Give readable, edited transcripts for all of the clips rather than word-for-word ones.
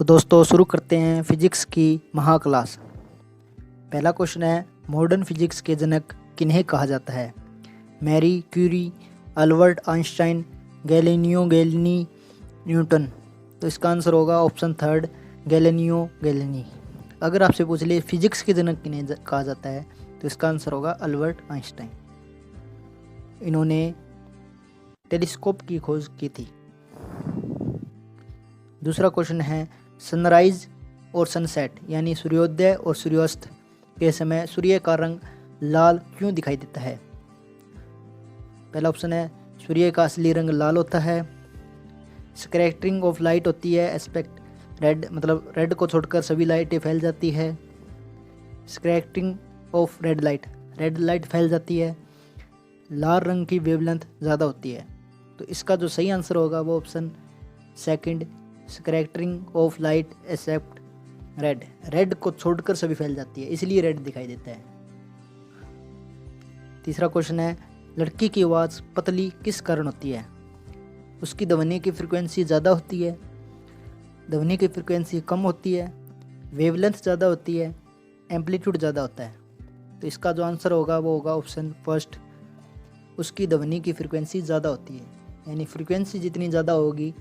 तो दोस्तों शुरू करते हैं फिजिक्स की महाक्लास। पहला क्वेश्चन है, मॉडर्न फिजिक्स के जनक किन्हें कहा जाता है? Marie Curie, Albert Einstein, Galileo Galilei, Newton. तो इसका आंसर होगा ऑप्शन थर्ड, गैलीलियो गैलीली। अगर आपसे पूछ ले फिजिक्स के जनक किन्हें कहा जाता है तो इसका आंसर होगा अल्बर्ट आइंस्टाइन। इन्होंने टेलीस्कोप की खोज की थी। दूसरा क्वेश्चन है, सनराइज और सनसेट यानी सूर्योदय और सूर्यास्त के समय सूर्य का रंग लाल क्यों दिखाई देता है? पहला ऑप्शन है, सूर्य का असली रंग लाल होता है। स्कैटरिंग ऑफ लाइट होती है, एस्पेक्ट रेड, मतलब रेड को छोड़कर सभी लाइटें फैल जाती है। स्कैटरिंग ऑफ रेड लाइट फैल जाती है। लाल रंग की वेवलेंथ ज़्यादा होती है। तो इसका जो सही आंसर होगा वो option second, scattering of light except red को छोड़कर सभी फैल जाती है, इसलिए रेड दिखाई देता है। तीसरा क्वेश्चन है, लड़की की आवाज़ पतली किस कारण होती है? उसकी ध्वनि की फ्रीक्वेंसी ज़्यादा होती है, ध्वनि की फ्रीक्वेंसी कम होती है, वेवलेंथ ज़्यादा होती है, एम्पलीट्यूड ज़्यादा होता है। तो इसका जो आंसर होगा वो होगा ऑप्शन फर्स्ट, उसकी ध्वनि की फ्रीक्वेंसी ज़्यादा होती है। यानी फ्रीक्वेंसी जितनी ज़्यादा होगी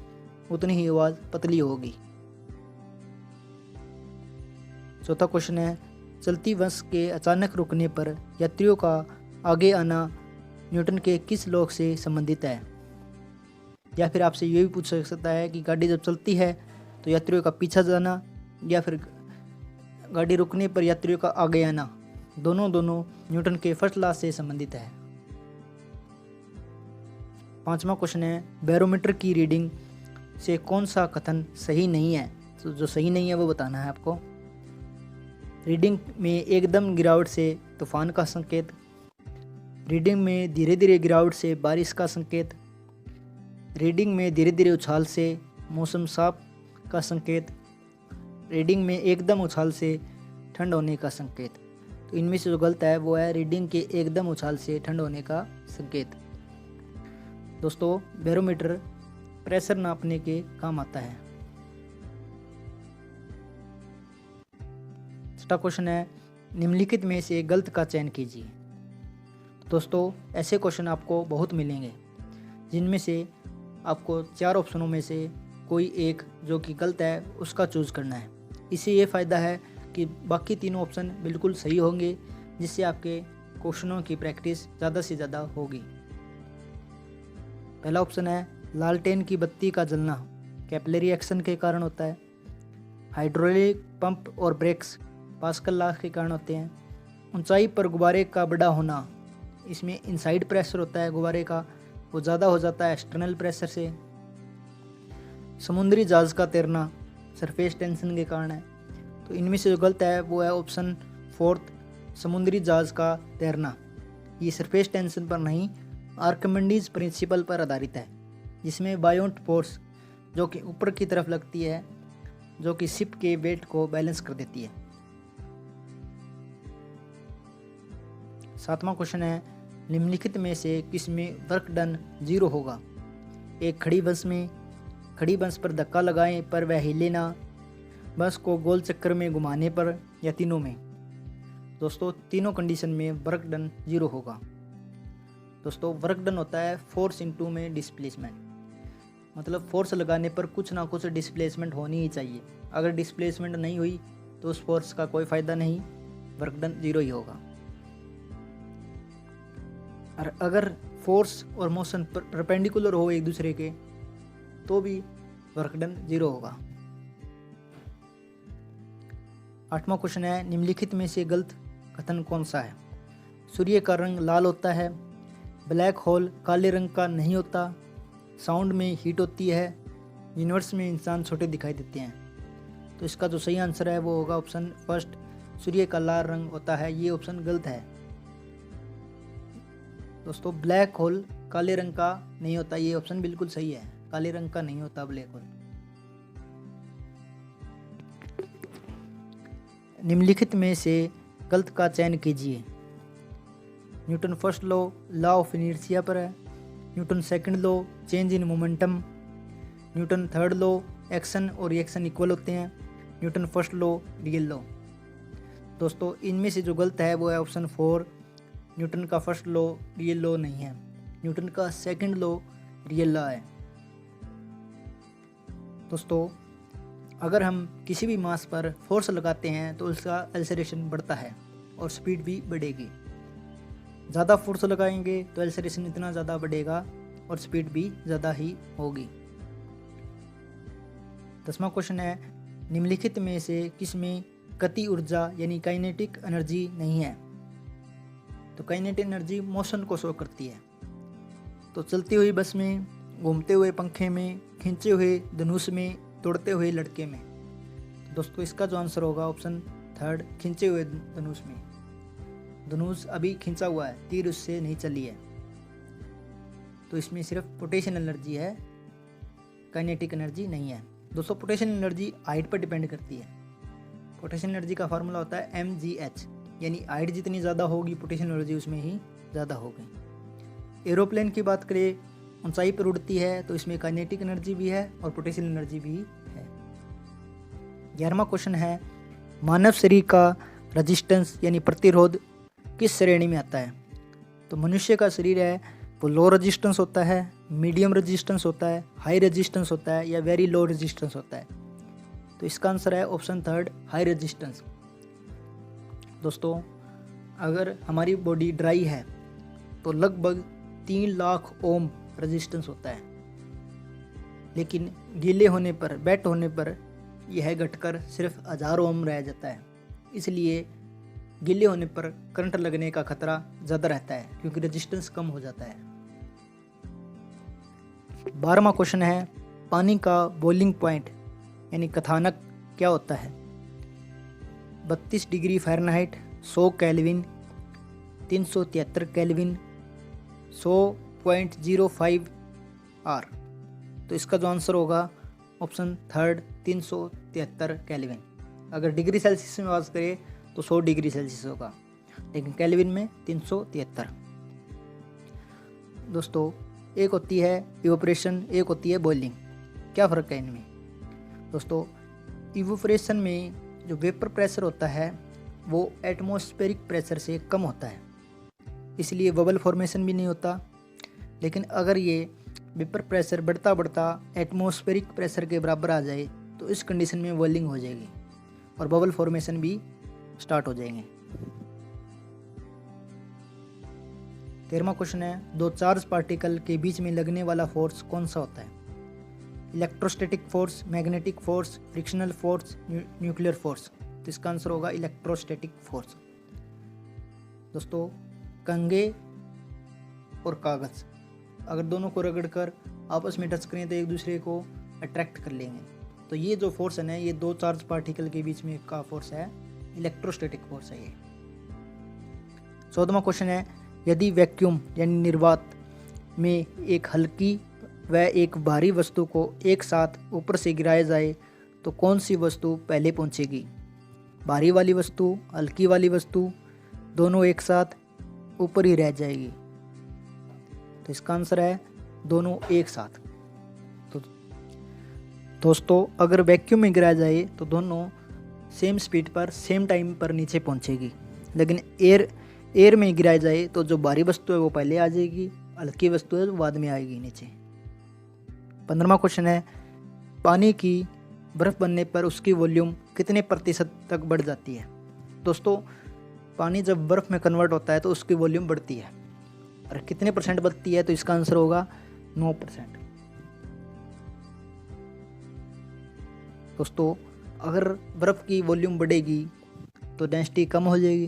उतनी ही आवाज़ पतली होगी। चौथा क्वेश्चन है, चलती बस के अचानक रुकने पर यात्रियों का आगे आना न्यूटन के किस लॉ से संबंधित है? या फिर आपसे ये भी पूछ सकता है कि गाड़ी जब चलती है तो यात्रियों का पीछा जाना, या फिर गाड़ी रुकने पर यात्रियों का आगे आना, दोनों न्यूटन के फर्स्ट लॉ से संबंधित है। पांचवा क्वेश्चन है, बैरोमीटर की रीडिंग से कौन सा कथन सही नहीं है? तो जो सही नहीं है वो बताना है आपको। रीडिंग में एकदम गिरावट से तूफान का संकेत, रीडिंग में धीरे धीरे गिरावट से बारिश का संकेत, रीडिंग में धीरे धीरे उछाल से मौसम साफ का संकेत, रीडिंग में एकदम उछाल से ठंड होने का संकेत। तो इनमें से जो गलत है वो है रीडिंग के एकदम उछाल से ठंड होने का संकेत। दोस्तों, बैरोमीटर प्रेशर नापने के काम आता है। छठा क्वेश्चन है, निम्नलिखित में से गलत का चयन कीजिए। दोस्तों, ऐसे क्वेश्चन आपको बहुत मिलेंगे जिनमें से आपको चार ऑप्शनों में से कोई एक जो कि गलत है उसका चूज करना है। इससे ये फ़ायदा है कि बाकी तीनों ऑप्शन बिल्कुल सही होंगे, जिससे आपके क्वेश्चनों की प्रैक्टिस ज़्यादा से ज़्यादा होगी। पहला ऑप्शन है, लालटेन की बत्ती का जलना कैपिलरी एक्शन के कारण होता है। हाइड्रोलिक पंप और ब्रेक्स पास्कल लॉ के कारण होते हैं। ऊंचाई पर गुब्बारे का बड़ा होना, इसमें इनसाइड प्रेशर होता है गुब्बारे का, वो ज़्यादा हो जाता है एक्सटर्नल प्रेशर से। समुद्री जहाज का तैरना सरफेस टेंशन के कारण है। तो इनमें से जो गलत है वो है ऑप्शन फोर्थ, समुद्री जहाज का तैरना। ये सरफेस टेंशन पर नहीं, आर्किमिडीज प्रिंसिपल पर आधारित है, जिसमें बायोंट फोर्स जो कि ऊपर की तरफ लगती है, जो कि शिप के वेट को बैलेंस कर देती है। सातवां क्वेश्चन है, निम्नलिखित में से किसमें वर्क डन 0 होगा? एक खड़ी बस पर धक्का लगाएं पर वह हिले ना, बस को गोल चक्कर में घुमाने पर, या तीनों में? दोस्तों, तीनों कंडीशन में वर्क डन 0 होगा। दोस्तों, वर्क डन होता है फोर्स इनटू में डिस्प्लेसमेंट, मतलब फोर्स लगाने पर कुछ ना कुछ डिस्प्लेसमेंट होनी ही चाहिए। अगर डिस्प्लेसमेंट नहीं हुई तो उस फोर्स का कोई फ़ायदा नहीं, वर्क डन 0 ही होगा। और अगर फोर्स और मोशन परपेंडिकुलर हो एक दूसरे के तो भी वर्क डन 0 होगा। आठवां क्वेश्चन है, निम्नलिखित में से गलत कथन कौन सा है? सूर्य का रंग लाल होता है, ब्लैक होल काले रंग का नहीं होता, साउंड में हीट होती है, यूनिवर्स में इंसान छोटे दिखाई देते हैं। तो इसका जो सही आंसर है वो होगा ऑप्शन फर्स्ट, सूर्य का लाल रंग होता है। ये ऑप्शन गलत है। दोस्तों, ब्लैक होल काले रंग का नहीं होता, ये ऑप्शन बिल्कुल सही है, काले रंग का नहीं होता ब्लैक होल। निम्नलिखित में से गलत का चयन कीजिए। Newton first law of inertia पर है, Newton second law change in momentum, Newton third law action और रिएक्शन इक्वल होते हैं, Newton first law, real law. दोस्तों इनमें से जो गलत है वो है ऑप्शन 4, न्यूटन का फर्स्ट लॉ रियल लॉ नहीं है, न्यूटन का सेकंड लॉ रियल लॉ है। दोस्तों अगर हम किसी भी मास पर फोर्स लगाते हैं तो उसका एक्सेलरेशन बढ़ता है और स्पीड भी बढ़ेगी। ज़्यादा फोर्स लगाएंगे तो एक्सेलरेशन इतना ज़्यादा बढ़ेगा और स्पीड भी ज़्यादा ही होगी। 10वां क्वेश्चन है, निम्नलिखित में से किसमें गति ऊर्जा यानी काइनेटिक एनर्जी नहीं है? तो काइनेटिक एनर्जी मोशन को शो करती है। तो चलती हुई बस में, घूमते हुए पंखे में, खींचे हुए धनुष में, तोड़ते हुए लड़के में। तो दोस्तों इसका जो आंसर होगा ऑप्शन 3, खींचे हुए धनुष में। धनुष अभी खींचा हुआ है, तीर उससे नहीं चली है, तो इसमें सिर्फ पोटेंशियल एनर्जी है, काइनेटिक एनर्जी नहीं है। दोस्तों पोटेंशियल एनर्जी हाइट पर डिपेंड करती है। पोटेंशियल एनर्जी का फार्मूला होता है mgh, यानी हाइट जितनी ज़्यादा होगी पोटेंशियल एनर्जी उसमें ही ज़्यादा होगी। एरोप्लेन की बात करें, ऊंचाई पर उड़ती है तो इसमें काइनेटिक एनर्जी भी है और पोटेंशियल एनर्जी भी है। 11वां क्वेश्चन है, मानव शरीर का रेजिस्टेंस यानी प्रतिरोध किस श्रेणी में आता है? तो मनुष्य का शरीर है वो लो रेजिस्टेंस होता है, मीडियम रेजिस्टेंस होता है, हाई रेजिस्टेंस होता है या वेरी लो रेजिस्टेंस होता है? तो इसका आंसर है ऑप्शन 3, हाई रेजिस्टेंस। दोस्तों अगर हमारी बॉडी ड्राई है तो लगभग 3 लाख ओम रेजिस्टेंस होता है, लेकिन गीले होने पर, वेट होने पर यह घटकर सिर्फ 1000 ओम रह जाता है। इसलिए गीले होने पर करंट लगने का खतरा ज़्यादा रहता है क्योंकि रेजिस्टेंस कम हो जाता है। 12वां क्वेश्चन है, पानी का बॉइलिंग पॉइंट यानी कथानक क्या होता है? 32 degree Fahrenheit, 100 kelvin, 373 kelvin, 100.05 R. तो इसका जो आंसर होगा ऑप्शन 3, 373 केल्विन। अगर डिग्री सेल्सियस में बात करें तो 100 डिग्री सेल्सियस होगा, लेकिन केल्विन में 373। दोस्तों एक होती है इवोपरेशन, एक होती है बॉइलिंग, क्या फ़र्क है इनमें? दोस्तों इवोपरेशन में जो वेपर प्रेशर होता है वो एटमॉस्फेरिक प्रेशर से कम होता है, इसलिए बबल फॉर्मेशन भी नहीं होता। लेकिन अगर ये वेपर प्रेशर बढ़ता बढ़ता एटमॉस्फेरिक प्रेशर के बराबर आ जाए तो इस कंडीशन में बॉइलिंग हो जाएगी और बबल फॉर्मेशन भी स्टार्ट हो जाएंगे। 13वां क्वेश्चन है, दो चार्ज पार्टिकल के बीच में लगने वाला फोर्स कौन सा होता है? Electrostatic force, magnetic force, frictional force, nuclear force. तो इसका आंसर होगा इलेक्ट्रोस्टैटिक फोर्स। दोस्तों कंघे और कागज़ अगर दोनों को रगड़कर आपस में टच करें तो एक दूसरे को अट्रैक्ट कर लेंगे। तो ये जो फोर्स है ना, ये दो चार्ज पार्टिकल के बीच में का फोर्स है, इलेक्ट्रोस्टैटिक फोर्स है ये। 14वां क्वेश्चन है, यदि वैक्यूम यानी निर्वात में एक हल्की व एक भारी वस्तु को एक साथ ऊपर से गिराया जाए तो कौन सी वस्तु पहले पहुंचेगी? भारी वाली वस्तु, हल्की वाली वस्तु, दोनों एक साथ ऊपर ही रह जाएगी? तो इसका आंसर है दोनों एक साथ। तो दोस्तों अगर वैक्यूम में गिराया जाए तो दोनों सेम स्पीड पर सेम टाइम पर नीचे पहुंचेगी, लेकिन एयर में गिराया जाए तो जो भारी वस्तु है वो पहले आ जाएगी, हल्की वस्तु है वो बाद में आएगी नीचे। 15वां क्वेश्चन है, पानी की बर्फ़ बनने पर उसकी वॉल्यूम कितने प्रतिशत तक बढ़ जाती है? दोस्तों पानी जब बर्फ़ में कन्वर्ट होता है तो उसकी वॉल्यूम बढ़ती है, और कितने परसेंट बढ़ती है? तो इसका आंसर होगा 9%। दोस्तों अगर बर्फ़ की वॉल्यूम बढ़ेगी तो डेंसिटी कम हो जाएगी,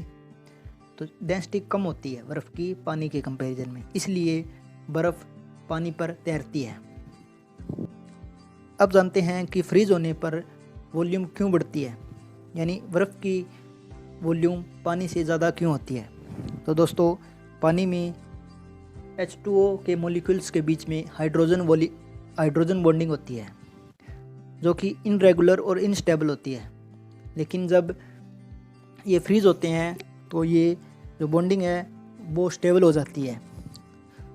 तो डेंसिटी कम होती है बर्फ़ की पानी के कंपैरिजन में, इसलिए बर्फ़ पानी पर तैरती है। अब जानते हैं कि फ्रीज होने पर वॉल्यूम क्यों बढ़ती है, यानी बर्फ़ की वॉल्यूम पानी से ज़्यादा क्यों होती है। तो दोस्तों पानी में H2O के मॉलिक्यूल्स के बीच में हाइड्रोजन बॉन्डिंग होती है, जो कि इनरेगुलर और इनस्टेबल होती है। लेकिन जब ये फ्रीज होते हैं तो ये जो बॉन्डिंग है वो स्टेबल हो जाती है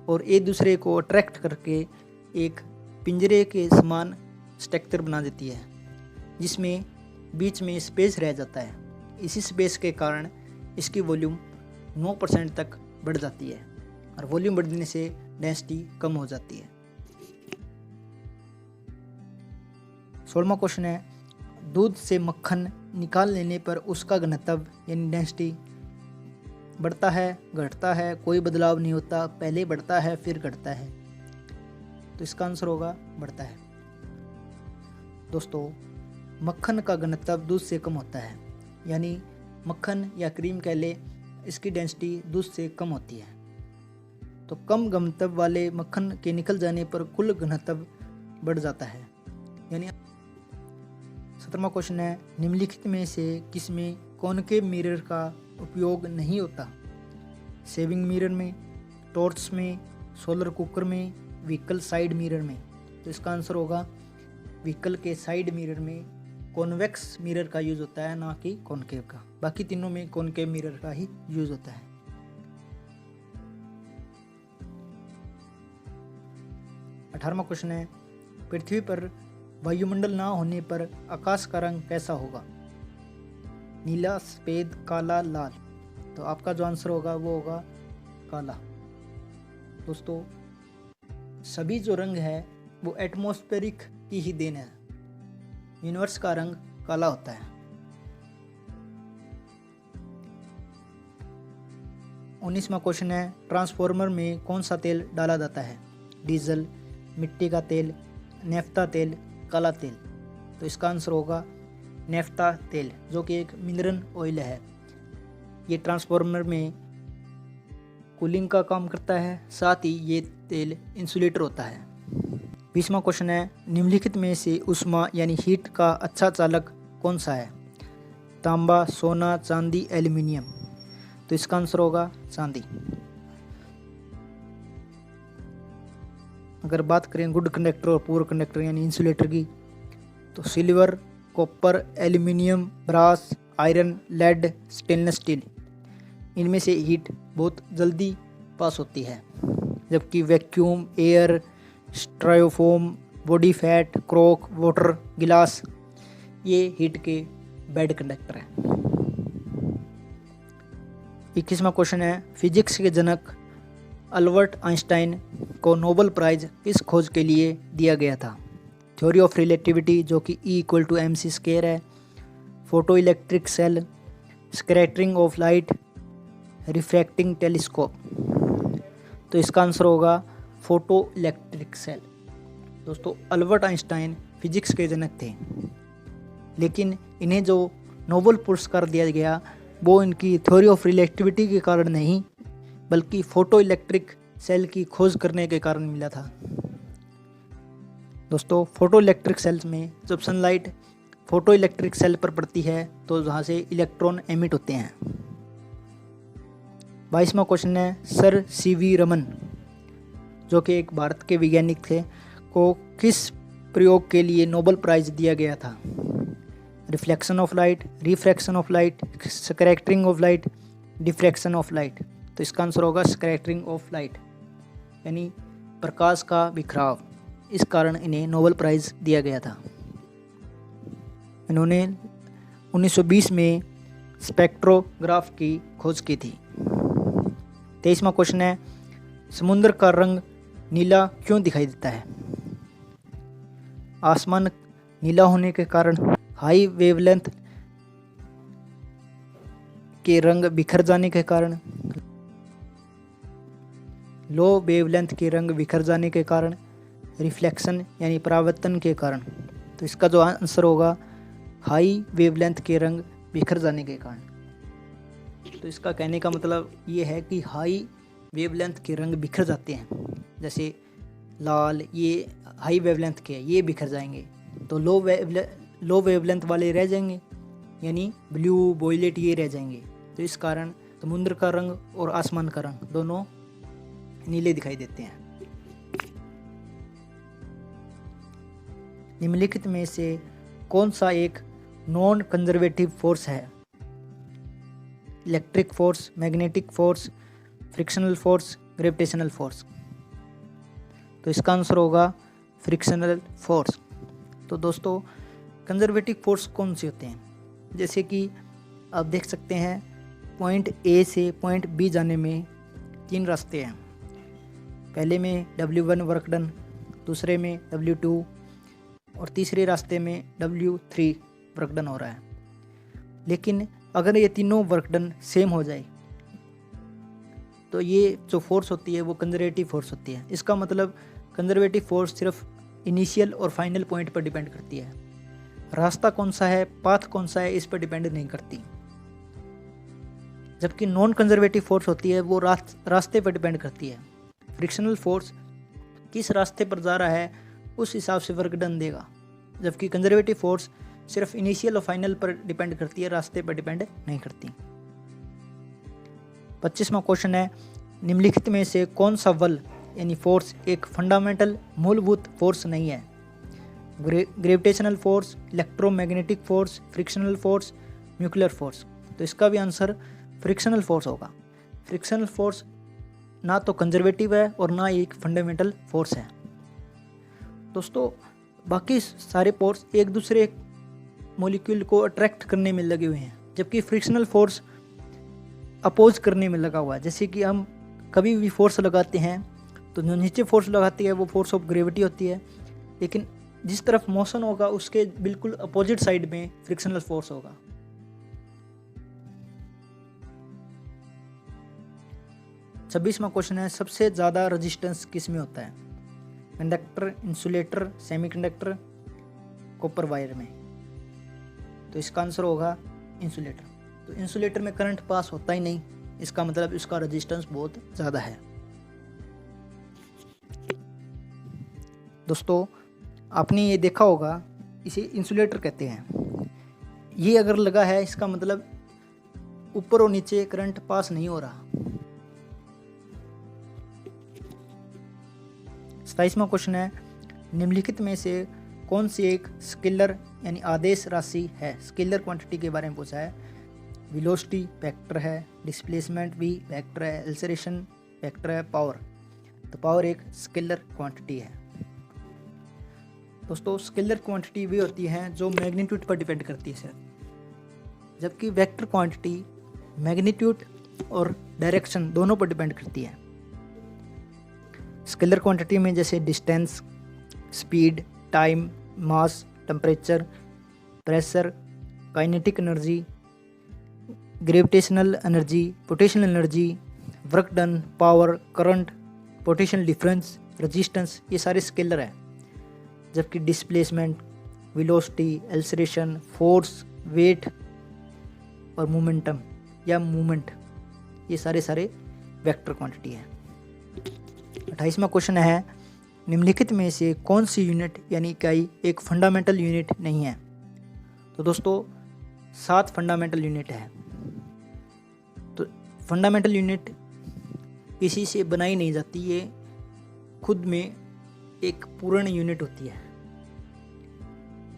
और एक दूसरे को अट्रैक्ट करके एक पिंजरे के समान स्ट्रक्चर बना देती है, जिसमें बीच में स्पेस रह जाता है। इसी स्पेस के कारण इसकी वॉल्यूम 9% तक बढ़ जाती है और वॉल्यूम बढ़ने से डेंसिटी कम हो जाती है। 16वां क्वेश्चन है, दूध से मक्खन निकाल लेने पर उसका घनत्व यानी डेंसिटी बढ़ता है, घटता है, कोई बदलाव नहीं होता, पहले बढ़ता है फिर घटता है? तो इसका आंसर होगा बढ़ता है। दोस्तों, मक्खन का घनत्व दूध से कम होता है, यानी मक्खन या क्रीम कह ले, इसकी डेंसिटी दूध से कम होती है। तो कम घनत्व वाले मक्खन के निकल जाने पर कुल घनत्व बढ़ जाता है। यानी 17वां क्वेश्चन है, निम्नलिखित में से किसमें कॉनकेव मिरर का उपयोग नहीं होता? सेविंग मिरर में, टॉर्च में, सोलर कुकर में, व्हीकल साइड मिरर में? तो इसका आंसर होगा व्हीकल के साइड मिरर में कॉन्वेक्स मिरर का यूज़ होता है, ना कि कॉनकेव का। बाकी तीनों में कॉनकेव मिरर का ही यूज़ होता है। 18वां क्वेश्चन है, पृथ्वी पर वायुमंडल ना होने पर आकाश का रंग कैसा होगा? नीला, सफेद, काला, लाल? तो आपका जो आंसर होगा वो होगा काला। दोस्तों, सभी जो रंग है वो एटमॉस्फेरिक की ही देन है। यूनिवर्स का रंग काला होता है। 19वां क्वेश्चन है, ट्रांसफॉर्मर में कौन सा तेल डाला जाता है? डीजल, मिट्टी का तेल, नेफ्ता तेल, काला तेल? तो इसका आंसर होगा नेफ्ता तेल, जो कि एक मिनरल ऑयल है। ये ट्रांसफॉर्मर में कूलिंग का काम करता है, साथ ही ये तेल इंसुलेटर होता है। 20वां क्वेश्चन है, निम्नलिखित में से ऊष्मा यानी हीट का अच्छा चालक कौन सा है? तांबा, सोना, चांदी, एल्युमिनियम? तो इसका आंसर होगा चांदी। अगर बात करें गुड कंडक्टर और पुअर कंडक्टर यानी इंसुलेटर की, तो silver, copper, aluminium, brass, iron, lead, stainless steel, इनमें से हीट बहुत जल्दी पास होती है, जबकि vacuum, air, styrofoam, body fat, cork, water, गिलास, ये हीट के बैड कंडक्टर हैं। 21वां क्वेश्चन है, फिजिक्स के जनक अल्बर्ट आइंस्टाइन को नोबेल प्राइज किस खोज के लिए दिया गया था? थ्योरी ऑफ रिलेटिविटी, जो कि E=mc² है, photoelectric cell, scattering of light, refracting telescope? तो इसका आंसर होगा फोटो इलेक्ट्रिक सेल। दोस्तों, अल्बर्ट आइंस्टाइन फिजिक्स के जनक थे, लेकिन इन्हें जो नोबेल पुरस्कार दिया गया वो इनकी थ्योरी ऑफ रिलेटिविटी के कारण नहीं, बल्कि फोटो इलेक्ट्रिक सेल की खोज करने के कारण मिला था। दोस्तों, फोटो इलेक्ट्रिक सेल्स में जब सनलाइट फोटो इलेक्ट्रिक सेल पर पड़ती है तो जहाँ से इलेक्ट्रॉन एमिट होते हैं। 22वां क्वेश्चन है, सर CV रमन, जो कि एक भारत के वैज्ञानिक थे, को किस प्रयोग के लिए नोबेल प्राइज दिया गया था? Reflection of light, refraction of light, scattering of light, diffraction of light? तो इसका आंसर होगा स्कैटरिंग ऑफ लाइट, यानी प्रकाश का बिखराव। इस कारण इन्हें नोबेल प्राइज़ दिया गया था। इन्होंने 1920 में स्पेक्ट्रोग्राफ की खोज की थी। 23वां क्वेश्चन है, समुद्र का रंग नीला क्यों दिखाई देता है? आसमान नीला होने के कारण, हाई वेवलेंथ के रंग बिखर जाने के कारण, लो वेवलेंथ के रंग बिखर जाने के कारण, रिफ्लेक्शन यानी परावर्तन के कारण? तो इसका जो आंसर होगा हाई वेवलेंथ के रंग बिखर जाने के कारण। तो इसका कहने का मतलब ये है कि हाई वेवलेंथ के रंग बिखर जाते हैं, जैसे लाल, ये हाई वेवलेंथ के, ये बिखर जाएंगे, तो लो वेवलेंथ वाले रह जाएंगे, यानी ब्लू, वॉयलेट, ये रह जाएंगे। तो इस कारण समुद्र का रंग और आसमान का रंग दोनों नीले दिखाई देते हैं। निम्नलिखित में से कौन सा एक नॉन कंजर्वेटिव फोर्स है? Electric force, magnetic force, frictional force, gravitational force? तो इसका आंसर होगा फ्रिक्शनल फोर्स। तो दोस्तों कंजर्वेटिव फोर्स कौन से होते हैं, जैसे कि आप देख सकते हैं पॉइंट ए से पॉइंट बी जाने में 3 रास्ते हैं। पहले में W1 वर्क डन, दूसरे में W2 और तीसरे रास्ते में W3 वर्क डन हो रहा है। लेकिन अगर ये तीनों वर्क डन सेम हो जाए तो ये जो फोर्स होती है वो कंजर्वेटिव फोर्स होती है। इसका मतलब कंजर्वेटिव फोर्स सिर्फ इनिशियल और फाइनल पॉइंट पर डिपेंड करती है। रास्ता कौन सा है, पाथ कौन सा है, इस पर डिपेंड नहीं करती। जबकि नॉन कंजर्वेटिव फोर्स होती है वो रास्ते पर डिपेंड करती है। फ्रिक्शनल फोर्स किस रास्ते पर जा रहा है उस हिसाब से वर्क डन देगा, जबकि कंजर्वेटिव फोर्स सिर्फ इनिशियल और फाइनल पर डिपेंड करती है, रास्ते पर डिपेंड नहीं करती। 25वां क्वेश्चन है, निम्नलिखित में से कौन सा बल यानी फोर्स एक फंडामेंटल मूलभूत फोर्स नहीं है? Gravitational force, electromagnetic force, frictional force, nuclear force. तो इसका भी आंसर फ्रिक्शनल फोर्स होगा। फ्रिक्शनल फोर्स ना तो कंजर्वेटिव है और ना एक फंडामेंटल फोर्स है। दोस्तों बाकी सारे फोर्स एक दूसरे मॉलिक्यूल को अट्रैक्ट करने में लगे हुए हैं, जबकि फ्रिक्शनल फोर्स अपोज करने में लगा हुआ है। जैसे कि हम कभी भी फोर्स लगाते हैं तो जो नीचे फोर्स लगाती है वो फोर्स ऑफ ग्रेविटी होती है, लेकिन जिस तरफ मोशन होगा उसके बिल्कुल अपोजिट साइड में फ्रिक्शनल फोर्स होगा। छब्बीसवां क्वेश्चन है, सबसे ज़्यादा रेजिस्टेंस किस में होता है? Conductor, insulator, semiconductor, copper wire में। तो इसका आंसर होगा इंसुलेटर। तो इंसुलेटर में करंट पास होता ही नहीं, इसका मतलब इसका रेजिस्टेंस बहुत ज़्यादा है। दोस्तों आपने ये देखा होगा, इसे इंसुलेटर कहते हैं। ये अगर लगा है इसका मतलब ऊपर और नीचे करंट पास नहीं हो रहा। 27वां क्वेश्चन है, निम्नलिखित में से कौन सी एक स्केलर यानी आदेश राशि है? स्केलर क्वांटिटी के बारे में पूछा है। वेलोसिटी वेक्टर है, डिस्प्लेसमेंट भी वेक्टर है, एक्सेलरेशन वेक्टर है, पावर। तो पावर एक स्केलर क्वांटिटी है। दोस्तों स्केलर क्वांटिटी भी होती है जो मैग्नीट्यूड पर डिपेंड करती है सर, जबकि वेक्टर क्वांटिटी मैग्नीट्यूड और डायरेक्शन दोनों पर डिपेंड करती है। स्केलर क्वांटिटी में जैसे distance, speed, time, mass, temperature, pressure, kinetic energy, gravitational energy, potential energy, work done, power, current, potential difference, resistance, ये सारे स्केलर है। जबकि displacement, velocity, acceleration, force, weight और मोमेंटम या मूवमेंट, ये सारे वेक्टर क्वांटिटी है। 28वां क्वेश्चन है, निम्नलिखित में से कौन सी यूनिट यानी इकाई एक फंडामेंटल यूनिट नहीं है? तो दोस्तों 7 फंडामेंटल यूनिट है। तो फंडामेंटल यूनिट किसी से बनाई नहीं जाती, ये खुद में एक पूर्ण यूनिट होती है।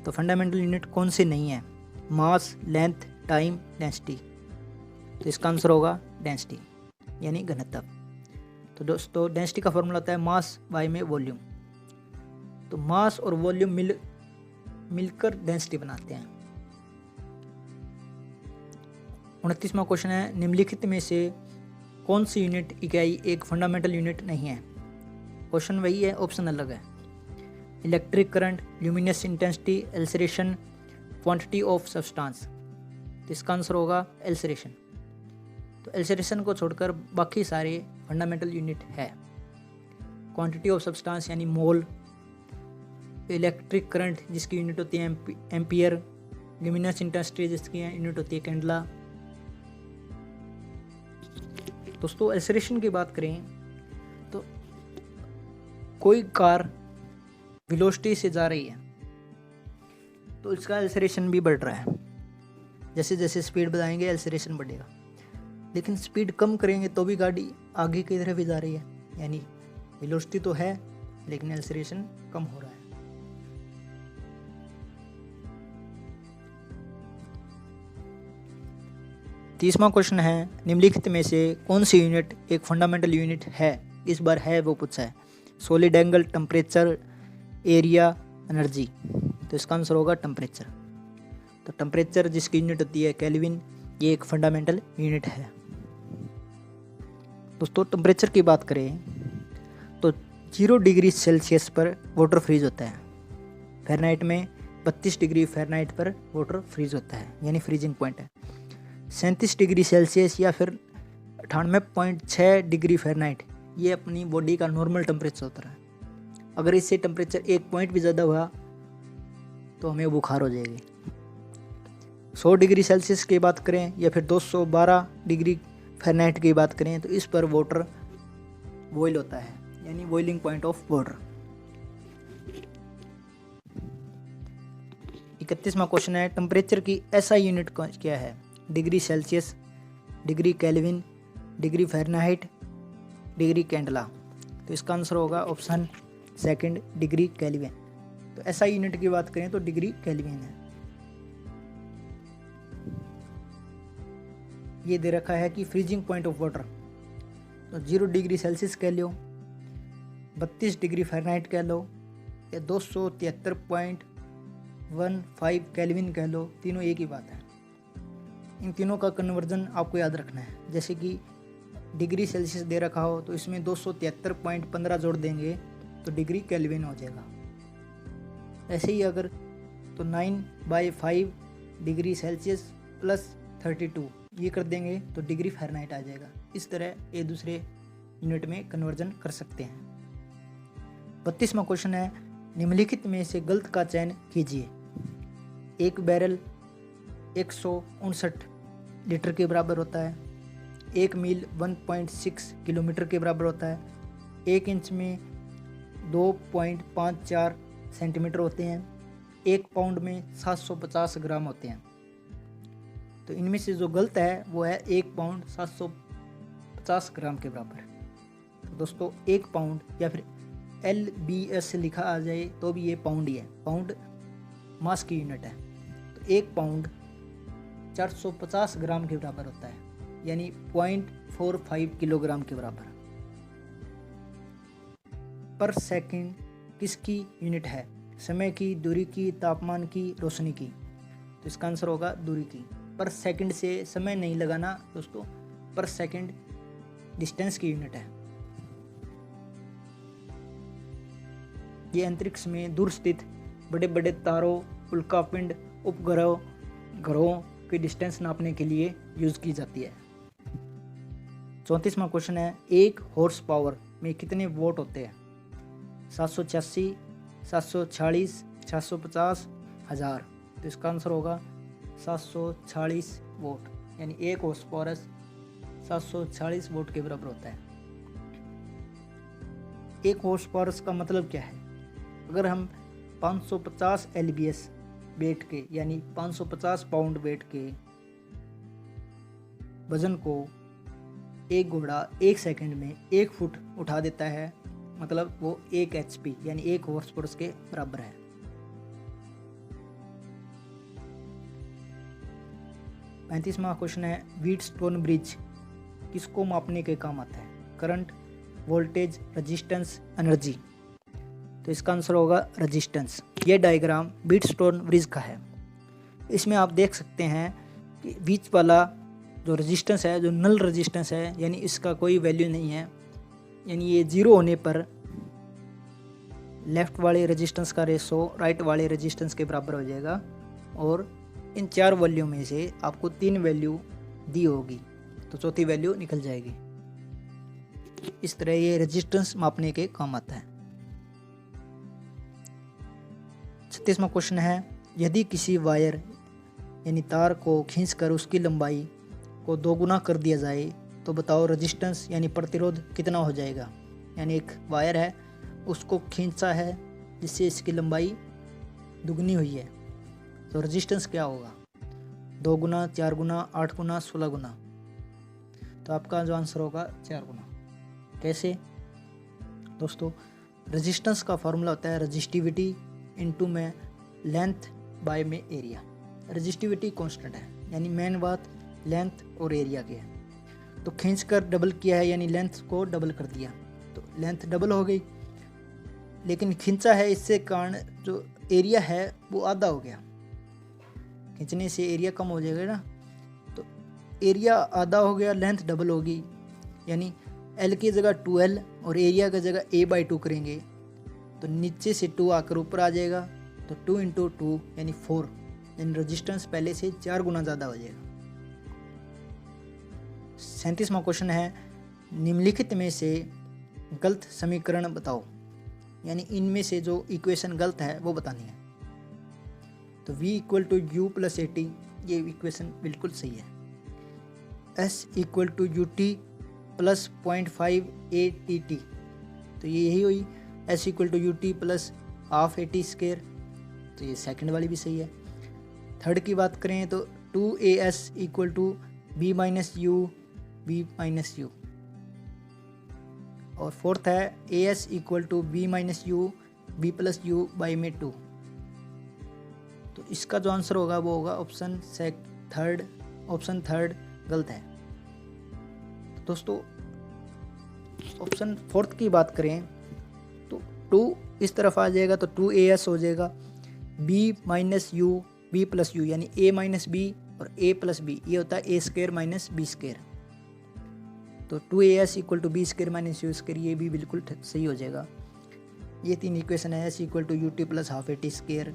तो फंडामेंटल यूनिट कौन से नहीं है? मास, लेंथ, टाइम, डेंसिटी। तो इसका आंसर होगा डेंसिटी यानी घनत्व। तो दोस्तों डेंसिटी का फॉर्मूला होता है मास बाय में वॉल्यूम। तो मास और वॉल्यूम मिलकर डेंसिटी बनाते हैं। 29वां क्वेश्चन है, निम्नलिखित में से कौन सी यूनिट इकाई एक फंडामेंटल यूनिट नहीं है? क्वेश्चन वही है, ऑप्शन अलग है। Electric current, luminous intensity, acceleration, quantity of substance. तो इसका आंसर होगा एक्सेलरेशन। तो एक्सेलरेशन को छोड़कर बाकी सारे फंडामेंटल यूनिट है। क्वांटिटी ऑफ सब्सटेंस यानी मोल, इलेक्ट्रिक करंट जिसकी यूनिट होती है एम्पियर, ल्यूमिनस इंटेंसिटी जिसकी यूनिट होती है कैंडला। दोस्तों एक्सेलरेशन की बात करें तो कोई कार वेलोसिटी से जा रही है तो इसका एक्सेलरेशन भी बढ़ रहा है। जैसे जैसे स्पीड बढ़ाएंगे एक्सेलरेशन बढ़ेगा, लेकिन स्पीड कम करेंगे तो भी गाड़ी आगे की तरफ ही जा रही है, यानी वेलोसिटी तो है लेकिन एक्सेलरेशन कम हो रहा है। तीसवां क्वेश्चन है, निम्नलिखित में से कौन सी यूनिट एक फंडामेंटल यूनिट है? इस बार है वो पूछा है। Solid angle, temperature, area, energy. तो इसका आंसर होगा टेम्परेचर। तो टेम्परेचर जिसकी यूनिट होती है केल्विन, ये एक फंडामेंटल यूनिट है। दोस्तों टेम्परेचर की बात करें तो 0 डिग्री सेल्सियस पर वाटर फ्रीज होता है। फ़ारेनहाइट में 32 डिग्री फ़ारेनहाइट पर वाटर फ्रीज होता है, यानी फ्रीजिंग पॉइंट है। 37 डिग्री सेल्सियस या फिर 98.6 डिग्री फ़ारेनहाइट ये अपनी बॉडी का नॉर्मल टेम्परेचर होता है। अगर इससे टेम्परेचर 1 पॉइंट भी ज़्यादा हुआ तो हमें बुखार हो जाएगी। 100 डिग्री सेल्सियस की बात करें या फिर 212 डिग्री फ़ारेनहाइट की बात करें तो इस पर वाटर बॉयल होता है, यानी बॉइलिंग पॉइंट ऑफ वाटर। 31वां क्वेश्चन है, टेम्परेचर की एसआई यूनिट क्या है? Degree Celsius, degree Kelvin, degree Fahrenheit, degree candela. तो इसका आंसर होगा ऑप्शन सेकंड, डिग्री केल्विन। तो एसआई यूनिट की बात करें तो डिग्री केल्विन है। ये दे रखा है कि फ्रीजिंग पॉइंट ऑफ वाटर, तो 0 डिग्री सेल्सियस कह लो, 32 डिग्री फ़ारेनहाइट कह लो, या 273.15 केल्विन कह लो, तीनों एक ही बात है। इन तीनों का कन्वर्जन आपको याद रखना है। जैसे कि डिग्री सेल्सियस दे रखा हो तो इसमें 273.15 जोड़ देंगे तो डिग्री केल्विन हो जाएगा। ऐसे ही अगर तो 9/5 डिग्री सेल्सियस प्लस 32 ये कर देंगे तो डिग्री फ़ारेनहाइट आ जाएगा। इस तरह एक दूसरे यूनिट में कन्वर्जन कर सकते हैं। 32वां क्वेश्चन है, निम्नलिखित में से गलत का चयन कीजिए। एक बैरल 159 लीटर के बराबर होता है। 1 मील 1.6 किलोमीटर के बराबर होता है। 1 इंच में 2.54 सेंटीमीटर होते हैं। 1 पाउंड में 750 ग्राम होते हैं। तो इनमें से जो गलत है वो है 1 पाउंड 750 ग्राम के बराबर। तो दोस्तों 1 पाउंड या फिर LBS लिखा आ जाए तो भी ये पाउंड ही है। पाउंड मास की यूनिट है। तो 1 पाउंड 450 ग्राम के बराबर होता है, यानी 0.45 किलोग्राम के बराबर। पर सेकंड किसकी यूनिट है? समय की, दूरी की, तापमान की, रोशनी की। तो इसका आंसर होगा दूरी की। पर सेकंड से समय नहीं लगाना दोस्तों, पर सेकंड डिस्टेंस की यूनिट है। ये अंतरिक्ष में दूर स्थित बड़े बड़े तारों, उल्कापिंड, उपग्रहों, ग्रहों की डिस्टेंस नापने के लिए यूज की जाती है। 34वां क्वेश्चन है, 1 हॉर्स पावर में कितने वोट होते हैं? 786, 746, 750, 1000। तो इसका आंसर होगा 746 वोट, यानी 1 हॉर्स पावर 746 वोट के बराबर होता है। 1 हॉर्स पावर का मतलब क्या है? अगर हम 550 LBS वेट के, यानी 550 पाउंड वेट के वजन को एक घोड़ा 1 सेकंड में 1 फुट उठा देता है, मतलब वो 1 HP यानी 1 हॉर्स पावर के बराबर है। पैंतीसवां क्वेश्चन है, व्हीटस्टोन ब्रिज किसको मापने के काम आता है? Current, voltage, resistance, energy. तो इसका आंसर होगा रेजिस्टेंस। ये डायग्राम व्हीटस्टोन ब्रिज का है। इसमें आप देख सकते हैं कि बीच वाला जो रेजिस्टेंस है, जो नल रेजिस्टेंस है, यानी इसका कोई वैल्यू नहीं है, यानी ये 0 होने पर लेफ़्ट वाले रेजिस्टेंस का रेशो राइट वाले रेजिस्टेंस के बराबर हो जाएगा। और इन 4 वैल्यू में से आपको 3 वैल्यू दी होगी तो चौथी वैल्यू निकल जाएगी। इस तरह ये रेजिस्टेंस मापने के काम आता है। 36वां क्वेश्चन है, यदि किसी वायर यानी तार को खींचकर उसकी लंबाई को 2 गुना कर दिया जाए तो बताओ रेजिस्टेंस यानी प्रतिरोध कितना हो जाएगा? यानी एक वायर है, उसको खींचा है जिससे इसकी लंबाई दुगनी हुई है, तो रेजिस्टेंस क्या होगा? 2 गुना, 4 गुना, 8 गुना, 16 गुना। तो आपका जो आंसर होगा 4 गुना। कैसे दोस्तों? रेजिस्टेंस का फॉर्मूला होता है रेजिस्टिविटी इनटू में लेंथ बाय में एरिया। रेजिस्टिविटी कांस्टेंट है, यानी मेन बात लेंथ और एरिया की है। तो खींच कर डबल किया है, यानी लेंथ को डबल कर दिया, तो लेंथ डबल हो गई। लेकिन खींचा है इससे कारण जो एरिया है वो आधा हो गया, खींचने से एरिया कम हो जाएगा ना, तो एरिया आधा हो गया, लेंथ डबल होगी, यानी एल की जगह 2L और एरिया की जगह A/2 करेंगे तो नीचे से 2 आकर ऊपर आ जाएगा, तो 2 × 2 यानी 4, यानी रेजिस्टेंस पहले से 4 गुना ज़्यादा हो जाएगा। 37वां क्वेश्चन है, निम्नलिखित में से गलत समीकरण बताओ, यानी इनमें से जो इक्वेशन गलत है वो बतानी है। तो V = U + AT, ये इक्वेशन बिल्कुल सही है। S = UT + 0.5 ATT, तो ये यही हुई। S = UT + ½ AT², तो ये सेकंड वाली भी सही है। थर्ड की बात करें तो 2AS = B - U B - U, और फोर्थ है AS = B - U B + U / 2, तो इसका जो आंसर होगा वो होगा ऑप्शन थर्ड गलत है। तो दोस्तों ऑप्शन फोर्थ की बात करें तो 2 इस तरफ आ जाएगा, तो 2AS हो जाएगा, B - U B + U, यानी A - B और A + B, ये होता है A² - B², तो 2AS = B² - U², ये भी बिल्कुल सही हो जाएगा। ये 3 इक्वेशन है। S = UT + ½ AT²,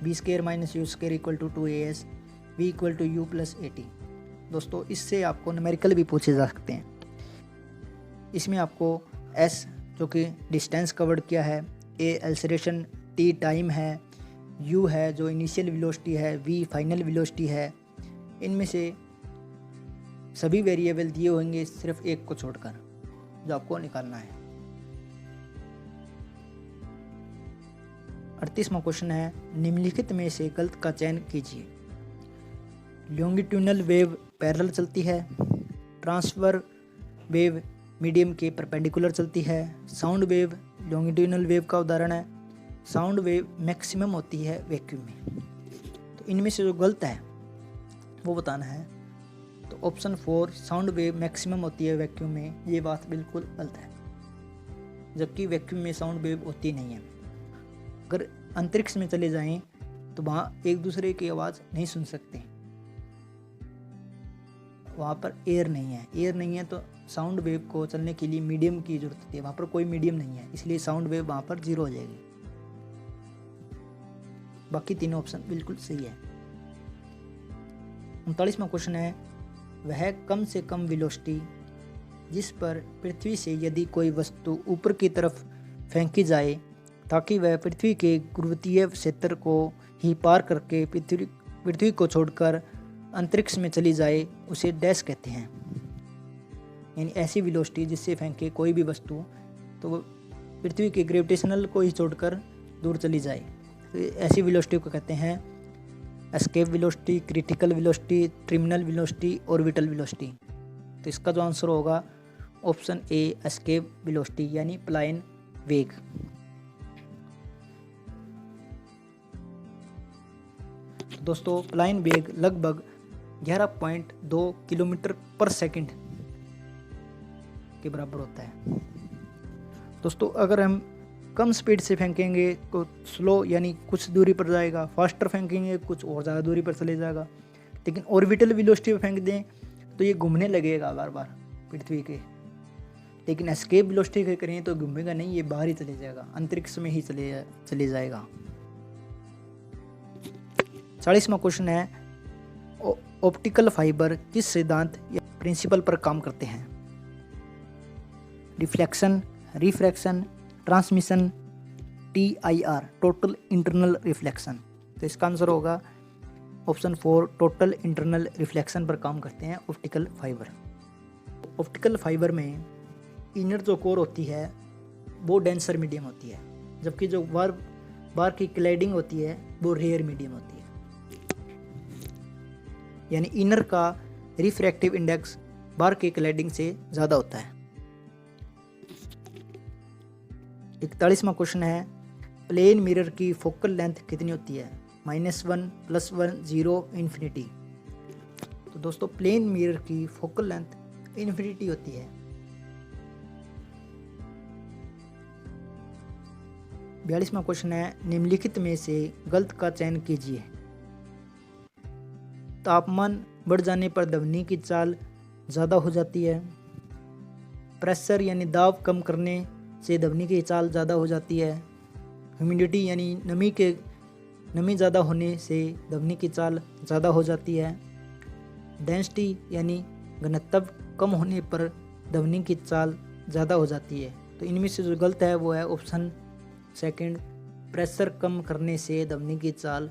B² - U² = 2AS, B = U + AT। दोस्तों इससे आपको न्यूमेरिकल भी पूछे जा सकते हैं। इसमें आपको S जो कि डिस्टेंस कवर्ड किया है, A एक्सेलरेशन, T टाइम है, U है जो इनिशियल वेलोसिटी है, V फाइनल वेलोसिटी है, इनमें से सभी वेरिएबल दिए होंगे सिर्फ एक को छोड़कर, जो आपको निकालना है। 38वां क्वेश्चन है, निम्नलिखित में से गलत का चयन कीजिए। लॉन्गिट्यूडनल वेव पैरेलल चलती है, ट्रांसफर वेव मीडियम के परपेंडिकुलर चलती है, साउंड वेव लॉन्गिट्यूडनल वेव का उदाहरण है, साउंड वेव मैक्सिमम होती है वैक्यूम में। तो इनमें से जो गलत है वो बताना है। तो ऑप्शन 4 साउंड वेव मैक्सिमम होती है वैक्यूम में, ये बात बिल्कुल गलत है, जबकि वैक्यूम में साउंड वेव होती नहीं है। अगर अंतरिक्ष में चले जाएं तो वहाँ एक दूसरे की आवाज़ नहीं सुन सकते, वहाँ पर एयर नहीं है, तो साउंड वेव को चलने के लिए मीडियम की जरूरत होती है, वहाँ पर कोई मीडियम नहीं है, इसलिए साउंड वेव वहाँ पर 0 हो जाएगी। बाकी तीनों ऑप्शन बिल्कुल सही है। 39वां क्वेश्चन है, वह कम से कम वेलोसिटी जिस पर पृथ्वी से यदि कोई वस्तु ऊपर की तरफ फेंकी जाए ताकि वह पृथ्वी के गुरुत्वीय क्षेत्र को ही पार करके पृथ्वी को छोड़कर अंतरिक्ष में चली जाए, उसे डैश कहते हैं। यानी ऐसी वेलोसिटी जिससे फेंके कोई भी वस्तु तो वो पृथ्वी के ग्रेविटेशनल को ही छोड़कर दूर चली जाए, तो ऐसी वेलोसिटी को कहते हैं escape velocity, critical velocity, terminal velocity, orbital velocity. तो इसका जो आंसर होगा ऑप्शन ए एस्केप वेलोसिटी, यानी पलायन वेग। तो दोस्तों पलायन वेग लगभग 11.2 किलोमीटर/सेकंड के बराबर होता है। दोस्तों अगर हम कम स्पीड से फेंकेंगे तो स्लो यानी कुछ दूरी पर जाएगा, फास्टर फेंकेंगे कुछ और ज़्यादा दूरी पर चले जाएगा, लेकिन ऑर्बिटल वेलोसिटी पे फेंक दें तो ये घूमने लगेगा बार बार पृथ्वी के, लेकिन एस्केप वेलोसिटी के करें तो घूमेगा नहीं, ये बाहर ही चले जाएगा, अंतरिक्ष में ही चले जाएगा। 40वां क्वेश्चन है, ऑप्टिकल फाइबर किस सिद्धांत या प्रिंसिपल पर काम करते हैं? Reflection, refraction, transmission, TIR total internal reflection. तो इसका आंसर होगा ऑप्शन 4 टोटल इंटरनल रिफ्लेक्शन पर काम करते हैं ऑप्टिकल फाइबर। ऑप्टिकल फाइबर में इनर जो कोर होती है वो डेंसर मीडियम होती है, जबकि जो बार की क्लैडिंग होती है वो रेयर मीडियम होती है। यानी इनर का रिफ्रैक्टिव इंडेक्स बार की क्लैडिंग से ज़्यादा होता है। 41वां क्वेश्चन है, प्लेन मिरर की फोकल लेंथ कितनी होती है? -1, +1, 0, इन्फिनिटी। तो दोस्तों प्लेन मिरर की फोकल लेंथ इन्फिनिटी होती है। 42वां क्वेश्चन है, निम्नलिखित में से गलत का चयन कीजिए। तापमान बढ़ जाने पर ध्वनि की चाल ज़्यादा हो जाती है। प्रेशर यानी दाब कम करने से ध्वनि की चाल ज़्यादा हो जाती है। ह्यूमिडिटी यानी नमी ज़्यादा होने से ध्वनि की चाल ज़्यादा हो जाती है। डेंसिटी यानी घनत्व कम होने पर ध्वनि की चाल ज़्यादा हो जाती है। तो इनमें से जो गलत है वो है ऑप्शन सेकंड, प्रेशर कम करने से ध्वनि की चाल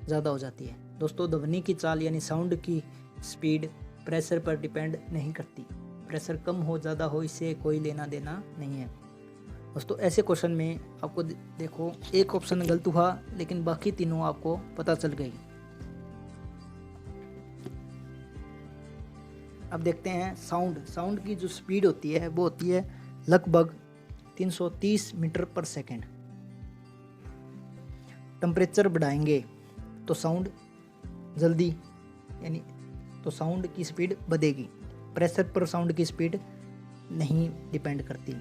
ज़्यादा हो जाती है। दोस्तों, ध्वनि की चाल यानी साउंड की स्पीड प्रेशर पर डिपेंड नहीं करती। प्रेशर कम हो ज़्यादा हो इससे कोई लेना देना नहीं है। दोस्तों, ऐसे क्वेश्चन में आपको देखो एक ऑप्शन गलत हुआ लेकिन बाकी तीनों आपको पता चल गई। अब देखते हैं साउंड की जो स्पीड होती है वो होती है लगभग 330 मीटर पर सेकेंड। टेम्परेचर बढ़ाएंगे तो साउंड जल्दी यानी तो साउंड की स्पीड बढ़ेगी। प्रेशर पर साउंड की स्पीड नहीं डिपेंड करती।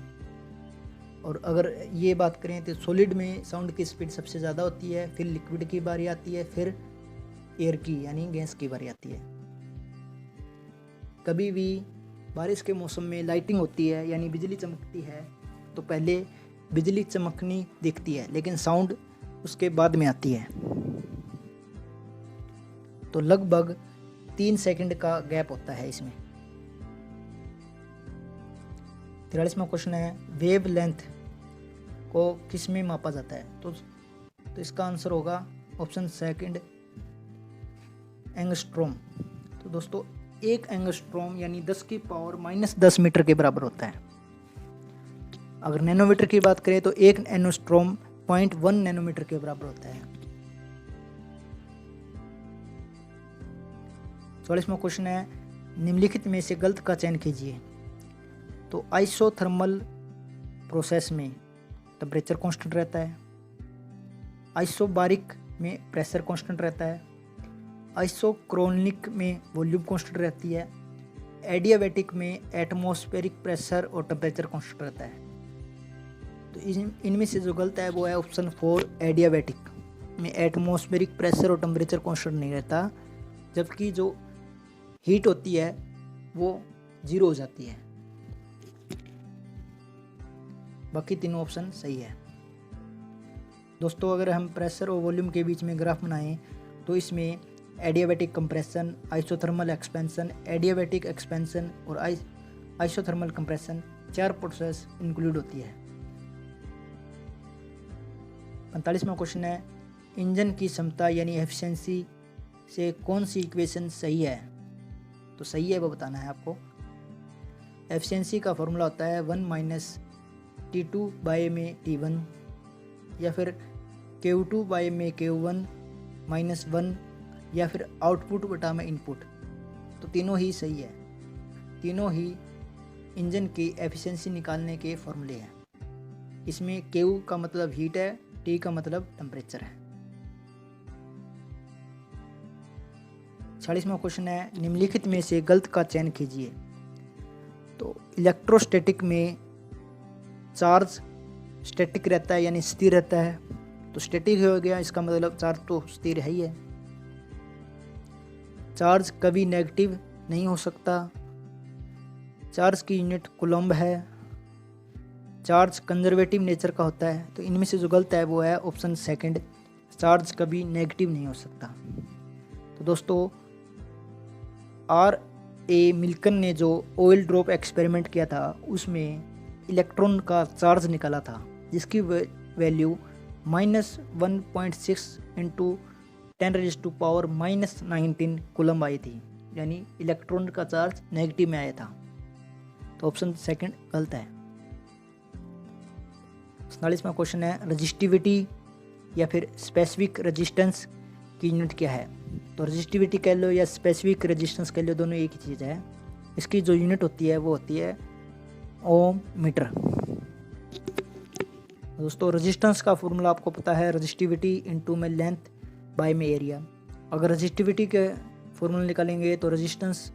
और अगर ये बात करें तो सॉलिड में साउंड की स्पीड सबसे ज़्यादा होती है, फिर लिक्विड की बारी आती है, फिर एयर की यानी गैस की बारी आती है। कभी भी बारिश के मौसम में लाइटिंग होती है यानी बिजली चमकती है तो पहले बिजली चमकनी दिखती है लेकिन साउंड उसके बाद में आती है। तो लगभग 3 सेकंड का गैप होता है इसमें। 43वां क्वेश्चन है, वेव लेंथ को किस में मापा जाता है? तो इसका आंसर होगा ऑप्शन सेकंड, एंगस्ट्रॉम। तो दोस्तों, 1 एंगस्ट्रॉम यानी 10⁻⁻10 मीटर के बराबर होता है। अगर नैनोमीटर की बात करें तो 1 एंगस्ट्रॉम 0.1 नैनोमीटर के बराबर होता है। 44वां क्वेश्चन है, निम्नलिखित में से गलत का चयन कीजिए। तो आइसोथर्मल प्रोसेस में टेम्परेचर कांस्टेंट रहता है। आइसोबारिक में प्रेशर कांस्टेंट रहता है। आइसोक्रोनिक में वॉल्यूम कांस्टेंट रहती है। एडियाबैटिक में एटमॉस्फेरिक प्रेशर और टेम्परेचर कांस्टेंट रहता है। तो इनमें से जो गलत है वो है ऑप्शन 4, एडियाबैटिक में एटमॉस्फेरिक प्रेशर और टेम्परेचर कांस्टेंट नहीं रहता, जबकि जो हीट होती है वो 0 हो जाती है। बाकी तीनों ऑप्शन सही है। दोस्तों, अगर हम प्रेशर और वॉल्यूम के बीच में ग्राफ बनाएं तो इसमें adiabatic compression, isothermal expansion, adiabatic expansion और आइसोथर्मल कंप्रेशन 4 प्रोसेस इंक्लूड होती है। 45वां क्वेश्चन है, इंजन की क्षमता यानी एफिशिएंसी से कौन सी इक्वेशन सही है? तो सही है वो बताना है आपको। एफिशिएंसी का फॉर्मूला होता है 1 - T2 बाय में T1 या फिर Q2 बाय में Q1 -1 या फिर आउटपुट बटा में इनपुट। तो तीनों ही सही है। तीनों ही इंजन की एफिशिएंसी निकालने के फॉर्मूले हैं। इसमें Q का मतलब हीट है, T का मतलब टेम्परेचर है। 46वां क्वेश्चन है, निम्नलिखित में से गलत का चयन कीजिए। तो इलेक्ट्रोस्टैटिक में चार्ज स्टैटिक रहता है यानी स्थिर रहता है। तो स्टैटिक हो गया, इसका मतलब चार्ज तो स्थिर है ही है। चार्ज कभी नेगेटिव नहीं हो सकता। चार्ज की यूनिट कूलम्ब है। चार्ज कंजर्वेटिव नेचर का होता है। तो इनमें से जो गलत है वो है ऑप्शन सेकंड, चार्ज कभी नेगेटिव नहीं हो सकता। तो दोस्तों, R.A. मिल्कन ने जो ऑयल ड्रॉप एक्सपेरिमेंट किया था उसमें इलेक्ट्रॉन का चार्ज निकाला था जिसकी वैल्यू -1.6 × 10⁻⁻19 कूलम्ब आई थी, यानी इलेक्ट्रॉन का चार्ज नेगेटिव में आया था। तो ऑप्शन सेकंड गलत है। 47वां क्वेश्चन है, रजिस्टिविटी या फिर स्पेसिफिक रेजिस्टेंस की यूनिट क्या है? तो रजिस्टिविटी कह लो या स्पेसिफिक रेजिस्टेंस कह लो, दोनों एक ही चीज़ है। इसकी जो यूनिट होती है वो होती है ओम मीटर। दोस्तों, रेजिस्टेंस का फॉर्मूला आपको पता है, रजिस्टिविटी इनटू में लेंथ बाय में एरिया। अगर रजिस्टिविटी के फॉर्मूला निकालेंगे तो रेजिस्टेंस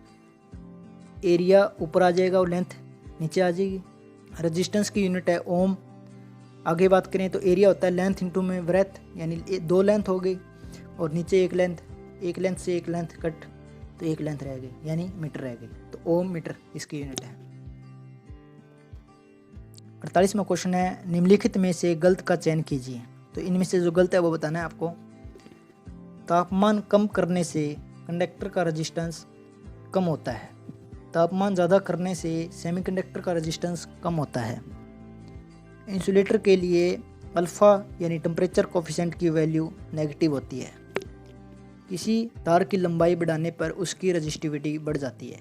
एरिया ऊपर आ जाएगा और लेंथ नीचे आ जाएगी। रेजिस्टेंस की यूनिट है ओम आगे बात करें तो एरिया होता है लेंथ इंटू में ब्रेथ, यानी 2 लेंथ हो गई और नीचे एक लेंथ से एक लेंथ कट तो एक लेंथ रह गई यानी मीटर रह गई, तो ओम मीटर इसकी यूनिट है। 48वां क्वेश्चन है निम्नलिखित में से गलत का चयन कीजिए। तो इनमें से जो गलत है वो बताना है आपको। तापमान कम करने से कंडक्टर का रेजिस्टेंस कम होता है, तापमान ज़्यादा करने से सेमीकंडक्टर का रेजिस्टेंस कम होता है। इंसुलेटर के लिए अल्फ़ा यानी टेम्परेचर कोफिशिएंट की वैल्यू नेगेटिव होती है। किसी तार की लंबाई बढ़ाने पर उसकी रजिस्टिविटी बढ़ जाती है।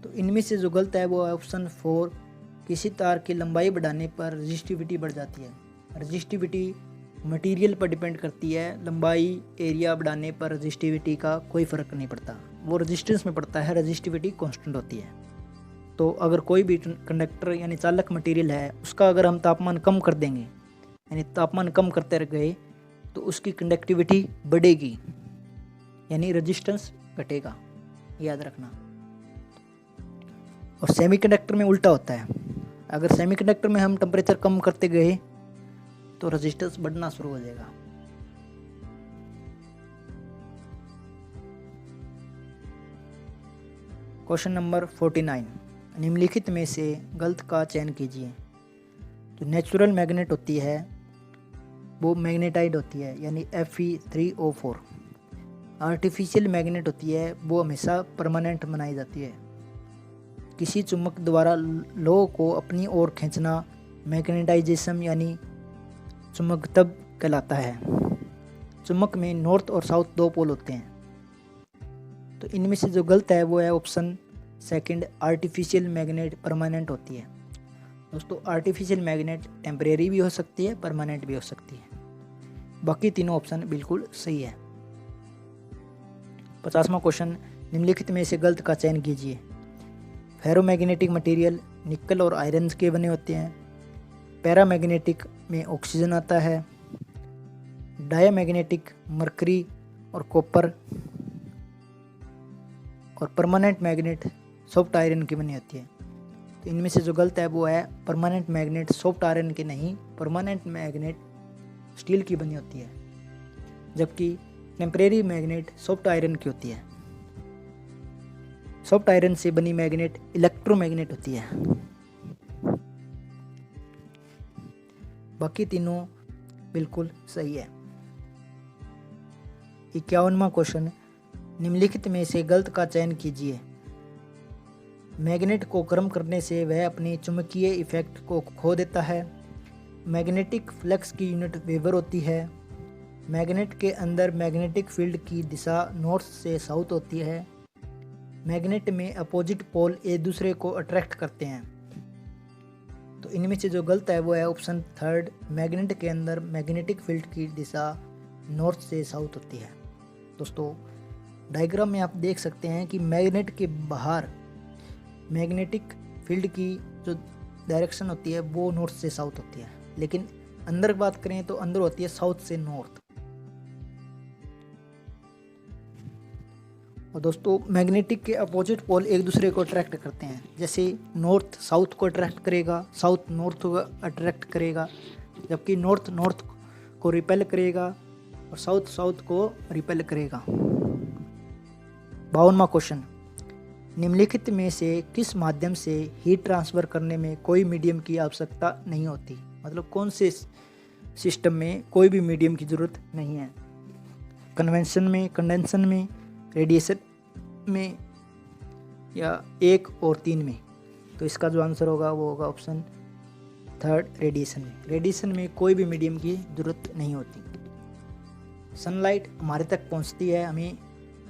तो इनमें से जो गलत है वो है ऑप्शन 4, किसी तार की लंबाई बढ़ाने पर रजिस्टिविटी बढ़ जाती है। रजिस्टिविटी मटेरियल पर डिपेंड करती है, लंबाई एरिया बढ़ाने पर रजिस्टिविटी का कोई फ़र्क नहीं पड़ता, वो रेजिस्टेंस में पड़ता है, रजिस्टिविटी कांस्टेंट होती है। तो अगर कोई भी कंडक्टर यानी चालक मटेरियल है उसका अगर हम तापमान कम कर देंगे यानी तापमान कम करते गए तो उसकी कंडक्टिविटी बढ़ेगी यानी रेजिस्टेंस घटेगा, याद रखना। और सेमीकंडक्टर में उल्टा होता है, अगर सेमीकंडक्टर में हम टेम्परेचर कम करते गए तो रेजिस्टेंस बढ़ना शुरू हो जाएगा। क्वेश्चन नंबर 49, निम्नलिखित में से गलत का चयन कीजिए। जो नेचुरल मैग्नेट होती है वो मैग्नेटाइड होती है यानी Fe3O4। आर्टिफिशियल मैग्नेट होती है वो हमेशा परमानेंट बनाई जाती है। किसी चुंबक द्वारा लोह को अपनी ओर खींचना मैग्नेटाइजेशन यानी चुंबकत्व कहलाता है। चुंबक में नॉर्थ और साउथ 2 पोल होते हैं। तो इनमें से जो गलत है वो है ऑप्शन 2, आर्टिफिशियल मैग्नेट परमानेंट होती है। दोस्तों आर्टिफिशियल मैग्नेट टेम्परेरी भी हो सकती है, परमानेंट भी हो सकती है, बाकी तीनों ऑप्शन बिल्कुल सही है। 50वां क्वेश्चन, निम्नलिखित में से गलत का चयन कीजिए। फेरोमैग्नेटिक मटेरियल निकल और आयरन के बने होते हैं। पैरामैग्नेटिक में ऑक्सीजन आता है। डायामैग्नेटिक मरकरी और कॉपर। और परमानेंट मैग्नेट सॉफ्ट आयरन की बनी होती है। तो इनमें से जो गलत है वो है परमानेंट मैग्नेट सॉफ्ट आयरन की नहीं, परमानेंट मैग्नेट स्टील की बनी होती है, जबकि टेम्परेरी मैग्नेट सॉफ्ट आयरन की होती है। सॉफ्ट आयरन से बनी मैग्नेट इलेक्ट्रोमैग्नेट होती है। बाकी तीनों बिल्कुल सही है। 51वां क्वेश्चन, निम्नलिखित में से गलत का चयन कीजिए। मैग्नेट को गर्म करने से वह अपनी चुंबकीय इफेक्ट को खो देता है। मैग्नेटिक फ्लक्स की यूनिट वेबर होती है। मैग्नेट के अंदर मैग्नेटिक फील्ड की दिशा नॉर्थ से साउथ होती है। मैग्नेट में अपोजिट पोल एक दूसरे को अट्रैक्ट करते हैं। तो इनमें से जो गलत है वो है ऑप्शन 3, मैग्नेट के अंदर मैग्नेटिक फील्ड की दिशा नॉर्थ से साउथ होती है। दोस्तों डायग्राम में आप देख सकते हैं कि मैग्नेट के बाहर मैग्नेटिक फील्ड की जो डायरेक्शन होती है वो नॉर्थ से साउथ होती है, लेकिन अंदर बात करें तो अंदर होती है साउथ से नॉर्थ। और दोस्तों मैग्नेटिक के अपोजिट पोल एक दूसरे को अट्रैक्ट करते हैं, जैसे नॉर्थ साउथ को अट्रैक्ट करेगा, साउथ नॉर्थ को अट्रैक्ट करेगा, जबकि नॉर्थ नॉर्थ को रिपेल करेगा और साउथ साउथ को रिपेल करेगा। 52वां क्वेश्चन, निम्नलिखित में से किस माध्यम से हीट ट्रांसफ़र करने में कोई मीडियम की आवश्यकता नहीं होती। मतलब कौन से सिस्टम में कोई भी मीडियम की ज़रूरत नहीं है। कन्वेंशन में, कंडेंसन में, रेडिएशन में या 1 और 3 में। तो इसका जो आंसर होगा वो होगा ऑप्शन 3, रेडिएशन में। रेडिएशन में कोई भी मीडियम की ज़रूरत नहीं होती। सनलाइट हमारे तक पहुंचती है, हमें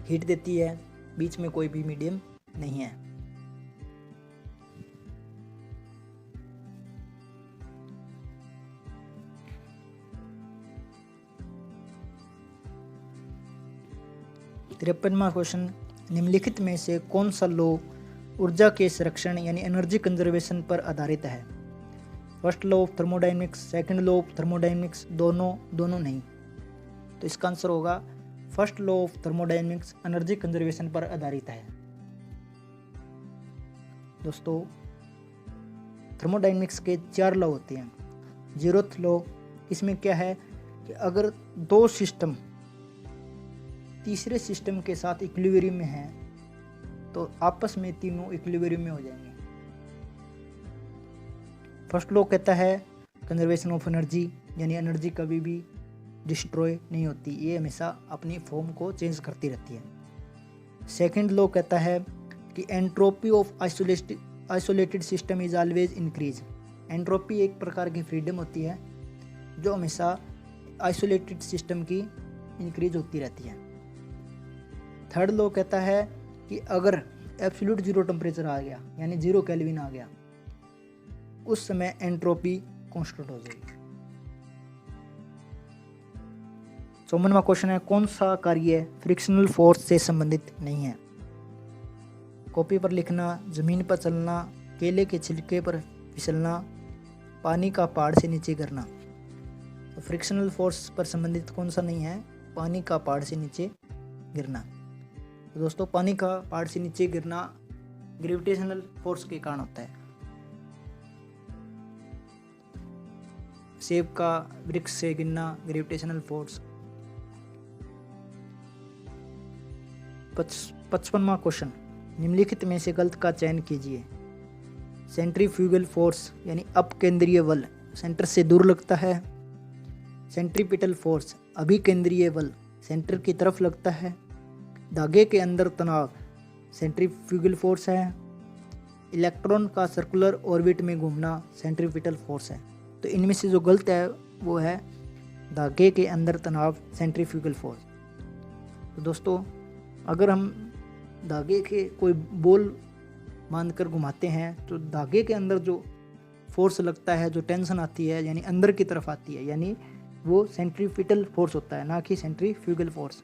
हीट देती है, बीच में कोई भी मीडियम नहीं है। तिरपनवां क्वेश्चन, निम्नलिखित में से कौन सा लॉ ऊर्जा के संरक्षण यानी एनर्जी कंजर्वेशन पर आधारित है। First law of thermodynamics, second law of thermodynamics, दोनों नहीं। तो इसका आंसर होगा first law of thermodynamics energy conservation पर आधारित है। दोस्तों थर्मोडायनेमिक्स के 4 लॉ होते हैं। जीरोथ लॉ, इसमें क्या है कि अगर दो सिस्टम तीसरे सिस्टम के साथ इक्विलिब्रियम में हैं तो आपस में तीनों इक्विलिब्रियम में हो जाएंगे। फर्स्ट लॉ कहता है कंजर्वेशन ऑफ एनर्जी, यानी एनर्जी कभी भी डिस्ट्रॉय नहीं होती, ये हमेशा अपनी फॉर्म को चेंज करती रहती है। सेकंड लॉ कहता है कि entropy of isolated system is always increase. Entropy एक प्रकार की फ्रीडम होती है जो हमेशा आइसोलेटेड सिस्टम की इंक्रीज होती रहती है। थर्ड लॉ कहता है कि अगर एब्सोल्यूट जीरो टेम्परेचर आ गया यानी 0 केल्विन आ गया, उस समय एंट्रोपी कांस्टेंट हो जाएगी। 54वां क्वेश्चन है, कौन सा कार्य फ्रिक्शनल फोर्स से संबंधित नहीं है? कॉपी पर लिखना, जमीन पर चलना, केले के छिलके पर फिसलना, पानी का पहाड़ से नीचे गिरना। तो फ्रिक्शनल फोर्स पर संबंधित कौन सा नहीं है? पानी का पहाड़ से नीचे गिरना। तो दोस्तों पानी का पहाड़ से नीचे गिरना ग्रेविटेशनल फोर्स के कारण होता है। सेब का वृक्ष से गिरना ग्रेविटेशनल फोर्स। 55वां क्वेश्चन, निम्नलिखित में से गलत का चयन कीजिए। सेंट्रीफ्यूगल फोर्स यानी अपकेंद्रीय बल सेंटर से दूर लगता है। सेंट्रीपिटल फोर्स अभिकेंद्रीय बल सेंटर की तरफ लगता है। धागे के अंदर तनाव सेंट्रीफ्यूगल फोर्स है। इलेक्ट्रॉन का सर्कुलर ऑर्बिट में घूमना सेंट्रीपिटल फोर्स है। तो इनमें से जो गलत है वो है धागे के अंदर तनाव सेंट्रीफ्यूगल फोर्स। तो दोस्तों अगर हम धागे के कोई बॉल मानकर घुमाते हैं तो धागे के अंदर जो फोर्स लगता है, जो टेंशन आती है यानी अंदर की तरफ आती है, यानी वो सेंट्रीपिटल फोर्स होता है, ना कि सेंट्रीफ्यूगल फोर्स।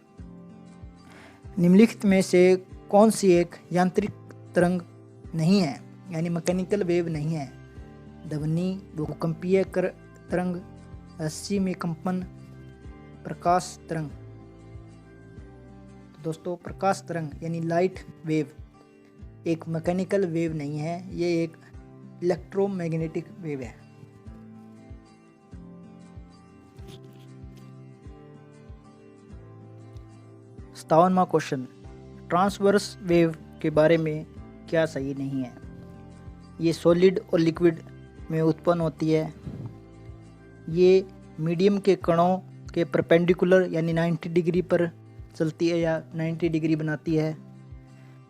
निम्नलिखित में से कौन सी एक यांत्रिक तरंग नहीं है, यानी मैकेनिकल वेव नहीं है? ध्वनि, भूकंपीय तरंग, रस्सी में कंपन, प्रकाश तरंग। तो दोस्तों प्रकाश तरंग यानी लाइट वेव एक मैकेनिकल वेव नहीं है, ये एक इलेक्ट्रोमैग्नेटिक वेव है। सत्तावनवां क्वेश्चन, ट्रांसवर्स वेव के बारे में क्या सही नहीं है? ये सॉलिड और लिक्विड में उत्पन्न होती है। ये मीडियम के कणों के परपेंडिकुलर यानी 90 डिग्री पर चलती है या 90 डिग्री बनाती है।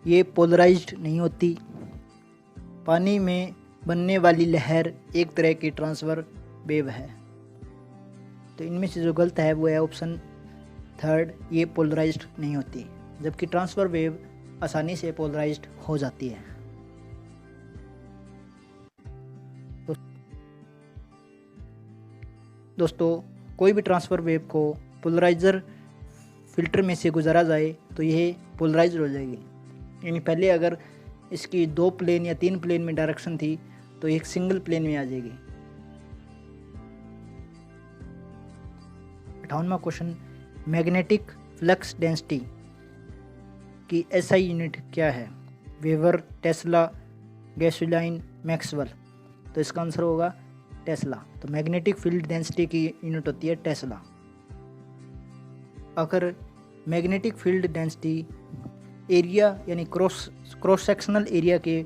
ये पोलराइज्ड नहीं होती। पानी में बनने वाली लहर एक तरह की ट्रांसफर वेव है। तो इनमें से जो गलत है वो है ऑप्शन थर्ड, ये पोलराइज्ड नहीं होती, जबकि ट्रांसफर वेव आसानी से पोलराइज्ड हो जाती है। दोस्तों कोई भी ट्रांसफर वेव को पोलराइजर फिल्टर में से गुजारा जाए तो यह पोलराइज्ड हो जाएगी। यानी पहले अगर इसकी 2 प्लेन या 3 प्लेन में डायरेक्शन थी तो एक सिंगल प्लेन में आ जाएगी। 58वां क्वेश्चन, मैग्नेटिक फ्लक्स डेंसिटी की एसआई यूनिट क्या है? Weber, Tesla, gasoline, Maxwell. तो इसका आंसर होगा टेस्ला। तो मैग्नेटिक फील्ड डेंसिटी की यूनिट होती है टेस्ला। अगर मैग्नेटिक फील्ड डेंसिटी एरिया यानी क्रॉस सेक्शनल एरिया के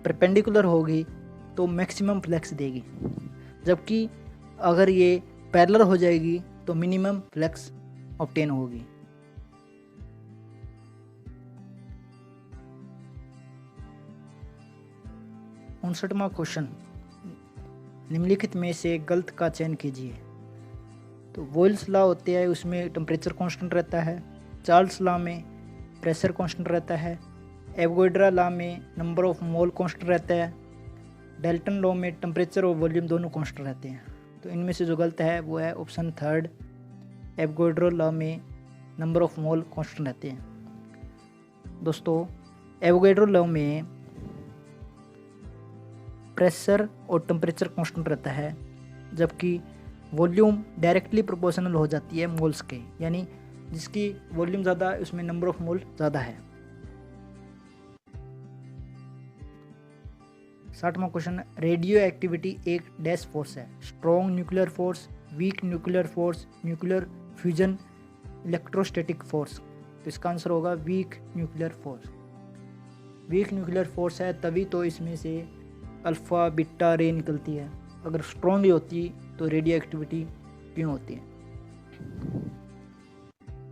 परपेंडिकुलर होगी तो मैक्सिमम फ्लक्स देगी, जबकि अगर ये पैरेलल हो जाएगी तो मिनिमम फ्लक्स ऑब्टेन होगी। उनसठवां क्वेश्चन, निम्नलिखित में से गलत का चयन कीजिए। तो वॉल्स लॉ होते हैं, उसमें टेम्परेचर कांस्टेंट रहता है। चार्ल्स लॉ में प्रेशर कांस्टेंट रहता है। एवोगाड्रो लॉ में नंबर ऑफ मोल कांस्टेंट रहता है। डाल्टन लॉ में टेम्परेचर और वॉल्यूम दोनों कांस्टेंट रहते हैं। तो इनमें से जो गलत है वो है ऑप्शन थर्ड, एवोगाड्रो लॉ में नंबर ऑफ मोल कांस्टेंट रहते हैं। दोस्तों एवोगाड्रो लॉ में प्रेशर और टेम्परेचर कांस्टेंट रहता है, जबकि वॉल्यूम डायरेक्टली प्रोपोर्शनल हो जाती है मोल्स के, यानी जिसकी वॉल्यूम ज़्यादा है उसमें नंबर ऑफ मोल ज़्यादा है। 60वां क्वेश्चन, रेडियो एक्टिविटी एक डैश फोर्स है, strong nuclear force, weak nuclear force, nuclear fusion, electrostatic force. तो इसका आंसर होगा weak nuclear force. Weak nuclear force है तभी तो इसमें से अल्फ़ा बीटा रे निकलती है। अगर स्ट्रॉन्ग ही होती तो रेडियो एक्टिविटी क्यों होती है।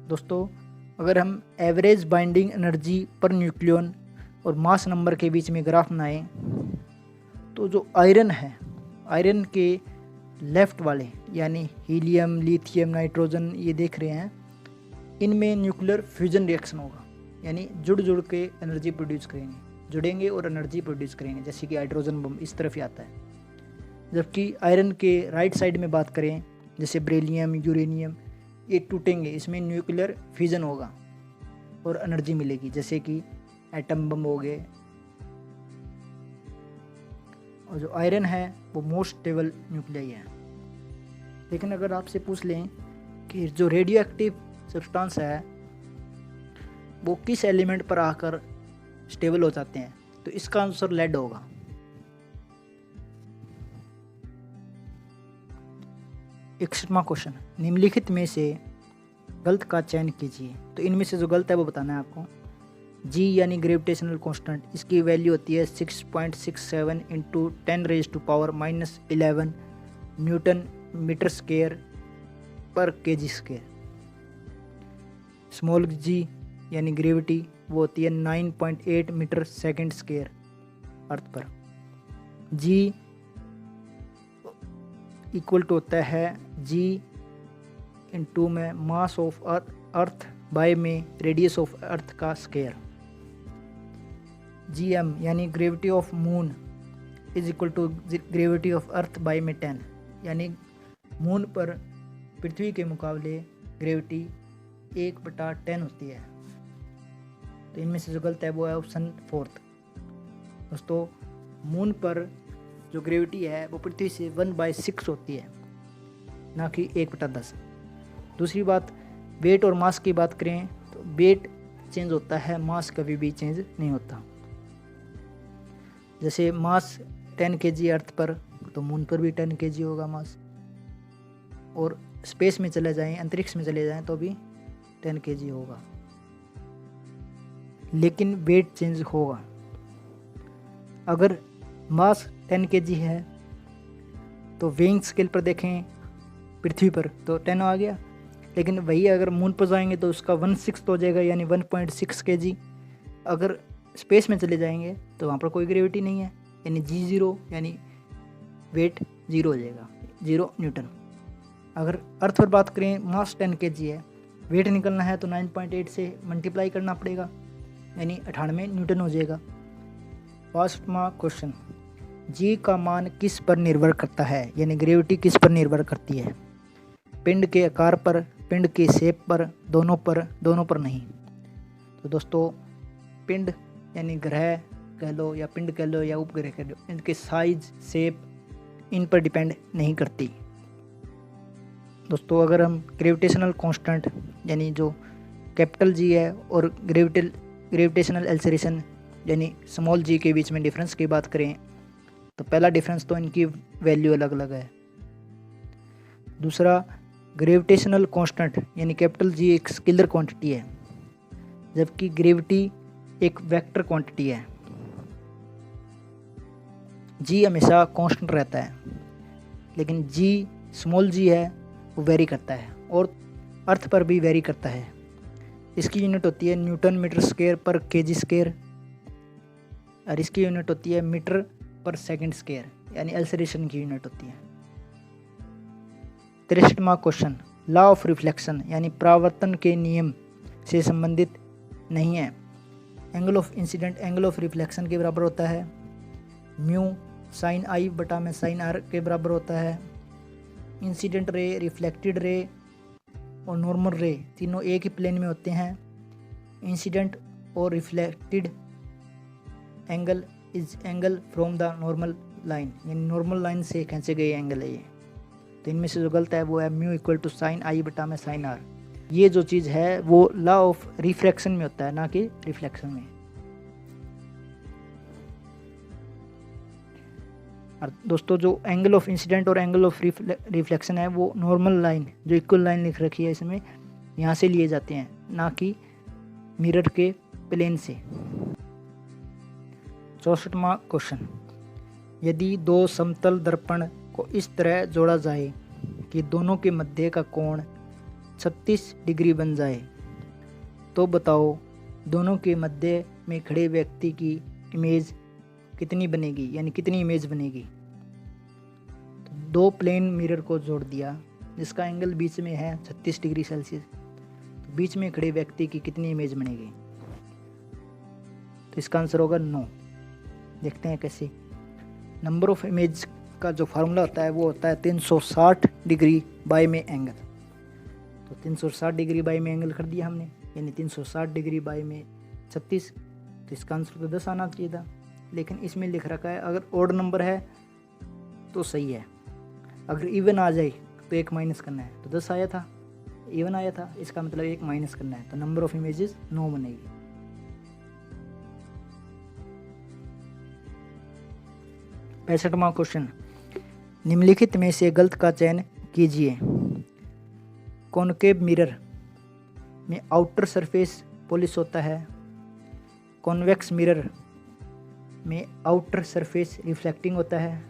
दोस्तों, अगर हम average binding energy per nucleon और मास नंबर के बीच में ग्राफ बनाएं तो जो आयरन है, आयरन के लेफ़्ट वाले यानी हीलियम, लिथियम, नाइट्रोजन ये देख रहे हैं, इनमें न्यूक्लियर फ्यूजन रिएक्शन होगा, यानी जुड़ जुड़ के एनर्जी प्रोड्यूस करेंगे, जुड़ेंगे और एनर्जी प्रोड्यूस करेंगे, जैसे कि हाइड्रोजन बम इस तरफ ही आता है। जबकि आयरन के राइट साइड में बात करें, जैसे बेरिलियम, यूरेनियम, ये टूटेंगे, इसमें न्यूक्लियर फ्यूजन होगा और एनर्जी मिलेगी, जैसे कि एटम बम हो गए। और जो आयरन है वो मोस्ट स्टेबल न्यूक्लियाई है। लेकिन अगर आपसे पूछ लें कि जो रेडियो एक्टिव सब्सटेंस है वो किस एलिमेंट पर आकर स्टेबल हो जाते हैं, तो इसका आंसर लेड होगा। इकसठवां क्वेश्चन, निम्नलिखित में से गलत का चयन कीजिए। तो इनमें से जो गलत है वो बताना है आपको। जी यानी ग्रेविटेशनल कांस्टेंट, इसकी वैल्यू होती है 6.67 इंटू 10⁻⁻11 न्यूटन मीटर स्क्वायर पर केजी स्क्वायर। स्मॉल जी यानी ग्रेविटी वो होती है 9.8 मीटर सेकेंड स्क्वायर अर्थ पर। जी इक्वल टू होता है जी इंटू में मास ऑफ अर्थ बाय में रेडियस ऑफ अर्थ का स्क्वायर। जी एम यानी gravity of moon is equal to gravity of earth by में 10, यानी मून पर पृथ्वी के मुकाबले ग्रेविटी 1/10 होती है। तो इनमें से जो गलत है वो है ऑप्शन 4। दोस्तों, मून पर जो ग्रेविटी है वो पृथ्वी से 1/6 होती है, ना कि 1/10। दूसरी बात, वेट और मास की बात करें तो वेट चेंज होता है, मास कभी भी चेंज नहीं होता। जैसे मास 10 kg अर्थ पर, तो मून पर भी 10 kg होगा मास, और स्पेस में चले जाएं, अंतरिक्ष में चले जाएं तो भी 10 kg होगा, लेकिन वेट चेंज होगा। अगर मास 10 kg है तो वेइंग स्केल पर देखें पृथ्वी पर तो 10 आ गया, लेकिन वही अगर मून पर जाएंगे तो उसका 1/6 हो जाएगा, यानी 1.6 kg। अगर स्पेस में चले जाएंगे तो वहाँ पर कोई ग्रेविटी नहीं है, यानी G0 यानी वेट 0 हो जाएगा, 0 न्यूटन। अगर अर्थ पर बात करें, मास 10 kg है, वेट निकलना है तो 9.8 से मल्टीप्लाई करना पड़ेगा, यानी 98 न्यूटन हो जाएगा। 5वां क्वेश्चन, जी का मान किस पर निर्भर करता है, यानी ग्रेविटी किस पर निर्भर करती है? पिंड के आकार पर, पिंड के शेप पर, दोनों पर नहीं। तो दोस्तों, पिंड यानी ग्रह कह लो या पिंड कह लो या उपग्रह कह लो, इनके साइज, शेप इन पर डिपेंड नहीं करती। दोस्तों, अगर हम ग्रेविटेशनल कांस्टेंट यानी जो कैपिटल जी है और ग्रेविटेशनल एक्सेलरेशन यानी स्मॉल जी के बीच में डिफरेंस की बात करें तो पहला डिफरेंस तो इनकी वैल्यू अलग अलग है। दूसरा, ग्रेविटेशनल कांस्टेंट यानी कैपिटल जी एक स्केलर क्वांटिटी है, जबकि ग्रेविटी एक वेक्टर क्वांटिटी है। जी हमेशा कांस्टेंट रहता है, लेकिन जी स्मॉल जी है वो वेरी करता है, और अर्थ पर भी वेरी करता है। इसकी यूनिट होती है न्यूटन मीटर स्क्वायर पर केजी स्क्वायर, और इसकी यूनिट होती है मीटर पर सेकंड स्क्वायर, यानी एक्सेलरेशन की यूनिट होती है। 63वां क्वेश्चन, लॉ ऑफ रिफ्लेक्शन यानी परावर्तन के नियम से संबंधित नहीं है। Angle of incident angle of reflection के बराबर होता है, म्यू साइन आई बटा में साइन आर के बराबर होता है। इंसिडेंट रे, रिफ्लेक्टेड रे और नॉर्मल रे तीनों एक ही प्लेन में होते हैं। इंसिडेंट और reflected angle is angle from the normal line, यानी नॉर्मल लाइन से खींचे गए एंगल है ये। तो इनमें से जो गलत है वो है म्यू इक्वल टू साइन आई बटा में साइन आर। ये जो चीज़ है वो लॉ ऑफ रिफ्रैक्शन में होता है, ना कि रिफ्लेक्शन में। और दोस्तों जो एंगल ऑफ इंसिडेंट और एंगल ऑफ रिफ्लेक्शन है वो नॉर्मल लाइन जो इक्वल लाइन लिख रखी है इसमें यहाँ से लिए जाते हैं, ना कि मिरर के प्लेन से। 64वां क्वेश्चन, यदि दो समतल दर्पण को इस तरह जोड़ा जाए कि दोनों के मध्य का कोण 36 डिग्री बन जाए तो बताओ दोनों के मध्य में खड़े व्यक्ति की इमेज कितनी बनेगी, यानी कितनी इमेज बनेगी। तो दो प्लेन मिरर को जोड़ दिया जिसका एंगल बीच में है 36 डिग्री सेल्सियस, तो बीच में खड़े व्यक्ति की कितनी इमेज बनेगी। तो इसका आंसर होगा 9। देखते हैं कैसे। नंबर ऑफ इमेज का जो फार्मूला होता है वो होता है 360 डिग्री बाय में एंगल। तो 360 डिग्री बाय में एंगल कर दिया हमने, यानी 360 डिग्री बाय में 36, तो इसका आंसर तो 10 आना चाहिए था, लेकिन इसमें लिख रखा है अगर ओड नंबर है तो सही है, अगर इवन आ जाए तो 1 माइनस करना है। तो 10 आया था, इवन आया था, इसका मतलब 1 माइनस करना है, तो नंबर ऑफ इमेजेस 9 बनेगी। 65वां क्वेश्चन, निम्नलिखित में से गलत का चयन कीजिए। कॉनकेव मिरर में आउटर सरफेस पॉलिश होता है, कॉन्वेक्स मिरर में आउटर सरफेस रिफ्लेक्टिंग होता है,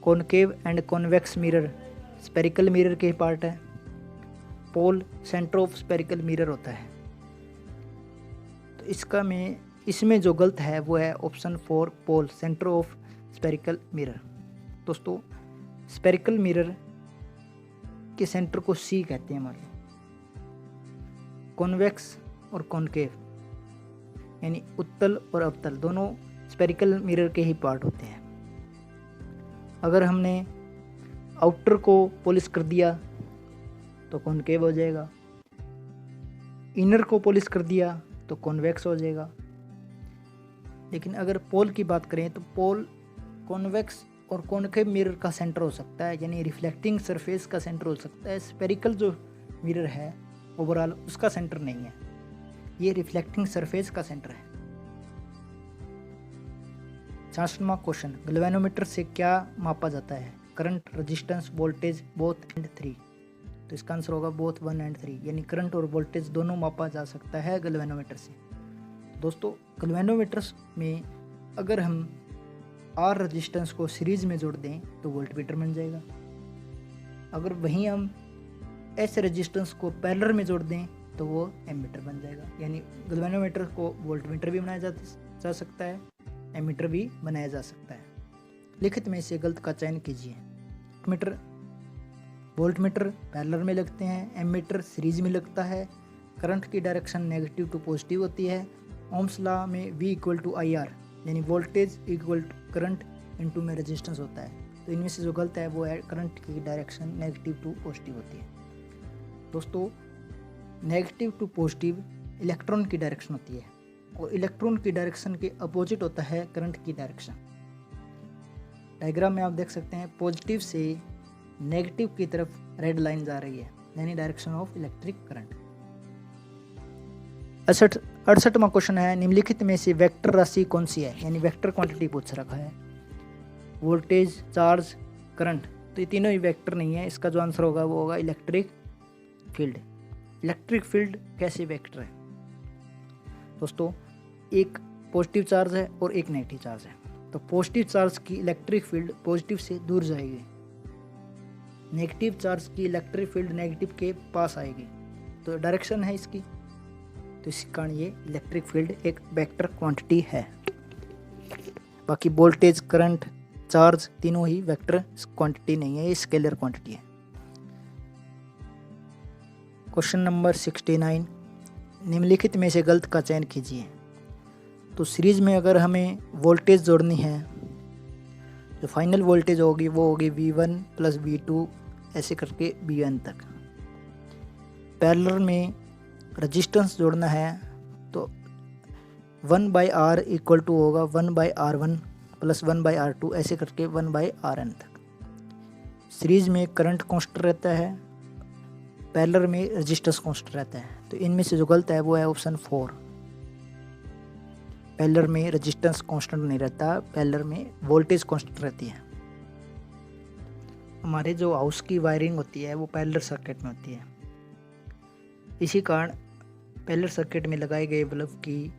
concave and convex mirror spherical mirror के पार्ट है, pole centre of spherical mirror होता है। तो इसमें जो गलत है वो है option 4 pole centre of spherical mirror. दोस्तों स्पेरिकल मिरर के सेंटर को सी कहते हैं हमारे। कॉन्वेक्स और कॉनकेव यानी उत्तल और अवतल दोनों स्पेरिकल मिरर के ही पार्ट होते हैं। अगर हमने आउटर को पॉलिश कर दिया तो कॉनकेव हो जाएगा, इनर को पॉलिश कर दिया तो कॉन्वेक्स हो जाएगा। लेकिन अगर पोल की बात करें तो पोल कॉन्वेक्स और कॉनकेव मिरर का सेंटर हो सकता है, यानी रिफ्लेक्टिंग सरफेस का सेंटर हो सकता है। स्पेरिकल जो मिरर है ओवरऑल उसका सेंटर नहीं है, ये रिफ्लेक्टिंग सरफेस का सेंटर है। 66वां क्वेश्चन, गैल्वेनोमीटर से क्या मापा जाता है। Current, resistance, voltage, both and 3। तो इसका आंसर होगा बोथ 1 एंड 3, यानी करंट और वोल्टेज दोनों मापा जा सकता है गैल्वेनोमीटर से। दोस्तों गैल्वेनोमीटर्स में अगर हम आर रेजिस्टेंस को सीरीज में जोड़ दें तो वोल्टमीटर बन जाएगा। अगर वहीं हम एस रेजिस्टेंस को पैरेलल में जोड़ दें तो वो एमीटर बन जाएगा। यानी गैल्वेनोमीटर को वोल्टमीटर भी बनाया जा सकता है, एमीटर भी बनाया जा सकता है। लिखित में से गलत का चयन कीजिए। वोल्टमीटर पैरेलल में लगते हैं, एमीटर सीरीज में लगता है, करंट की डायरेक्शन नेगेटिव टू पॉजिटिव होती है। ओम्स लॉ में V इक्वल टू IR यानी voltage equal to current into में रेजिस्टेंस होता है। तो इनमें से जो गलत है वो है करंट की डायरेक्शन नेगेटिव टू पॉजिटिव होती है। दोस्तों नेगेटिव टू पॉजिटिव इलेक्ट्रॉन की डायरेक्शन होती है और इलेक्ट्रॉन की डायरेक्शन के अपोजिट होता है करंट की डायरेक्शन। डायग्राम में आप देख सकते हैं पॉजिटिव से नेगेटिव की तरफ रेड लाइन जा रही है, यानी डायरेक्शन ऑफ इलेक्ट्रिक करंट। 68वां क्वेश्चन है, निम्नलिखित में से वेक्टर राशि कौन सी है, यानी वेक्टर क्वांटिटी पूछ रखा है। वोल्टेज, चार्ज, करंट, तो ये तीनों ही वेक्टर नहीं है। इसका जो आंसर होगा वो होगा इलेक्ट्रिक फील्ड। इलेक्ट्रिक फील्ड कैसे वेक्टर है। दोस्तों एक पॉजिटिव चार्ज है और एक नेगेटिव चार्ज है, तो पॉजिटिव चार्ज की इलेक्ट्रिक फील्ड पॉजिटिव से दूर जाएगी, नेगेटिव चार्ज की इलेक्ट्रिक फील्ड नेगेटिव के पास आएगी। तो डायरेक्शन है इसकी, तो इस कारण ये इलेक्ट्रिक फील्ड एक वेक्टर क्वांटिटी है। बाकी वोल्टेज, करंट, चार्ज तीनों ही वेक्टर क्वांटिटी नहीं है, ये स्केलर क्वांटिटी है। क्वेश्चन नंबर 69, निम्नलिखित में से गलत का चयन कीजिए। तो सीरीज में अगर हमें वोल्टेज जोड़नी है, जो फाइनल वोल्टेज होगी वो होगी V1 प्लस V2 ऐसे करके Vn तक। पैरेलल में रेजिस्टेंस जोड़ना है तो 1/R इक्वल टू होगा 1/R1 प्लस 1/R2 ऐसे करके 1/Rn तक। सीरीज में करंट कांस्टेंट रहता है, पैरेलल में रेजिस्टेंस कांस्टेंट रहता है। तो इनमें से जो गलत है वो है ऑप्शन 4। पेलर में रेजिस्टेंस कांस्टेंट नहीं रहता, पेलर में वोल्टेज कांस्टेंट रहती है। हमारे जो हाउस की वायरिंग होती है वो पेलर सर्किट में होती है। इसी कारण पेलर सर्किट में लगाए गए बल्ब की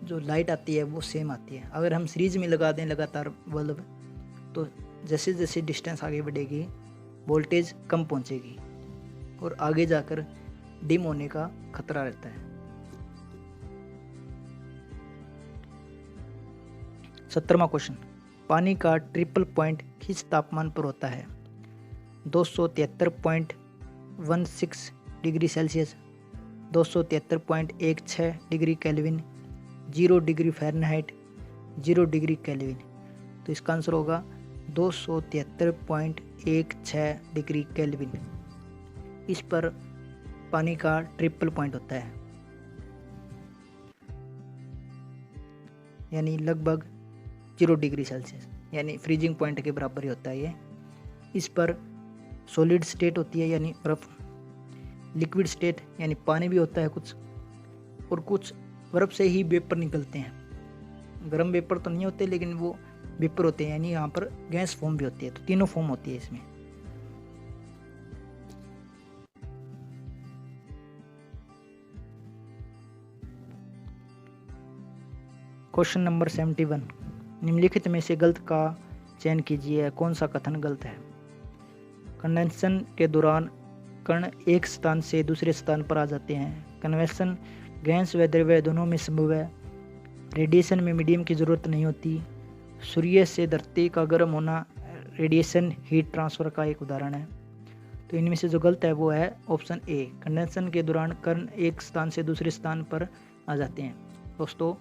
जो लाइट आती है वो सेम आती है। अगर हम सीरीज में लगा दें लगातार बल्ब, तो जैसे जैसे डिस्टेंस आगे बढ़ेगी वोल्टेज कम पहुंचेगी और आगे जाकर डिम होने का खतरा रहता है। 17वां क्वेश्चन, पानी का ट्रिपल पॉइंट किस तापमान पर होता है? 273.16 degree Celsius, 273.16 degree kelvin, 0 degree Fahrenheit, 0 degree Kelvin. तो इसका आंसर होगा 273.16 डिग्री केल्विन। इस पर पानी का ट्रिपल पॉइंट होता है, यानी लगभग 0 डिग्री सेल्सियस, यानी फ्रीजिंग पॉइंट के बराबर ही होता है ये। इस पर सॉलिड स्टेट होती है यानी बर्फ, लिक्विड स्टेट यानी पानी भी होता है कुछ, और कुछ बर्फ से ही वेपर निकलते हैं। गर्म वेपर तो नहीं होते लेकिन वो वेपर होते हैं, यानी यहाँ पर गैस फॉर्म भी होती है। तो तीनों फॉर्म होती है इसमें। क्वेश्चन नंबर 71, निम्नलिखित में से गलत का चयन कीजिए, कौन सा कथन गलत है? कंडेंसन के दौरान कण एक स्थान से दूसरे स्थान पर आ जाते हैं। कन्वेक्शन गैस व द्रव्य दोनों में संभव है। रेडिएशन में मीडियम की ज़रूरत नहीं होती। सूर्य से धरती का गर्म होना रेडिएशन हीट ट्रांसफ़र का एक उदाहरण है। तो इनमें से जो गलत है वो है ऑप्शन ए, कंडेंसन के दौरान कण एक स्थान से दूसरे स्थान पर आ जाते हैं। दोस्तों,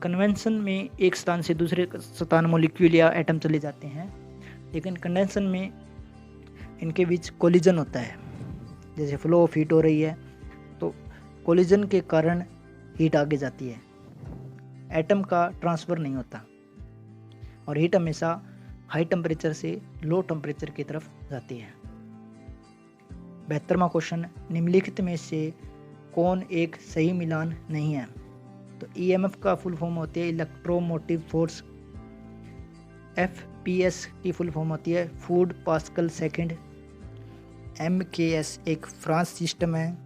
कन्वेंशन में एक स्थान से दूसरे स्थान मॉलिक्यूल या एटम चले जाते हैं, लेकिन कंडेंसन में इनके बीच कोलिजन होता है। जैसे फ्लो ऑफ हीट हो रही है तो कोलिजन के कारण हीट आगे जाती है, एटम का ट्रांसफ़र नहीं होता, और हीट हमेशा हाई टेम्परेचर से लो टेम्परेचर की तरफ जाती है। 72वां क्वेश्चन, निम्नलिखित में से कौन एक सही मिलान नहीं है? तो EMF का फुल फॉर्म होती है इलेक्ट्रोमोटिव फोर्स, FPS की फुल फॉर्म होती है फूड पास्कल सेकंड, MKS एक फ्रांस सिस्टम है,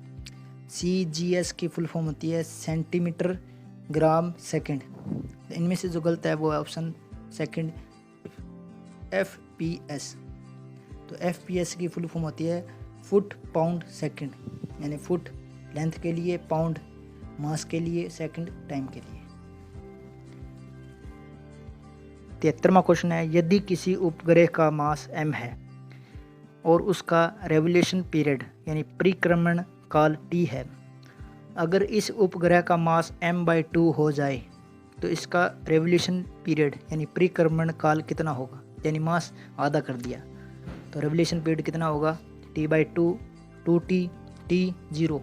CGS की फुल फॉर्म होती है सेंटीमीटर ग्राम सेकंड। इनमें से जो गलत है वो है ऑप्शन सेकंड FPS। तो FPS की फुल फॉर्म होती है फुट पाउंड सेकंड, यानी फुट लेंथ के लिए, पाउंड मास के लिए, सेकंड टाइम के लिए। 73वां क्वेश्चन है, यदि किसी उपग्रह का मास m है और उसका रेवोल्यूशन पीरियड यानी परिक्रमण काल t है, अगर इस उपग्रह का मास m/2 हो जाए तो इसका रेवोल्यूशन पीरियड यानी परिक्रमण काल कितना होगा? यानी मास आधा कर दिया तो रेवोल्यूशन पीरियड कितना होगा? t/2, 2t, t0।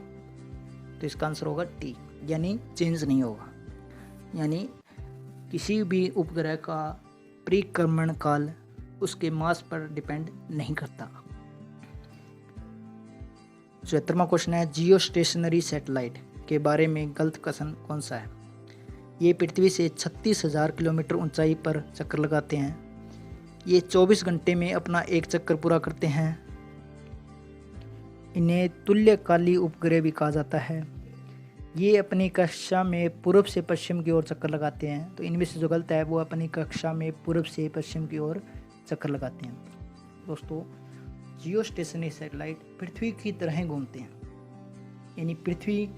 तो इसका आंसर होगा t, यानी चेंज नहीं होगा, यानी किसी भी उपग्रह का परिक्रमण काल उसके मास पर डिपेंड नहीं करता। 74वां क्वेश्चन है, जियो स्टेशनरी सैटेलाइट के बारे में गलत कथन कौन सा है? ये पृथ्वी से 36,000 किलोमीटर ऊंचाई पर चक्कर लगाते हैं। ये 24 घंटे में अपना एक चक्कर पूरा करते हैं। इन्हें तुल्यकाली उपग्रह भी कहा जाता है। ये अपनी कक्षा में पूर्व से पश्चिम की ओर चक्कर लगाते हैं। तो इनमें से जो गलत है वो अपनी कक्षा में पूर्व से पश्चिम की ओर चक्कर लगाते हैं। दोस्तों, जियो स्टेशनरी सैटेलाइट पृथ्वी की तरह घूमते हैं, यानी पृथ्वी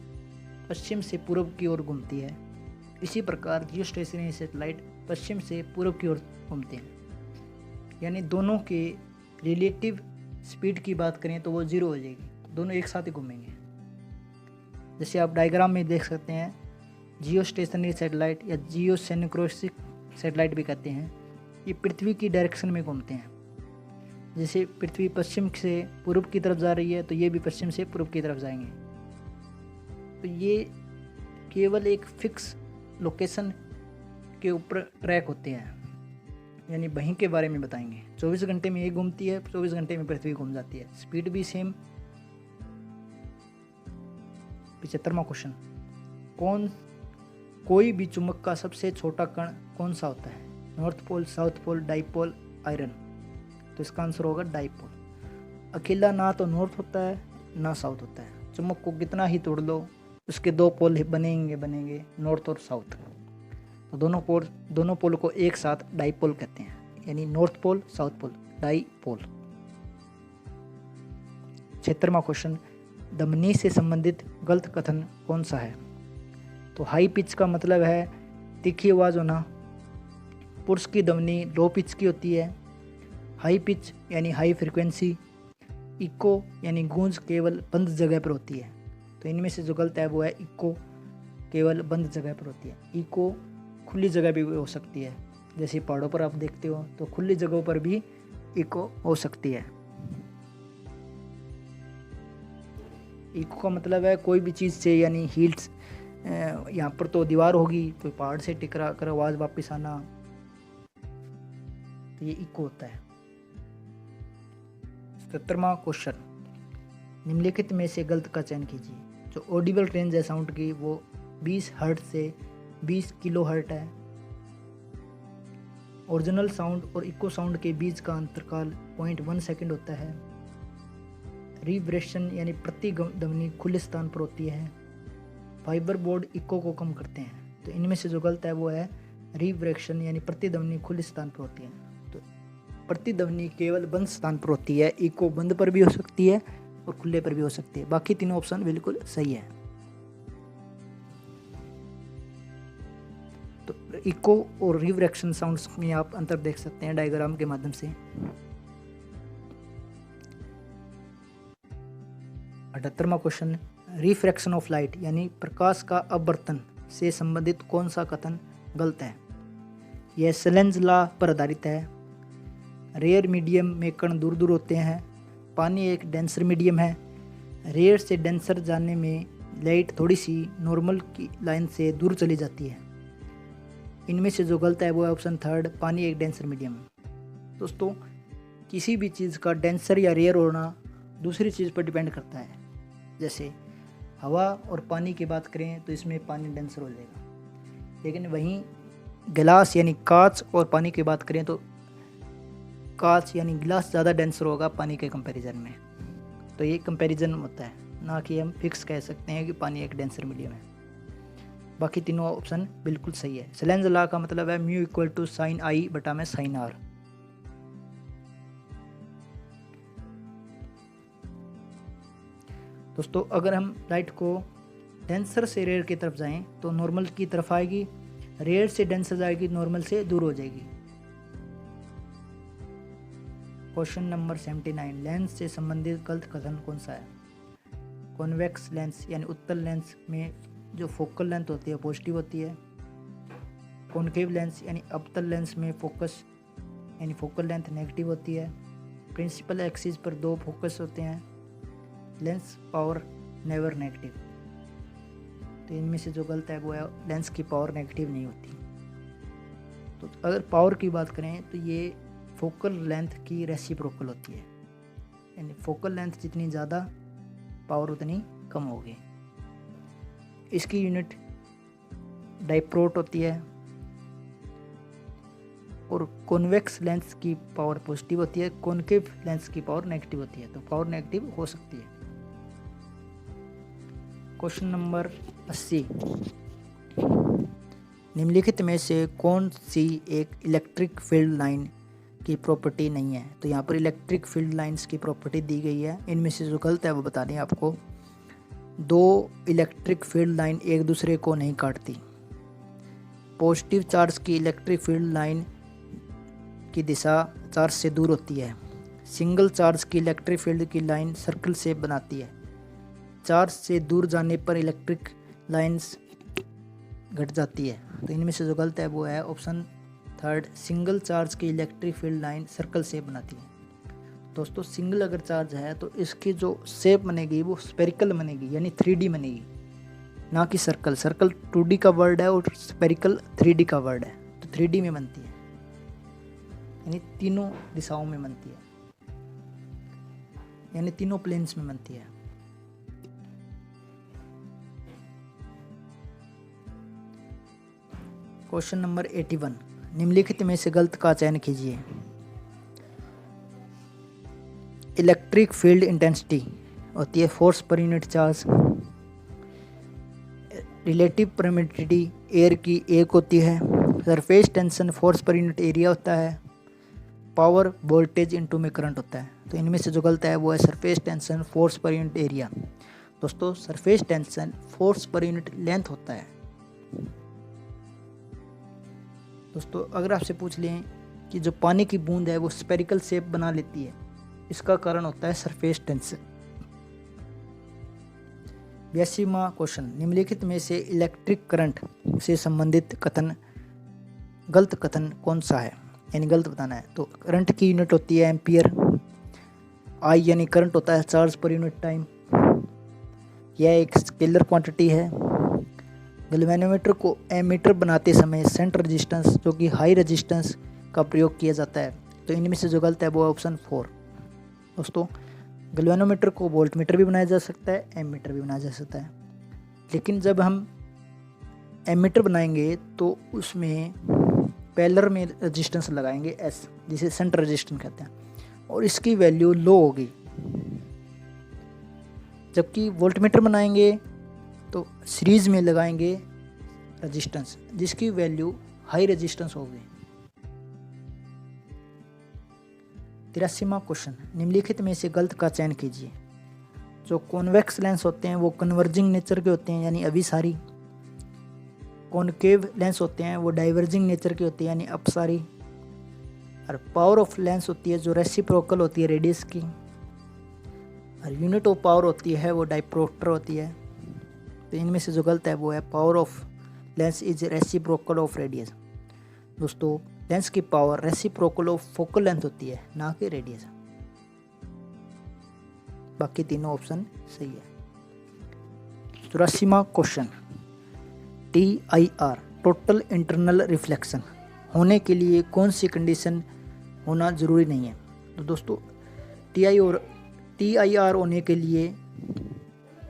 पश्चिम से पूर्व की ओर घूमती है। इसी प्रकार जियो स्टेशनरी सैटेलाइट पश्चिम से पूर्व की ओर घूमते हैं, यानी दोनों के रिलेटिव स्पीड की बात करें तो वो 0 हो जाएगी, दोनों एक साथ ही घूमेंगे। जैसे आप डायग्राम में देख सकते हैं, जियो स्टेशनरी सैटेलाइट या जियो सिंक्रोनिक सैटेलाइट भी कहते हैं, ये पृथ्वी की डायरेक्शन में घूमते हैं। जैसे पृथ्वी पश्चिम से पूर्व की तरफ जा रही है तो ये भी पश्चिम से पूर्व की तरफ जाएंगे। तो ये केवल एक फिक्स लोकेशन के ऊपर ट्रैक होते हैं, यानी वहीं के बारे में बताएंगे। 24 घंटे में ये घूमती है, 24 घंटे में पृथ्वी घूम जाती है, स्पीड भी सेम। 75वां क्वेश्चन, कौन कोई भी चुंबक का सबसे छोटा कण कौन सा होता है? North pole, south pole, dipole, iron. तो इसका आंसर होगा डाइपोल। अकेला ना तो नॉर्थ होता है ना साउथ होता है। चुंबक को कितना ही तोड़ लो उसके दो पोल बनेंगे, नॉर्थ और साउथ। तो दोनों पोल को एक साथ डाइपोल कहते हैं, यानी north pole south pole, dipole. 76वां क्वेश्चन, धमनी से संबंधित गलत कथन कौन सा है? तो हाई पिच का मतलब है तीखी आवाज होना। पुरुष की धमनी लो पिच की होती है। हाई पिच यानी हाई फ्रीक्वेंसी। इको यानी गूंज केवल बंद जगह पर होती है। तो इनमें से जो गलत है वो है इको केवल बंद जगह पर होती है। इको खुली जगह भी हो सकती है, जैसे पहाड़ों पर आप देखते हो तो खुली जगहों पर भी इको हो सकती है। इको का मतलब है कोई भी चीज़ से, यानी हील्स, यहाँ पर तो दीवार होगी तो पहाड़ से टकरा कर आवाज़ वापस आना, तो ये इको होता है। 77वां क्वेश्चन, निम्नलिखित में से गलत का चयन कीजिए। जो ऑडिबल रेंज है साउंड की वो 20 हर्ट्ज से 20 किलो हर्ट है। ओरिजिनल साउंड और इको साउंड के बीच का अंतरकाल 0.1 सेकंड होता है। रिब्रेशन यानी प्रति ध्वनि खुले स्थान पर होती है। फाइबर बोर्ड इको को कम करते हैं। तो इनमें से जो गलत है वो है रिब्रेशन यानी प्रति ध्वनि खुले स्थान पर होती है। तो प्रति ध्वनि केवल बंद स्थान पर होती है, इको बंद पर भी हो सकती है और खुले पर भी हो सकती है। बाकी तीनों ऑप्शन बिल्कुल सही है। तो इको और रिफ्रैक्शन साउंड्स में आप अंतर देख सकते हैं डायग्राम के माध्यम से। 78वां क्वेश्चन, रिफ्रैक्शन ऑफ लाइट यानी प्रकाश का अपवर्तन से संबंधित कौन सा कथन गलत है? यह सेलेंज लॉ पर आधारित है। रेयर मीडियम में कण दूर दूर होते हैं। पानी एक डेंसर मीडियम है। रेयर से डेंसर जाने में लाइट थोड़ी सी नॉर्मल की लाइन से दूर चली जाती है। इनमें से जो गलत है वो है ऑप्शन थर्ड, पानी एक डेंसर मीडियम है। दोस्तों, किसी भी चीज़ का डेंसर या रेयर होना दूसरी चीज़ पर डिपेंड करता है। जैसे हवा और पानी की बात करें तो इसमें पानी डेंसर हो जाएगा, लेकिन वहीं गिलास यानी कांच और पानी की बात करें तो कांच यानी गिलास ज़्यादा डेंसर होगा पानी के कंपैरिजन में। तो ये कंपैरिजन होता है, ना कि हम फिक्स कह सकते हैं कि पानी एक डेंसर मीडियम है। बाकी तीनों ऑप्शन बिल्कुल सही है। सेलेंज लॉ का मतलब है म्यू इक्वल टू साइन आई बटा में साइन आर। दोस्तों, अगर हम लाइट को डेंसर से रेयर की तरफ जाएं तो नॉर्मल की तरफ आएगी, रेयर से डेंसर जाएगी, नॉर्मल से दूर हो जाएगी। क्वेश्चन नंबर 79, लेंस से संबंधित गलत कथन कौन सा है? कॉन्वेक्स लेंस यानी उत्तल लेंस में जो फोकल लेंथ होती है पॉजिटिव होती है। कॉन्केव लेंस यानी अवतल लेंस में फोकस यानी फोकल लेंथ नेगेटिव होती है। प्रिंसिपल एक्सिस पर दो फोकस होते हैं। Lens power never negative. तो इनमें से जो गलत है वो है लेंस की पावर नेगेटिव नहीं होती। तो अगर पावर की बात करें तो ये फोकल लेंथ की रेसिप्रोकल होती है, यानी फोकल लेंथ जितनी ज़्यादा पावर उतनी कम होगी। इसकी यूनिट डाइप्रोट होती है। और कॉन्वेक्स लेंस की पावर पॉजिटिव होती है, कॉन्केव लेंस की पावर नेगेटिव होती है। तो पावर नेगेटिव हो सकती है। क्वेश्चन नंबर 80, निम्नलिखित में से कौन सी एक इलेक्ट्रिक फील्ड लाइन की प्रॉपर्टी नहीं है? तो यहाँ पर इलेक्ट्रिक फील्ड लाइंस की प्रॉपर्टी दी गई है। इनमें से जो गलत है वो बतानी है आपको। दो इलेक्ट्रिक फील्ड लाइन एक दूसरे को नहीं काटती। पॉजिटिव चार्ज की इलेक्ट्रिक फील्ड लाइन की दिशा चार्ज से दूर होती है। सिंगल चार्ज की इलेक्ट्रिक फील्ड की लाइन सर्कल शेप बनाती है। चार्ज से दूर जाने पर इलेक्ट्रिक लाइंस घट जाती है। तो इनमें से जो गलत है वो है ऑप्शन थर्ड, सिंगल चार्ज की electric field line circle shape बनाती है। दोस्तों, सिंगल अगर चार्ज है तो इसकी जो शेप बनेगी वो स्पेरिकल बनेगी, यानी 3D बनेगी, ना कि सर्कल। सर्कल 2D का वर्ड है और स्पेरिकल 3D का वर्ड है। तो 3D में बनती है, यानी तीनों दिशाओं में बनती है, यानी तीनों प्लेन्स में बनती है। क्वेश्चन नंबर 81, निम्नलिखित में से गलत का चयन कीजिए। इलेक्ट्रिक फील्ड इंटेंसिटी होती है force per unit charge. Relative permittivity air की 1 होती है। Surface tension force per unit area होता है। पावर वोल्टेज इनटू में करंट होता है। तो इनमें से जो गलत है वो है surface tension force per unit area. दोस्तों surface tension force per unit length होता है। दोस्तों अगर आपसे पूछ लें कि जो पानी की बूंद है वो स्फेरिकल शेप बना लेती है, इसका कारण होता है सरफेस टेंशन। 82वां क्वेश्चन, निम्नलिखित में से इलेक्ट्रिक करंट से संबंधित कथन गलत कथन कौन सा है, यानी गलत बताना है। तो करंट की यूनिट होती है एम्पियर। आई यानी करंट होता है चार्ज पर यूनिट टाइम। यह एक स्केलर क्वांटिटी है। गैल्वेनोमीटर को एमीटर बनाते समय सेंटर रेजिस्टेंस जो कि हाई रेजिस्टेंस का प्रयोग किया जाता है। तो इनमें से जो गलत है वो ऑप्शन 4। दोस्तों गैल्वेनोमीटर को वोल्टमीटर भी बनाया जा सकता है, एमीटर भी बनाया जा सकता है। लेकिन जब हम एमीटर बनाएंगे तो उसमें पैरेलल में रेजिस्टेंस लगाएंगे एस, जिसे सेंटर रेजिस्टेंस कहते हैं, और इसकी वैल्यू लो होगी। जबकि वोल्टमीटर बनाएंगे तो सीरीज में लगाएंगे रेजिस्टेंस जिसकी वैल्यू हाई रेजिस्टेंस होगी। 83वां क्वेश्चन, निम्नलिखित में से गलत का चयन कीजिए। जो कॉन्वेक्स लेंस होते हैं वो कन्वर्जिंग नेचर के होते हैं, यानी अभिसारी। कॉनकेव लेंस होते हैं वो डाइवर्जिंग नेचर के होते हैं, यानी अपसारी। और पावर ऑफ लेंस होती है जो रेसिप्रोकल होती है रेडियस की। और यूनिट ऑफ पावर होती है वो डायप्रोक्टर होती है। तो इनमें से जो गलत है वो है power of lens is reciprocal of radius. दोस्तों लेंस की power reciprocal of focal length होती है, ना कि रेडियस। बाकी तीनों ऑप्शन सही है। 84वां question, TIR total internal reflection होने के लिए कौन सी कंडीशन होना ज़रूरी नहीं है। तो दोस्तों TIR होने के लिए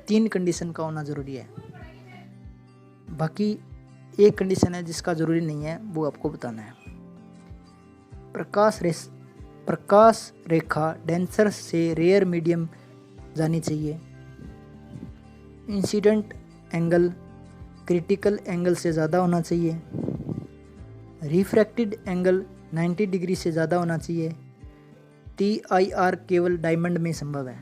3 कंडीशन का होना ज़रूरी है। बाकी एक कंडीशन है जिसका ज़रूरी नहीं है, वो आपको बताना है। प्रकाश रेखा डेंसर से रेयर मीडियम जानी चाहिए। इंसिडेंट एंगल क्रिटिकल एंगल से ज़्यादा होना चाहिए। रिफ्रैक्टेड एंगल 90 डिग्री से ज़्यादा होना चाहिए। TIR केवल डायमंड में संभव है।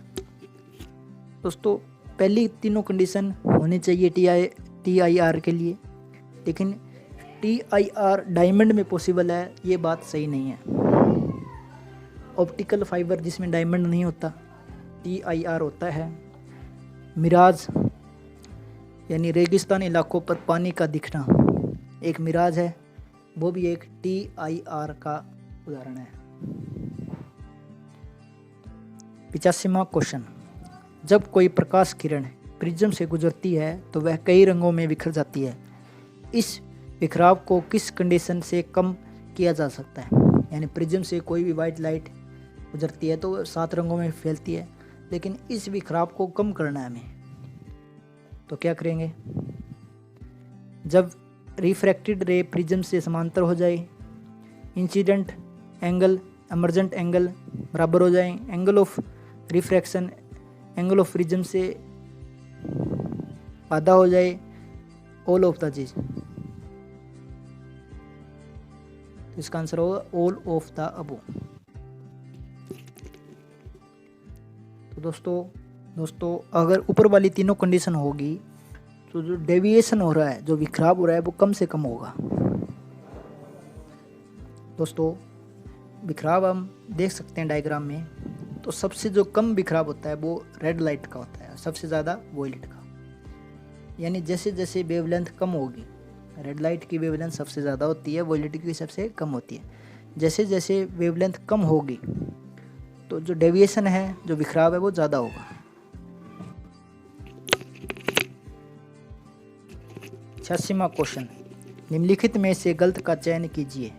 दोस्तों पहली तीनों कंडीशन होनी चाहिए TIR के लिए, लेकिन TIR डायमंड में पॉसिबल है ये बात सही नहीं है। ऑप्टिकल फाइबर जिसमें डायमंड नहीं होता TIR होता है। मिराज यानी रेगिस्तान इलाकों पर पानी का दिखना एक मिराज है, वो भी एक TIR का उदाहरण है। 85वां क्वेश्चन, जब कोई प्रकाश किरण प्रिज्म से गुजरती है तो वह कई रंगों में बिखर जाती है। इस बिखराव को किस कंडीशन से कम किया जा सकता है। यानी प्रिज्म से कोई भी वाइट लाइट गुजरती है तो 7 रंगों में फैलती है, लेकिन इस बिखराव को कम करना है हमें, तो क्या करेंगे। जब रिफ्रैक्टेड रे प्रिज्म से समांतर हो जाए, इंसिडेंट एंगल एमर्जेंट एंगल बराबर हो जाए, angle of refraction angle of prism से आधा हो जाए, ऑल ऑफ द चीज। इसका आंसर होगा ऑल ऑफ द अबो। तो दोस्तों अगर ऊपर वाली तीनों कंडीशन होगी तो जो डेविएशन हो रहा है, जो विखराव हो रहा है, वो कम से कम होगा। दोस्तों बिखराव हम देख सकते हैं डायग्राम में, तो सबसे जो कम बिखराव होता है वो रेड लाइट का होता है, सबसे ज़्यादा वॉयलेट का। यानी जैसे जैसे वेवलेंथ कम होगी, रेड लाइट की वेवलेंथ सबसे ज़्यादा होती है, वॉयलेट की सबसे कम होती है। जैसे जैसे वेवलेंथ कम होगी तो जो डेविएशन है, जो बिखराव है, वो ज़्यादा होगा। 86वां क्वेश्चन, निम्नलिखित में से गलत का चयन कीजिए।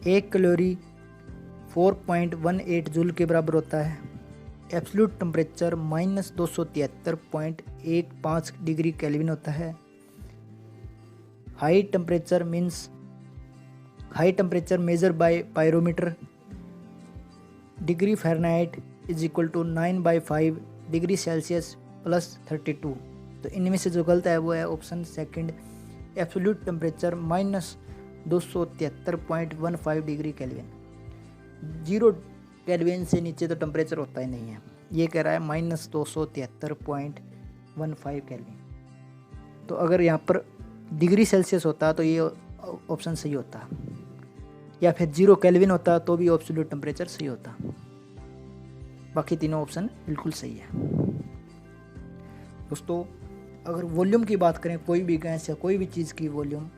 1 कैलोरी 4.18 जूल के बराबर होता है। एब्सोल्यूट टेम्परेचर -273.15 डिग्री केल्विन होता है। High temperature means high temperature measure by pyrometer degree Fahrenheit is equal to 9/5 degree Celsius plus 32। तो इनमें से जो गलत है वो है option second, absolute temperature -273.15 degree kelvin. 0 kelvin से नीचे तो टेम्परेचर होता ही नहीं है। ये कह रहा है -273.15 केल्विन। तो अगर यहाँ पर डिग्री सेल्सियस होता तो ये ऑप्शन सही होता, या फिर 0 केल्विन होता तो भी एब्सोल्यूट टेम्परेचर सही होता। बाकी तीनों ऑप्शन बिल्कुल सही है। दोस्तों अगर वॉल्यूम की बात करें, कोई भी गैस या कोई भी चीज़ की वॉल्यूम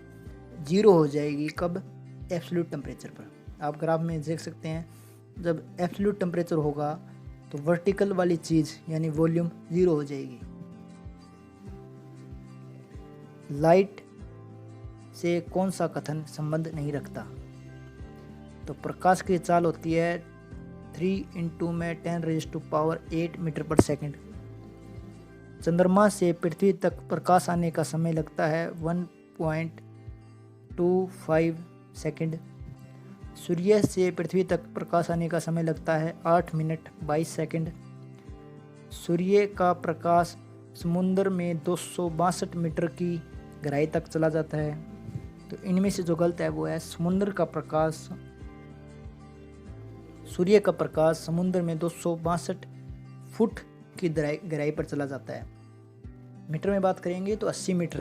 0 हो जाएगी कब? एब्सोल्यूट टेम्परेचर पर। आप ग्राफ में देख सकते हैं, जब एब्सोल्यूट टेम्परेचर होगा तो वर्टिकल वाली चीज़ यानी वॉल्यूम 0 हो जाएगी। लाइट से कौन सा कथन संबंध नहीं रखता? तो प्रकाश की चाल होती है 3 × में 10⁸ मीटर पर सेकंड। चंद्रमा से पृथ्वी तक प्रकाश आने का समय लगता है 1.25 सेकंड। सूर्य से पृथ्वी तक प्रकाश आने का समय लगता है 8 मिनट 22 सेकंड। सूर्य का प्रकाश समुद्र में 262 मीटर की गहराई तक चला जाता है। तो इनमें से जो गलत है वो है सूर्य का प्रकाश समुद्र में 262 फुट की गहराई पर चला जाता है। मीटर में बात करेंगे तो 80 मीटर।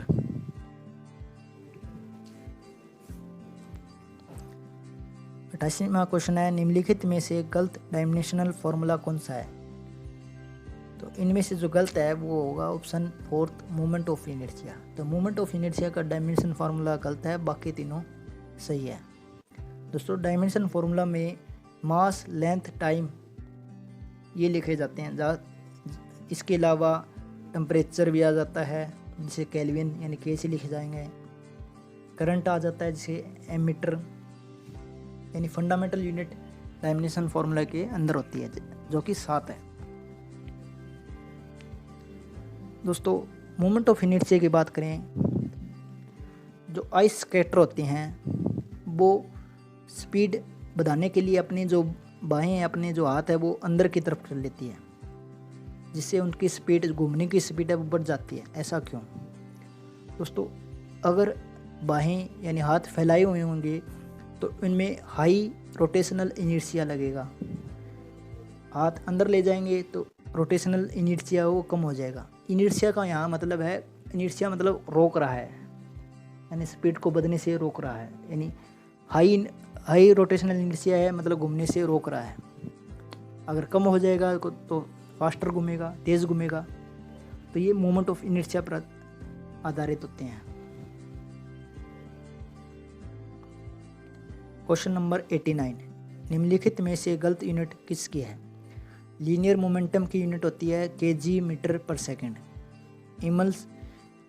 अट्ठाईसवां क्वेश्चन है, निम्नलिखित में से गलत डायमेंशनल फॉर्मूला कौन सा है? तो इनमें से जो गलत है वो होगा option fourth, moment of inertia. तो मोमेंट ऑफ इनर्शिया का डायमेंशन फार्मूला गलत है, बाकी तीनों सही है। दोस्तों डायमेंशन फार्मूला में मास, लेंथ, टाइम ये लिखे जाते हैं। इसके अलावा टेम्परेचर भी आ जाता है जिसे केल्विन यानी के से लिखे जाएंगे। करंट आ जाता है जिसे एमीटर यानी फंडामेंटल यूनिट डायमेंशन फार्मूला के अंदर होती है, जो कि 7 है। दोस्तों मोमेंट ऑफ इनर्शिया की बात करें, जो आइस स्केटर होते हैं वो स्पीड बढ़ाने के लिए अपने जो बाहें, अपने जो हाथ है वो अंदर की तरफ कर लेती है, जिससे उनकी स्पीड, घूमने की स्पीड है वो बढ़ जाती है। ऐसा क्यों? दोस्तों अगर बाहें यानी हाथ फैलाए हुए होंगे तो इनमें हाई रोटेशनल इनर्शिया लगेगा। हाथ अंदर ले जाएंगे तो रोटेशनल इनर्शिया वो कम हो जाएगा। इनर्शिया का यहाँ मतलब है, इनर्शिया मतलब रोक रहा है, यानी स्पीड को बढ़ने से रोक रहा है। यानी हाई रोटेशनल इनर्शिया है मतलब घूमने से रोक रहा है। अगर कम हो जाएगा तो फास्टर घूमेगा, तेज़ घूमेगा। तो ये मोमेंट ऑफ इनर्शिया पर आधारित होते हैं। क्वेश्चन नंबर 89, निम्नलिखित में से गलत यूनिट किसकी है? लीनियर मोमेंटम की यूनिट होती है kg मीटर पर सेकंड।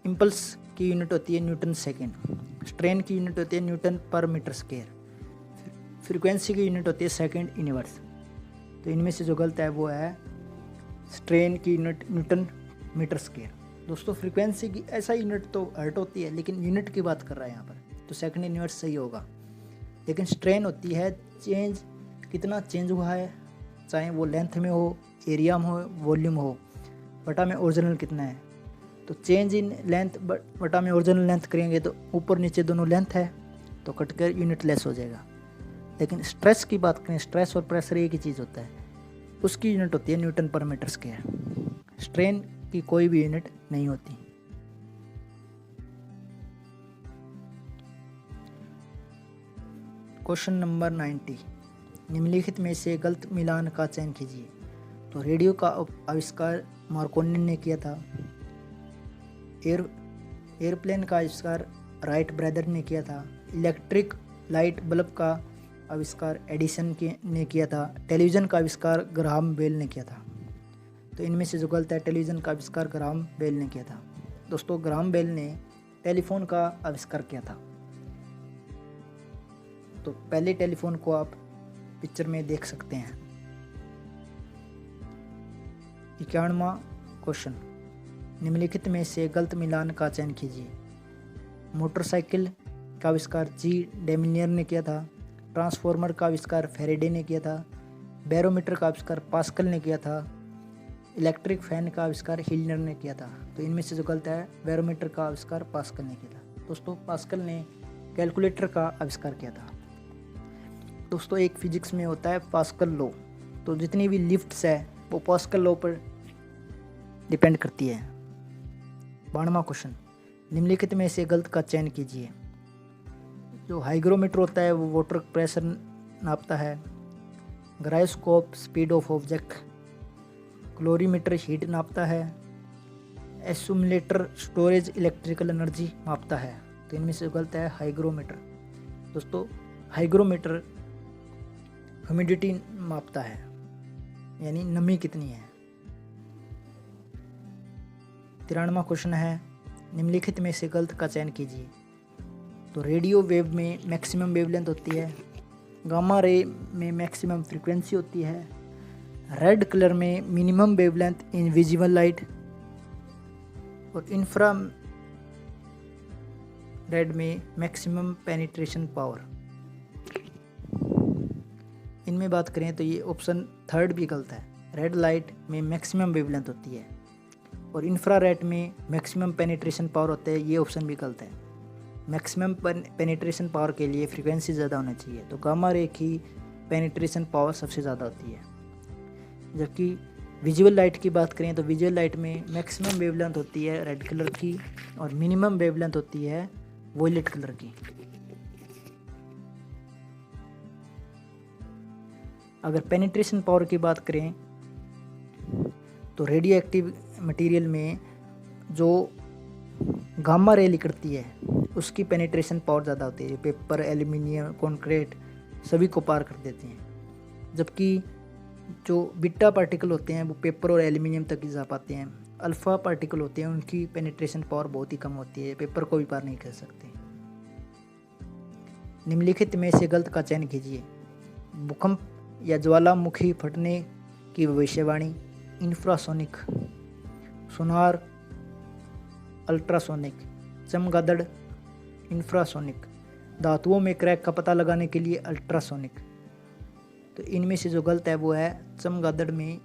इम्पल्स की यूनिट होती है न्यूटन सेकंड। स्ट्रेन की यूनिट होती है न्यूटन पर मीटर स्क्वायर। फ्रीक्वेंसी की यूनिट होती है सेकंड इनवर्स। तो इनमें से जो गलत है वो है स्ट्रेन की यूनिट न्यूटन मीटर स्क्वायर। दोस्तों फ्रीक्वेंसी की ऐसा यूनिट तो हर्ट होती है, लेकिन यूनिट की बात कर रहा है यहाँ पर, तो सेकंड इनवर्स सही होगा। लेकिन स्ट्रेन होती है चेंज, कितना चेंज हुआ है, चाहे वो लेंथ में हो, एरिया में हो, वॉल्यूम हो, बटा में ओरिजिनल कितना है। तो चेंज इन लेंथ बटा में ओरिजिनल लेंथ करेंगे तो ऊपर नीचे दोनों लेंथ है तो कटकर यूनिट लेस हो जाएगा। लेकिन स्ट्रेस की बात करें, स्ट्रेस और प्रेशर एक ही चीज़ होता है, उसकी यूनिट होती है न्यूटन पर मीटर स्क्वायर। स्ट्रेन की कोई भी यूनिट नहीं होती। क्वेश्चन नंबर 90, निम्नलिखित में से गलत मिलान का चयन कीजिए। तो रेडियो का आविष्कार मार्कोनी ने किया था। एयरप्लेन का आविष्कार राइट ब्रदर ने किया था। इलेक्ट्रिक लाइट बल्ब का आविष्कार एडिसन ने किया था। टेलीविज़न का आविष्कार ग्राहम बेल ने किया था। तो इनमें से जो गलत है, टेलीविज़न का आविष्कार ग्राहम बेल ने किया था। दोस्तों ग्राहम बेल ने टेलीफोन का आविष्कार किया था। तो पहले टेलीफोन को आप पिक्चर में देख सकते हैं। 91वां क्वेश्चन, निम्नलिखित में से गलत मिलान का चयन कीजिए। मोटरसाइकिल का आविष्कार जी डेमिनियर ने किया था। ट्रांसफॉर्मर का आविष्कार फैराडे ने किया था। बैरोमीटर का आविष्कार पास्कल ने किया था। इलेक्ट्रिक फैन का आविष्कार हिलनर ने किया था। तो इनमें से जो गलत है, बैरोमीटर का आविष्कार पास्कल ने किया था। दोस्तों, पास्कल ने कैलकुलेटर का आविष्कार किया था। दोस्तों, एक फिजिक्स में होता है पास्कल लॉ। तो जितनी भी लिफ्ट्स है वो पास्कल लॉ पर डिपेंड करती है। 92वां क्वेश्चन, निम्नलिखित में से गलत का चयन कीजिए। जो हाइग्रोमीटर होता है वो वाटर प्रेशर नापता है। Gyroscope speed of object. Calorimeter heat नापता है। एसुमुलेटर स्टोरेज इलेक्ट्रिकल एनर्जी मापता है। तो इनमें से गलत है हाइग्रोमीटर। दोस्तों, हाइग्रोमीटर ह्यूमिडिटी मापता है, यानी नमी कितनी है। 93वां क्वेश्चन है, निम्नलिखित में से गलत का चयन कीजिए। तो रेडियो वेव में मैक्सिमम वेवलेंथ होती है। गामा रे में मैक्सिमम फ्रीक्वेंसी होती है। रेड कलर में minimum wavelength in visible light. और इंफ्रा रेड में मैक्सिमम पेनिट्रेशन पावर। इनमें बात करें तो ये ऑप्शन थर्ड भी गलत है। रेड लाइट में मैक्सिमम वेवलेंथ होती है और इंफ्रारेड में मैक्सिमम पेनिट्रेशन पावर होता है। ये ऑप्शन भी गलत है। मैक्सिमम पेनिट्रेशन पावर के लिए फ्रीक्वेंसी ज़्यादा होना चाहिए, तो गामा रे की पेनिट्रेशन पावर सबसे ज़्यादा होती है। जबकि विजुअल लाइट की बात करें तो विजुअल लाइट में मैक्सिमम वेवलेंथ होती है रेड कलर की और मिनिमम वेवलेंथ होती है वॉयलेट कलर की। अगर पेनिट्रेशन पावर की बात करें तो रेडियो एक्टिव मटेरियल में जो गामा रे निकलती है उसकी पेनिट्रेशन पावर ज़्यादा होती है। पेपर, एल्यूमिनियम, कंक्रीट सभी को पार कर देते हैं। जबकि जो बीटा पार्टिकल होते हैं वो पेपर और एल्यूमिनियम तक ही जा पाते हैं। अल्फ़ा पार्टिकल होते हैं उनकी पेनिट्रेशन पावर बहुत ही कम होती है, पेपर को भी पार नहीं कर सकते। निम्नलिखित में से गलत का चयन कीजिए। भूकंप या ज्वालामुखी फटने की भविष्यवाणी। इंफ्रासोनिक, सोनार, अल्ट्रासोनिक, चमगादड़, इंफ्रासोनिक। धातुओं में क्रैक का पता लगाने के लिए अल्ट्रासोनिक। तो इनमें से जो गलत है वो है चमगादड़ में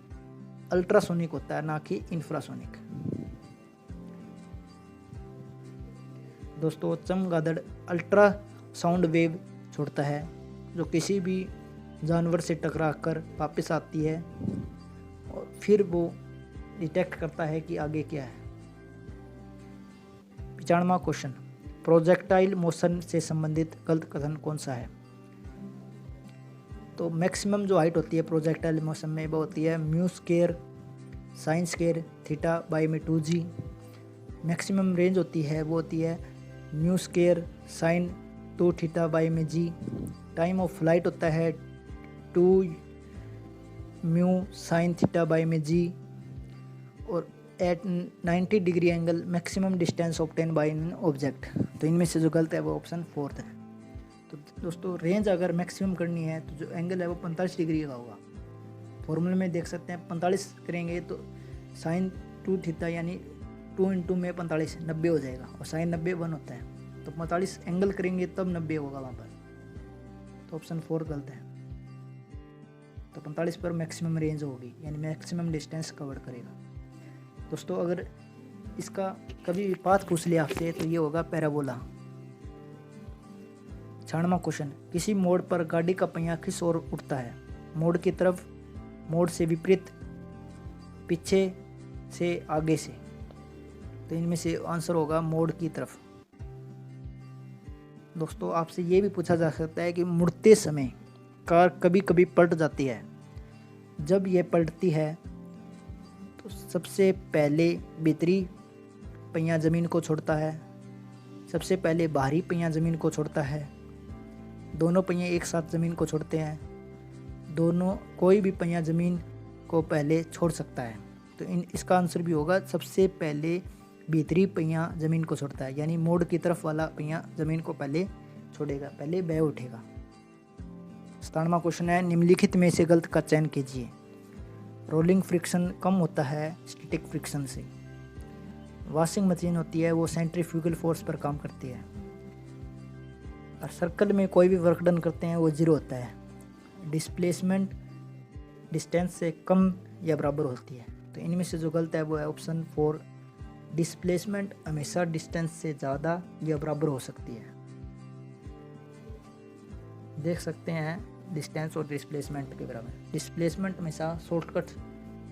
अल्ट्रासोनिक होता है, ना कि इंफ्रासोनिक। दोस्तों, चमगादड़ अल्ट्रा साउंड वेव छोड़ता है जो किसी भी जानवर से टकरा कर वापस आती है और फिर वो डिटेक्ट करता है कि आगे क्या है। 95वां क्वेश्चन, प्रोजेक्टाइल मोशन से संबंधित गलत कथन कौन सा है। तो मैक्सिमम जो हाइट होती है प्रोजेक्टाइल मोशन में वो होती है mu square sine square theta by में 2g। मैक्सिमम रेंज होती है वो होती है mu square sine 2 theta by में g। टाइम ऑफ फ्लाइट होता है 2 म्यू साइन थीटा बाई में g। और at 90 degree angle maximum distance obtain by an object. तो इनमें से जो गलत है वो ऑप्शन फोर्थ है। तो दोस्तों, रेंज अगर मैक्सिमम करनी है तो जो एंगल है वो 45 डिग्री का होगा। फॉर्मूले में देख सकते हैं 45 करेंगे तो साइन 2 थीटा यानी 2 इंटू में 45 90 हो जाएगा और साइन 90 1 होता है। तो 45 एंगल करेंगे तब 90 होगा वहाँ पर। तो ऑप्शन 4 गलत है। तो 45 पर मैक्सिमम रेंज होगी यानी मैक्सिमम डिस्टेंस कवर करेगा। दोस्तों, अगर इसका कभी भी पाथ पूछ लिया आपसे तो ये होगा पैराबोला। 96वां क्वेश्चन, किसी मोड़ पर गाड़ी का पहिया किस ओर उठता है। मोड़ की तरफ, मोड़ से विपरीत, पीछे से, आगे से। तो इनमें से आंसर होगा मोड़ की तरफ। दोस्तों, आपसे ये भी पूछा जा सकता है कि मुड़ते समय कार कभी कभी पलट जाती है। जब यह पलटती है तो सबसे पहले भीतरी पहिया ज़मीन को छोड़ता है, सबसे पहले बाहरी पहिया ज़मीन को छोड़ता है, दोनों पहिए एक साथ ज़मीन को छोड़ते हैं, दोनों कोई भी पहिया ज़मीन को पहले छोड़ सकता है। तो इसका आंसर भी होगा सबसे पहले भीतरी पहिया ज़मीन को छोड़ता है, यानी मोड़ की तरफ वाला पहिया ज़मीन को पहले छोड़ेगा, पहले वह उठेगा। 97वां क्वेश्चन है, निम्नलिखित में से गलत का चयन कीजिए। रोलिंग फ्रिक्शन कम होता है स्टैटिक फ्रिक्शन से। वॉशिंग मशीन होती है वो सेंट्रीफ्यूगल फोर्स पर काम करती है। और सर्कल में कोई भी वर्क डन करते हैं वो 0 होता है। डिस्प्लेसमेंट डिस्टेंस से कम या बराबर होती है। तो इनमें से जो गलत है वो है ऑप्शन 4, डिस्प्लेसमेंट हमेशा डिस्टेंस से ज़्यादा या बराबर हो सकती है। देख सकते हैं डिस्टेंस और डिस्प्लेसमेंट के बराबर। डिस्प्लेसमेंट हमेशा शॉर्टकट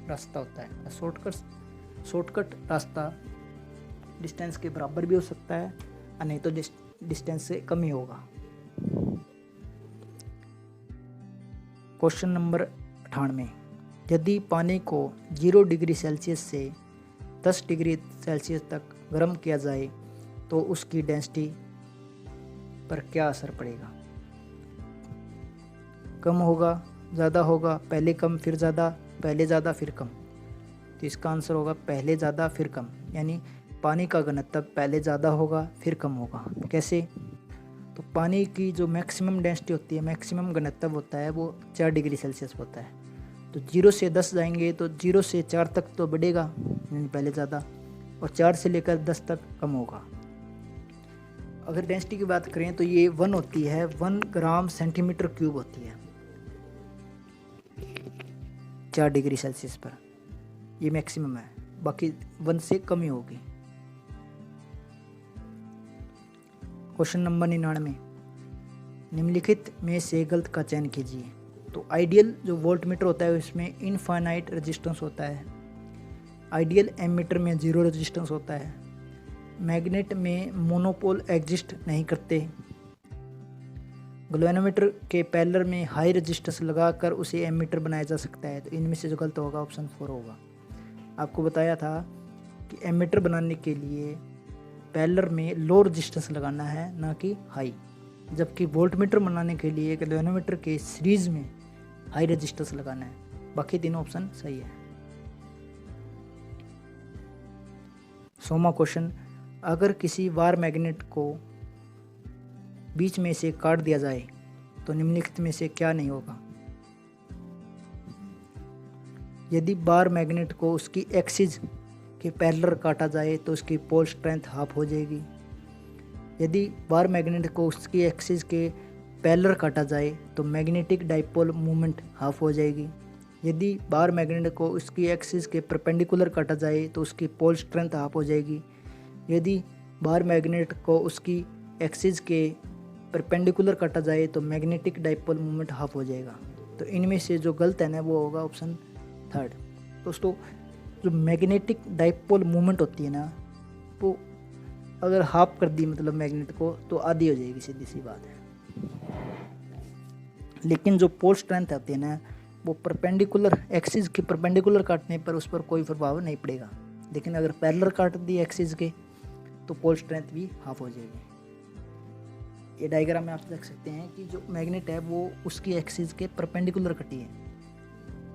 रास्ता होता है। शॉर्टकट रास्ता डिस्टेंस के बराबर भी हो सकता है और नहीं तो डिस्टेंस से कम ही होगा। क्वेश्चन नंबर 98, यदि पानी को 0 डिग्री सेल्सियस से 10 डिग्री सेल्सियस तक गर्म किया जाए तो उसकी डेंसिटी पर क्या असर पड़ेगा? कम होगा, ज़्यादा होगा, पहले कम फिर ज़्यादा, पहले ज़्यादा फिर कम? तो इसका आंसर होगा पहले ज़्यादा फिर कम, यानी पानी का घनत्व पहले ज़्यादा होगा फिर कम होगा। कैसे? तो पानी की जो मैक्सिमम डेंसिटी होती है, मैक्सिमम घनत्व होता है वो 4 डिग्री सेल्सियस होता है। तो 0 से 10 जाएंगे तो 0 से 4 तक तो बढ़ेगा, यानी पहले ज़्यादा, और 4 से लेकर 10 तक कम होगा। अगर डेंसिटी की बात करें तो ये 1 होती है, 1 ग्राम सेंटीमीटर क्यूब होती है 4 डिग्री सेल्सियस पर, ये मैक्सिमम है, बाकी 1 से कम ही होगी। क्वेश्चन नंबर 99, निम्नलिखित में से गलत का चयन कीजिए। तो आइडियल जो वोल्टमीटर होता है उसमें इनफाइनाइट रेजिस्टेंस होता है। आइडियल एमीटर में 0 रेजिस्टेंस होता है। मैग्नेट में मोनोपोल एग्जिस्ट नहीं करते। गैल्वेनोमीटर के पैरेलल में हाई रेजिस्टेंस लगाकर उसे एमीटर बनाया जा सकता है। तो इनमें से जो गलत होगा ऑप्शन 4 होगा। आपको बताया था कि एमीटर बनाने के लिए पैरेलल में लो रेजिस्टेंस लगाना है, ना कि हाई, जबकि वोल्टमीटर बनाने के लिए गैल्वेनोमीटर के सीरीज में हाई रेजिस्टेंस लगाना है। बाकी तीनों ऑप्शन सही है। 100वां क्वेश्चन, अगर किसी वार मैग्नेट को बीच में से काट दिया जाए तो निम्नलिखित में से क्या नहीं होगा? यदि बार मैग्नेट को उसकी एक्सिस के पैरेलल काटा जाए तो उसकी पोल स्ट्रेंथ हाफ हो जाएगी। यदि बार मैग्नेट को उसकी एक्सिस के पैरेलल काटा जाए तो मैग्नेटिक डाइपोल मूवमेंट हाफ हो जाएगी। यदि बार मैग्नेट को उसकी एक्सिस के परपेंडिकुलर काटा जाए तो उसकी पोल स्ट्रेंथ हाफ हो जाएगी। यदि बार मैग्नेट को उसकी एक्सिस के परपेंडिकुलर काटा जाए तो मैग्नेटिक डाइपोल मूवमेंट हाफ हो जाएगा। तो इनमें से जो गलत है ना वो होगा ऑप्शन 3। दोस्तों, जो मैग्नेटिक डाइपोल मूवमेंट होती है ना, वो अगर हाफ कर दी मतलब मैग्नेट को तो आधी हो जाएगी, सीधी सी बात है। लेकिन जो पोल स्ट्रेंथ होती है ना, वो परपेंडिकुलर एक्सिस के परपेंडिकुलर काटने पर उस पर कोई प्रभाव नहीं पड़ेगा। लेकिन अगर पैरेलल काट दी एक्सिस के तो पोल स्ट्रेंथ भी हाफ हो जाएगी। ये डायग्राम में आप देख सकते हैं कि जो मैग्नेट है वो उसकी एक्सिस के परपेंडिकुलर कटी है।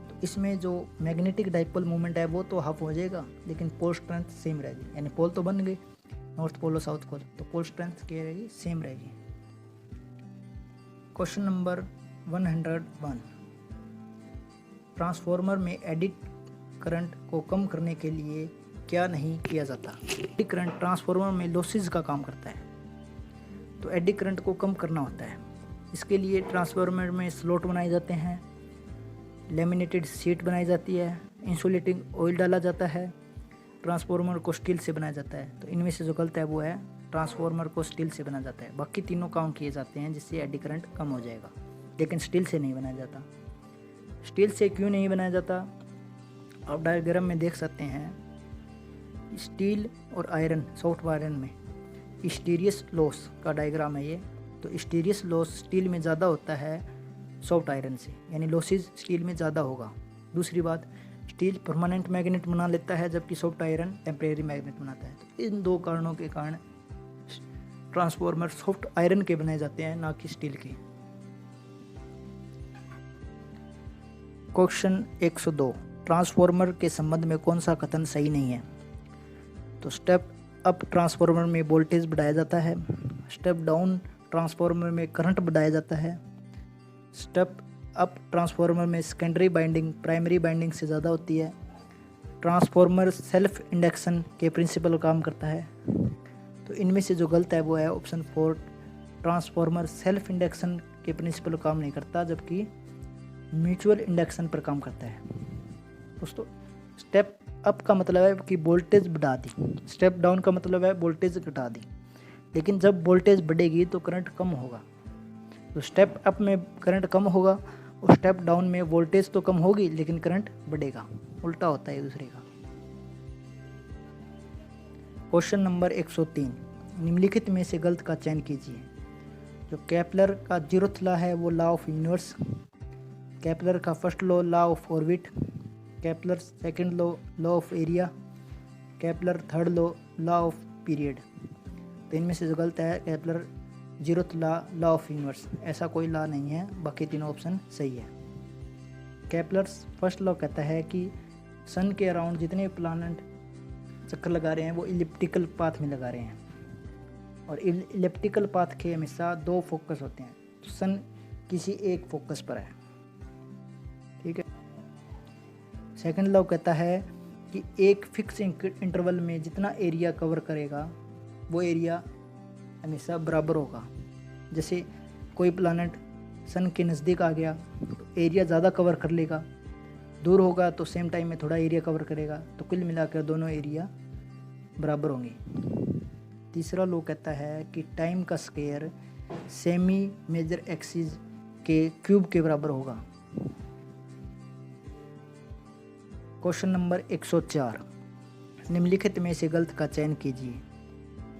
तो इसमें जो मैग्नेटिक डाइपोल मूवमेंट है वो तो हाफ हो जाएगा, लेकिन पोल स्ट्रेंथ सेम रहेगी। यानी पोल तो बन गए, नॉर्थ पोल और साउथ पोल, तो पोल स्ट्रेंथ क्या रहेगी? सेम रहेगी। क्वेश्चन नंबर 101, ट्रांसफार्मर में एडी करंट को कम करने के लिए क्या नहीं किया जाता? एडी करंट ट्रांसफार्मर में लॉसेस का काम करता है, तो एडी करंट को कम करना होता है। इसके लिए ट्रांसफार्मर में स्लॉट बनाए जाते हैं, लेमिनेटेड शीट बनाई जाती है, इंसुलेटिंग ऑयल डाला जाता है, ट्रांसफार्मर को स्टील से बनाया जाता है। तो इनमें से जो गलत है वो है ट्रांसफार्मर को स्टील से बनाया जाता है। बाकी तीनों काम किए जाते हैं जिससे एडी करंट कम हो जाएगा, लेकिन स्टील से नहीं बनाया जाता। स्टील से क्यों नहीं बनाया जाता? आप डायग्राम में देख सकते हैं, स्टील और आयरन, सॉफ्ट आयरन में हिस्टीरियस लॉस का डायग्राम है ये। तो हिस्टीरियस लॉस स्टील में ज़्यादा होता है सॉफ्ट आयरन से, यानी लॉसेज स्टील में ज़्यादा होगा। दूसरी बात, स्टील परमानेंट मैग्नेट बना लेता है जबकि सॉफ्ट आयरन टेम्परेरी मैग्नेट बनाता है। तो इन दो कारणों के कारण ट्रांसफार्मर सॉफ्ट आयरन के बनाए जाते हैं, ना कि स्टील के। क्वेश्चन 102, ट्रांसफार्मर के संबंध में कौन सा कथन सही नहीं है? तो स्टेप अप ट्रांसफार्मर में वोल्टेज बढ़ाया जाता है, स्टेप डाउन ट्रांसफार्मर में करंट बढ़ाया जाता है, स्टेप अप ट्रांसफार्मर में सेकेंडरी बाइंडिंग प्राइमरी बाइंडिंग से ज़्यादा होती है, ट्रांसफार्मर सेल्फ इंडक्शन के प्रिंसिपल काम करता है। तो इनमें से जो गलत है वो है ऑप्शन 4, ट्रांसफॉर्मर सेल्फ इंडक्शन के प्रिंसिपल काम नहीं करता, जबकि म्यूचुअल इंडक्शन पर काम करता है। दोस्तों, स्टेप अप का मतलब है कि वोल्टेज बढ़ा दी, स्टेप डाउन का मतलब है वोल्टेज घटा दी। लेकिन जब वोल्टेज बढ़ेगी तो करंट कम होगा। तो स्टेप अप में करंट कम होगा और स्टेप डाउन में वोल्टेज तो कम होगी लेकिन करंट बढ़ेगा। उल्टा होता है एक दूसरे का। क्वेश्चन नंबर 103, निम्नलिखित में से गलत का चयन कीजिए। जो केपलर का 0th लॉ है वो लॉ ऑफ यूनिवर्स, केपलर का first law of orbit, Kepler second law of area, Kepler third law of period. तो इनमें से जो गलत है Kepler 0th law of universe, ऐसा कोई लॉ नहीं है, बाकी तीनों ऑप्शन सही है। केपलर फर्स्ट लॉ कहता है कि सन के अराउंड जितने प्लानट चक्कर लगा रहे हैं वो इलिप्टिकल पाथ में लगा रहे हैं, और इलिप्टिकल पाथ के हमेशा 2 फोकस होते हैं। तो सन किसी एक फोकस पर है, ठीक है। सेकंड लॉ कहता है कि एक फिक्स इंटरवल में जितना एरिया कवर करेगा वो एरिया हमेशा बराबर होगा। जैसे कोई प्लानट सन के नज़दीक आ गया तो एरिया ज़्यादा कवर कर लेगा, दूर होगा तो सेम टाइम में थोड़ा एरिया कवर करेगा, तो कुल मिलाकर दोनों एरिया बराबर होंगे। तीसरा लॉ कहता है कि टाइम का स्क्वायर सेमी मेजर एक्सिस के क्यूब के बराबर होगा। क्वेश्चन नंबर 104, निम्नलिखित में से गलत का चयन कीजिए।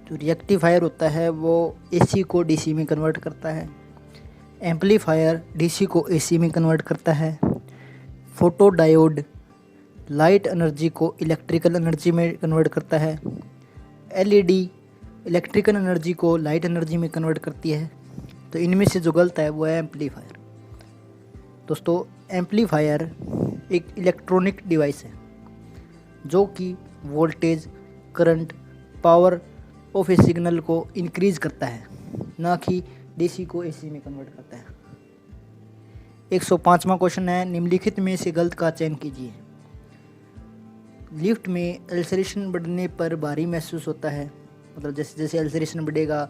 जो रेक्टिफायर होता है वो एसी को डीसी में कन्वर्ट करता है, एम्पलीफायर डीसी को एसी में कन्वर्ट करता है, फोटो डायोड लाइट एनर्जी को इलेक्ट्रिकल एनर्जी में कन्वर्ट करता है, एलईडी इलेक्ट्रिकल एनर्जी को लाइट एनर्जी में कन्वर्ट करती है। तो इनमें से जो गलत है वो है एम्पलीफायर। दोस्तों, एम्पलीफायर एक इलेक्ट्रॉनिक डिवाइस है जो कि voltage, current, power of A signal को इंक्रीज करता है, ना कि डीसी को एसी में कन्वर्ट करता है। 105वां क्वेश्चन है, निम्नलिखित में से गलत का चयन कीजिए। लिफ्ट में एल्सरेशन बढ़ने पर भारी महसूस होता है, मतलब जैसे जैसे एल्सरेशन बढ़ेगा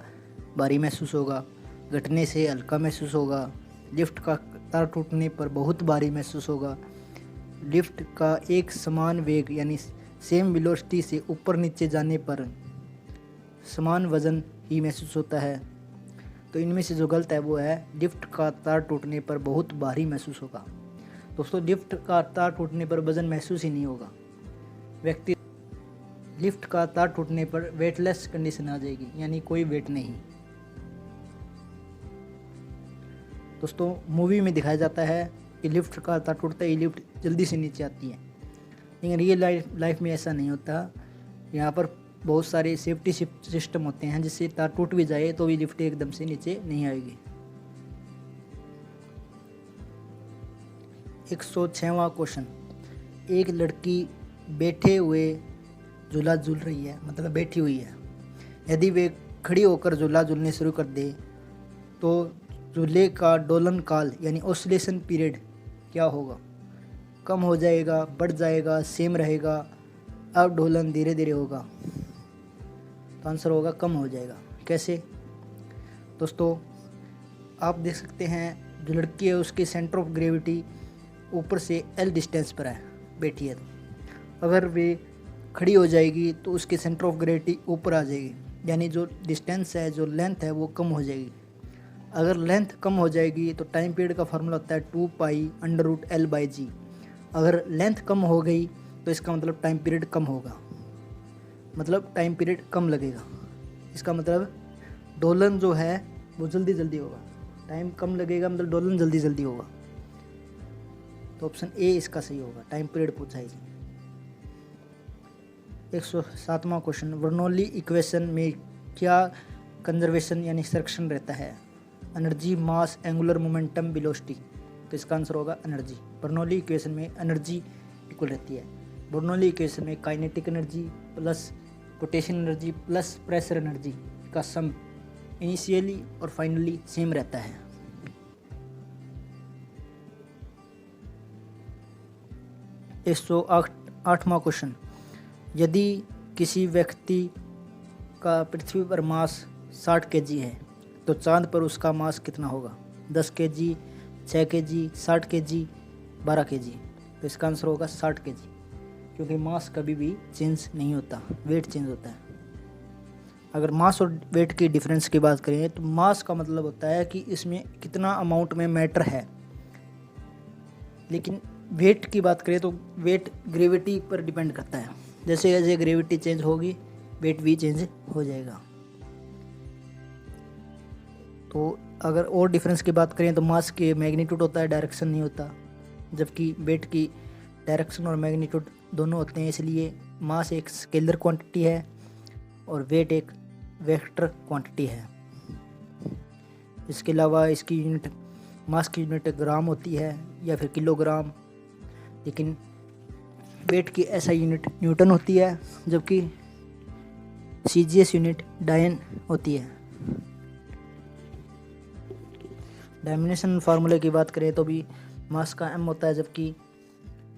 भारी महसूस होगा, घटने से हल्का महसूस होगा, लिफ्ट का तार टूटने पर बहुत भारी महसूस होगा, लिफ्ट का एक समान वेग यानी सेम वेलोसिटी से ऊपर नीचे जाने पर समान वजन ही महसूस होता है। तो इनमें से जो गलत है वो है लिफ्ट का तार टूटने पर बहुत भारी महसूस होगा। दोस्तों, लिफ्ट का तार टूटने पर वजन महसूस ही नहीं होगा, व्यक्ति लिफ्ट का तार टूटने पर वेटलेस कंडीशन आ जाएगी, यानी कोई वेट नहीं। दोस्तों, मूवी में दिखाया जाता है कि लिफ्ट का तार टूटता ही लिफ्ट जल्दी से नीचे आती है, लेकिन रियल लाइफ में ऐसा नहीं होता। यहाँ पर बहुत सारे सेफ्टी सिस्टम होते हैं जिससे तार टूट भी जाए तो भी लिफ्ट एकदम से नीचे नहीं आएगी। 106वां क्वेश्चन, एक लड़की बैठे हुए झूला झूल रही है, मतलब बैठी हुई है। यदि वे खड़ी होकर झूला झूलने शुरू कर दे तो झूले का दोलन काल यानी ऑसिलेशन पीरियड क्या होगा? कम हो जाएगा, बढ़ जाएगा, सेम रहेगा, अब दोलन धीरे धीरे होगा? तो आंसर होगा कम हो जाएगा। कैसे? दोस्तों, आप देख सकते हैं जो लड़की है उसके सेंटर ऑफ ग्रेविटी ऊपर से L डिस्टेंस पर है, बैठी है। तो अगर वे खड़ी हो जाएगी तो उसके सेंटर ऑफ ग्रेविटी ऊपर आ जाएगी, यानी जो डिस्टेंस है, जो लेंथ है वो कम हो जाएगी। अगर लेंथ कम हो जाएगी तो टाइम पीरियड का फार्मूला होता है 2π√L/g। अगर लेंथ कम हो गई तो इसका मतलब टाइम पीरियड कम होगा, मतलब टाइम पीरियड कम लगेगा। इसका मतलब दोलन जो है वो जल्दी जल्दी होगा, टाइम कम लगेगा मतलब दोलन जल्दी जल्दी होगा। तो ऑप्शन ए इसका सही होगा, टाइम पीरियड पूछा है। 107वां क्वेश्चन, बर्नौली इक्वेशन में क्या कंजर्वेशन यानी संरक्षण रहता है? एनर्जी, मास, एंगुलर मोमेंटम, वेलोसिटी। तो इसका आंसर होगा एनर्जी। बर्नौली इक्वेशन में एनर्जी इक्वल रहती है। बर्नौली इक्वेशन में kinetic energy plus potential energy plus pressure energy का सम इनिशियली और फाइनली सेम रहता है। एक 108वां क्वेश्चन, यदि किसी व्यक्ति का पृथ्वी पर मास 60 kg है तो चांद पर उसका मास कितना होगा? 10 kg, 6 kg, 60 kg, 12 kg। तो इसका आंसर होगा 60 kg, क्योंकि मास कभी भी चेंज नहीं होता, वेट चेंज होता है। अगर मास और वेट की डिफरेंस की बात करें तो मास का मतलब होता है कि इसमें कितना अमाउंट में मैटर है, लेकिन वेट की बात करें तो वेट ग्रेविटी पर डिपेंड करता है। जैसे जैसे ग्रेविटी चेंज होगी वेट भी चेंज हो जाएगा। तो अगर और डिफरेंस की बात करें तो मास के मैग्नीट्यूड होता है, डायरेक्शन नहीं होता, जबकि वेट की डायरेक्शन और मैग्नीट्यूड दोनों होते हैं। इसलिए मास एक स्केलर क्वांटिटी है और वेट एक वेक्टर क्वांटिटी है। इसके अलावा इसकी यूनिट, मास की यूनिट ग्राम होती है या फिर किलोग्राम, लेकिन वेट की ऐसा यूनिट न्यूटन होती है, जबकि CGS यूनिट डायन होती है। डायमेंशन फार्मूले की बात करें तो भी मास का m होता है, जबकि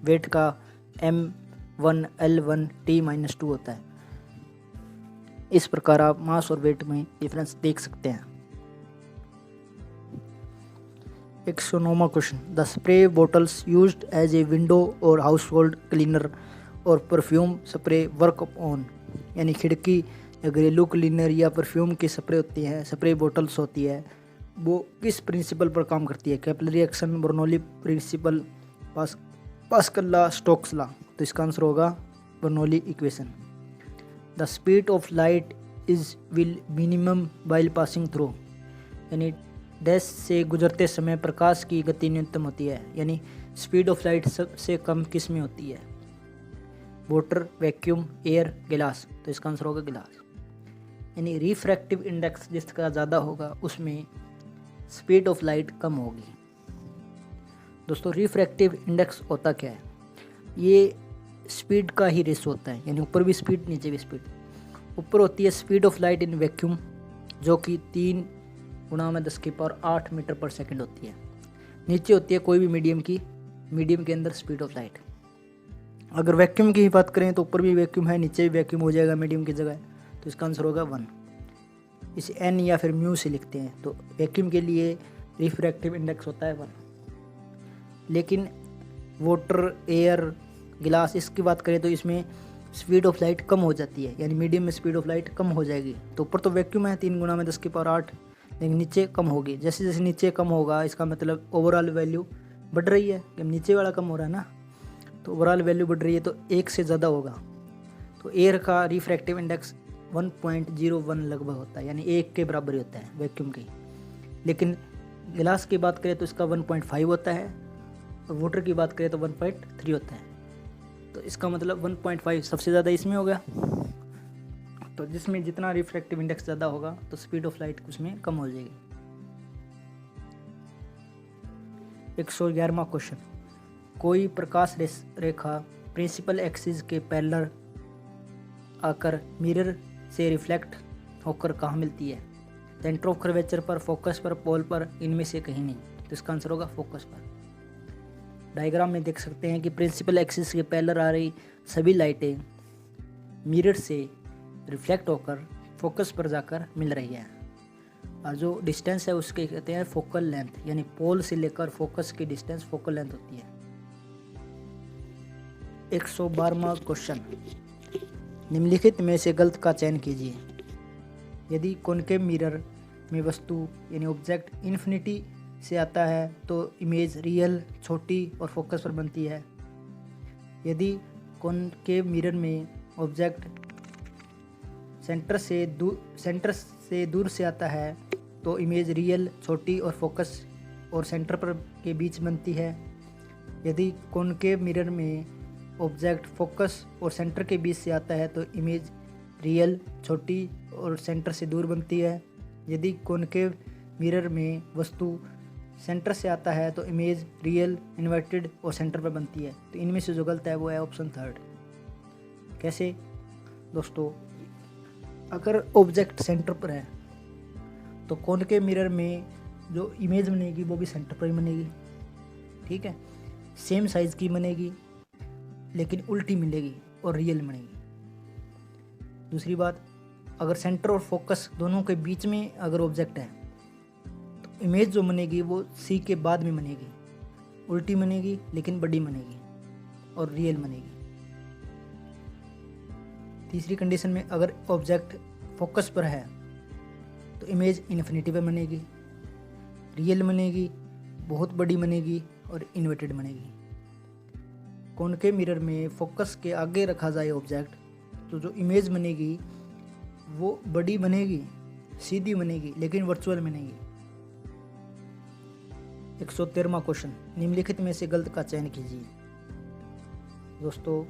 वेट का m1L1T-2 होता है। इस प्रकार आप मास और वेट में डिफरेंस देख सकते हैं। 109वां question, the spray bottles used as a window और हाउस होल्ड क्लीनर और परफ्यूम स्प्रे वर्क ऑन, यानी खिड़की या घरेलू क्लीनर या परफ्यूम की स्प्रे होती है, स्प्रे बोटल्स होती है, वो किस प्रिंसिपल पर काम करती है? Capillary action, Bernoulli principle, Pascal law, Stokes law. तो इसका आंसर होगा Bernoulli equation. The speed of light is will minimum while passing through, यानी डैश से गुजरते समय प्रकाश की गति न्यूनतम होती है, यानी स्पीड ऑफ लाइट सबसे कम किस में होती है? वाटर, वैक्यूम, एयर, गिलास। तो इसका आंसर होगा गिलास। यानी रिफ्रैक्टिव इंडेक्स जिसका ज़्यादा होगा उसमें स्पीड ऑफ लाइट कम होगी। दोस्तों रिफ्रैक्टिव इंडेक्स होता क्या है? ये स्पीड का ही रेस होता है, यानी ऊपर भी स्पीड नीचे भी स्पीड। ऊपर होती है speed of light in vacuum, जो कि 3 × 10⁸ मीटर पर सेकंड होती है। नीचे होती है कोई भी मीडियम के अंदर स्पीड ऑफ लाइट। अगर वैक्यूम की ही बात करें तो ऊपर भी वैक्यूम है, नीचे भी वैक्यूम हो जाएगा मीडियम की जगह, तो इसका आंसर होगा 1। इसे n या फिर म्यू से लिखते हैं। तो वैक्यूम के लिए रिफ्रैक्टिव इंडेक्स होता है 1। लेकिन वाटर, एयर, गिलास, इसकी बात करें तो इसमें स्पीड ऑफ लाइट कम हो जाती है, यानी मीडियम में स्पीड ऑफ लाइट कम हो जाएगी। तो ऊपर तो वैक्यूम है 3 × 10⁸, लेकिन नीचे कम होगी। जैसे जैसे नीचे कम होगा इसका मतलब ओवरऑल वैल्यू बढ़ रही है, कि नीचे वाला कम हो रहा है ना, तो ओवरऑल वैल्यू बढ़ रही है, तो 1 से ज़्यादा होगा। तो एयर का रिफ्रैक्टिव इंडेक्स 1.01 लगभग होता है, यानी 1 के बराबर ही होता है वैक्यूम के। लेकिन गिलास की बात करें तो इसका 1.5 होता है, और वाटर की बात करें तो 1.3 होता है। तो इसका मतलब 1.5 सबसे ज़्यादा इसमें हो गया। तो जिसमें जितना रिफ्रैक्टिव इंडेक्स ज़्यादा होगा तो स्पीड ऑफ लाइट उसमें कम हो जाएगी। 111वां क्वेश्चन, कोई प्रकाश रेखा प्रिंसिपल एक्सिस के पैरेलल आकर मिरर से रिफ्लेक्ट होकर कहाँ मिलती है? सेंटर ऑफ कर्वेचर पर, फोकस पर, पोल पर, इनमें से कहीं नहीं। तो इसका आंसर होगा फोकस पर। डायग्राम में देख सकते हैं कि प्रिंसिपल एक्सिस के पैरेलल आ रही सभी लाइटें मिरर से रिफ्लेक्ट होकर फोकस पर जाकर मिल रही है, और जो डिस्टेंस है उसके कहते हैं फोकल लेंथ, यानी पोल से लेकर फोकस की डिस्टेंस फोकल लेंथ होती है। 112वां क्वेश्चन, निम्नलिखित में से गलत का चयन कीजिए। यदि कॉनकेव मिरर में वस्तु यानी ऑब्जेक्ट इन्फिनिटी से आता है तो इमेज रियल, छोटी और फोकस पर बनती है। यदि कॉनकेव मिरर में ऑब्जेक्ट सेंटर से दूर से आता है तो इमेज रियल, छोटी और फोकस और सेंटर पर के बीच बनती है। यदि कॉनकेव मिरर में ऑब्जेक्ट फोकस और सेंटर के बीच से आता है तो इमेज रियल, छोटी और सेंटर से दूर बनती है। यदि कॉनकेव मिरर में वस्तु सेंटर से आता है तो इमेज रियल, इन्वर्टेड और सेंटर पर बनती है। तो इनमें से जो गलत है वो है ऑप्शन 3। कैसे दोस्तों? अगर ऑब्जेक्ट सेंटर पर है तो कॉनकेव मिरर में जो इमेज बनेगी वो भी सेंटर पर ही बनेगी, ठीक है, सेम साइज़ की बनेगी लेकिन उल्टी मिलेगी और रियल बनेगी। दूसरी बात, अगर सेंटर और फोकस दोनों के बीच में अगर ऑब्जेक्ट है इमेज जो बनेगी वो सी के बाद में बनेगी, उल्टी बनेगी लेकिन बड़ी बनेगी और रियल बनेगी। तीसरी कंडीशन में अगर ऑब्जेक्ट फोकस पर है तो इमेज इन्फिनिटी पर बनेगी, रियल बनेगी, बहुत बड़ी बनेगी और इन्वर्टेड बनेगी। कॉनकेव मिरर में फोकस के आगे रखा जाए ऑब्जेक्ट तो जो इमेज बनेगी वो बड़ी बनेगी, सीधी बनेगी लेकिन वर्चुअल बनेगी। 113वां क्वेश्चन, निम्नलिखित में से गलत का चयन कीजिए। दोस्तों,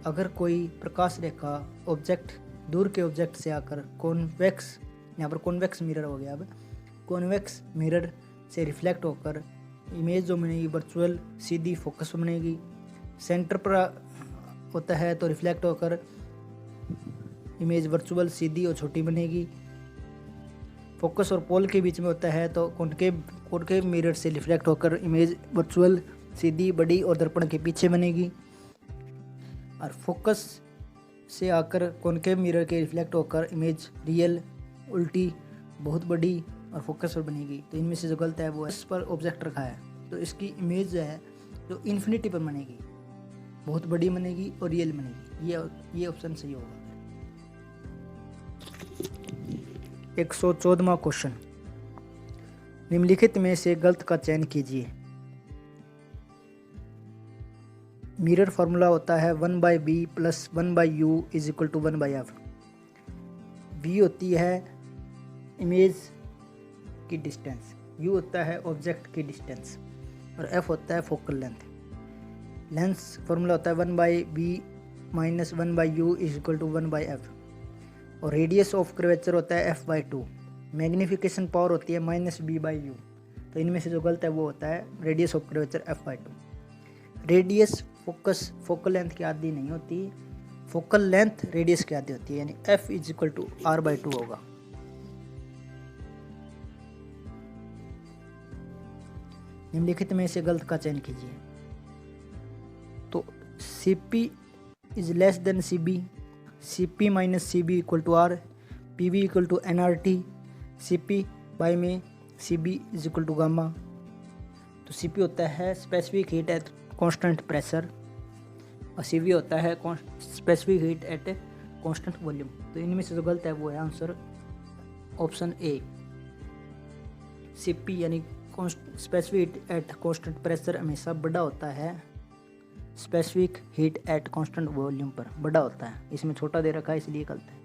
अगर कोई प्रकाश रेखा ऑब्जेक्ट दूर के ऑब्जेक्ट से आकर कॉन्वेक्स, यहाँ पर कॉन्वेक्स मिरर हो गया, अब कॉन्वेक्स मिरर से रिफ्लेक्ट होकर इमेज जो बनेगी वर्चुअल सीधी फोकस बनेगी। सेंटर पर होता है तो रिफ्लेक्ट होकर इमेज वर्चुअल सीधी और छोटी बनेगी। फोकस और पोल के बीच में होता है तो कॉनकेव मिरर से रिफ्लेक्ट होकर इमेज वर्चुअल सीधी बड़ी और दर्पण के पीछे बनेगी। और फोकस से आकर कॉनकेव मिरर के रिफ्लेक्ट होकर इमेज रियल उल्टी बहुत बड़ी और फोकस पर बनेगी। तो इनमें से जो गलत है वो इस पर ऑब्जेक्ट रखा है तो इसकी इमेज जो है जो इन्फिनिटी पर बनेगी, बहुत बड़ी बनेगी और रियल बनेगी। ये ऑप्शन सही होगा। 114वां क्वेश्चन, निम्नलिखित में से गलत का चयन कीजिए। मिरर फार्मूला होता है 1/b + 1/u = 1/f। v होती है इमेज की डिस्टेंस, u होता है ऑब्जेक्ट की डिस्टेंस और f होता है फोकल लेंथ। लेंस फार्मूला होता है 1/b - 1/u = 1/f और रेडियस ऑफ कर्वेचर होता है f/2। मैग्नीफिकेशन पावर होती है -b/u। तो इनमें से जो गलत है वो होता है radius of curvature f/2। Radius focal length की आधी नहीं होती, फोकल लेंथ रेडियस की आधी होती है, यानी f = r/2 होगा। निम्नलिखित में से गलत का चयन कीजिए। तो Cp is less than Cb, Cp - Cb = R, Pv = nRT, Cp bye में Cb = गामा। तो Cp होता है specific heat at constant pressure और Cv होता है specific heat at constant volume. तो इनमें से जो गलत है वो है आंसर ऑप्शन ए। Cp यानी specific heat at constant pressure हमेशा बड़ा होता है, specific heat at constant volume पर बड़ा होता है। इसमें छोटा दे रखा है इसलिए गलत है,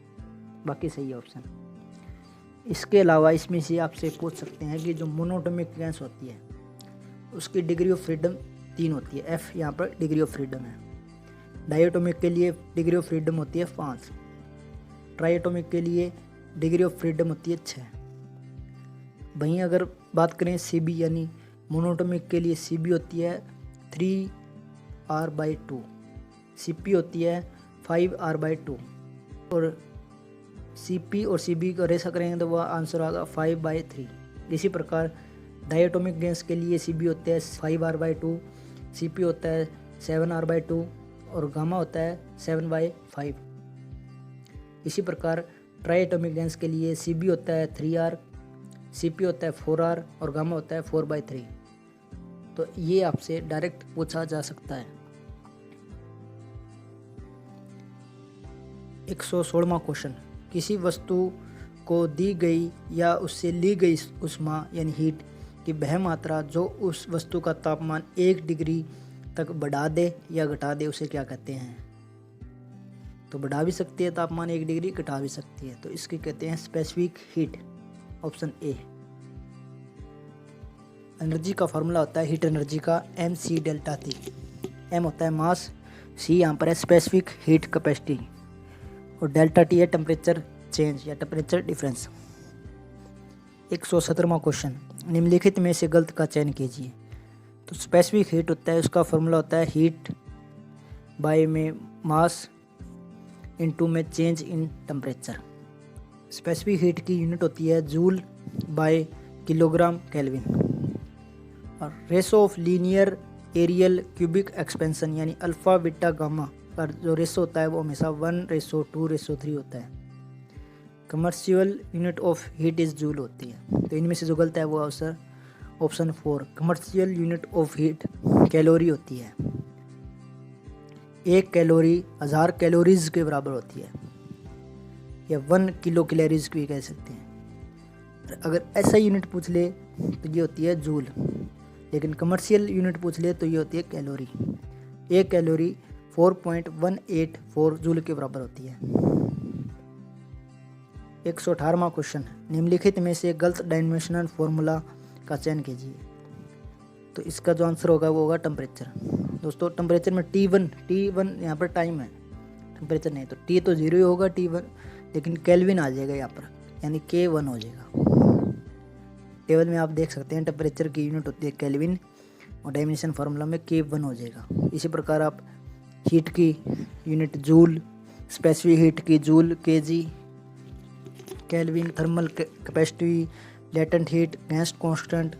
बाकी सही है ऑप्शन। इसके अलावा इसमें से आपसे पूछ सकते हैं कि जो मोनोटोमिक गैस होती है उसकी डिग्री ऑफ फ्रीडम 3 होती है। F यहाँ पर डिग्री ऑफ फ्रीडम है। डायटोमिक के लिए डिग्री ऑफ फ्रीडम होती है 5। ट्राइटोमिक के लिए डिग्री ऑफ फ्रीडम होती है 6। वहीं अगर बात करें Cb यानी मोनोटोमिक के लिए Cb होती है 3r/2, Cp होती है 5r/2 और Cp और Cb को रेशा करेंगे तो वह आंसर आएगा 5/3। इसी प्रकार डायटोमिक गैस के लिए Cb होता है 5r/2, Cp होता है 7r/2 और गामा होता है 7/5। इसी प्रकार ट्राइटोमिक गैस के लिए Cb होता है 3r, Cp होता है 4r और गामा होता है 4/3। तो ये आपसे डायरेक्ट पूछा जा सकता है। 116वां क्वेश्चन, किसी वस्तु को दी गई या उससे ली गई ऊष्मा यानी हीट की वह मात्रा जो उस वस्तु का तापमान 1 डिग्री तक बढ़ा दे या घटा दे उसे क्या कहते हैं। तो बढ़ा भी सकती है तापमान 1 डिग्री, घटा भी सकती है, तो इसके कहते हैं specific heat, option A. Energy का फार्मूला होता है हीट एनर्जी का mc∆T। m होता है मास, c यहाँ पर है स्पेसिफिक हीट कैपेसिटी और ∆T है टेम्परेचर चेंज या टेम्परेचर डिफरेंस। 117वां क्वेश्चन, निम्नलिखित में से गलत का चयन कीजिए। तो स्पेसिफिक हीट होता है उसका फार्मूला होता है हीट बाय में मास इनटू में change in temperature. Specific heat की यूनिट होती है जूल बाय किलोग्राम केल्विन और ratio of linear areal cubic expansion यानी अल्फ़ा बीटा गामा का जो रेशो होता है वो हमेशा 1:2:3 होता है। Commercial unit of heat is joule होती है। तो इनमें से जो गलत है वो answer option 4 commercial unit of heat calorie होती है। 1 कैलोरी 1000 कैलोरीज के बराबर होती है, या 1 किलो कैलोरीज भी कह सकते हैं। अगर ऐसा यूनिट पूछ ले तो ये होती है जूल, लेकिन कमर्शियल यूनिट पूछ ले तो ये होती है कैलोरी। 1 कैलोरी 4.184 जूल के बराबर होती है। 118वां क्वेश्चन, निम्नलिखित में से गलत डायमेंशनल फॉर्मूला का चयन कीजिए। तो इसका जो आंसर होगा वो होगा टेम्परेचर। दोस्तों टेम्परेचर में T1 यहाँ पर टाइम है, टेम्परेचर नहीं, तो T तो 0 ही होगा T1, लेकिन केल्विन आ जाएगा यहाँ पर, यानी K1 हो जाएगा। टेबल में आप देख सकते हैं टेम्परेचर की यूनिट होती है केल्विन और डायमेंशन फार्मूला में K1 हो जाएगा। इसी प्रकार आप हीट की यूनिट जूल, स्पेसिफिक हीट की joule kg, kelvin, thermal capacity, latent heat, gas constant,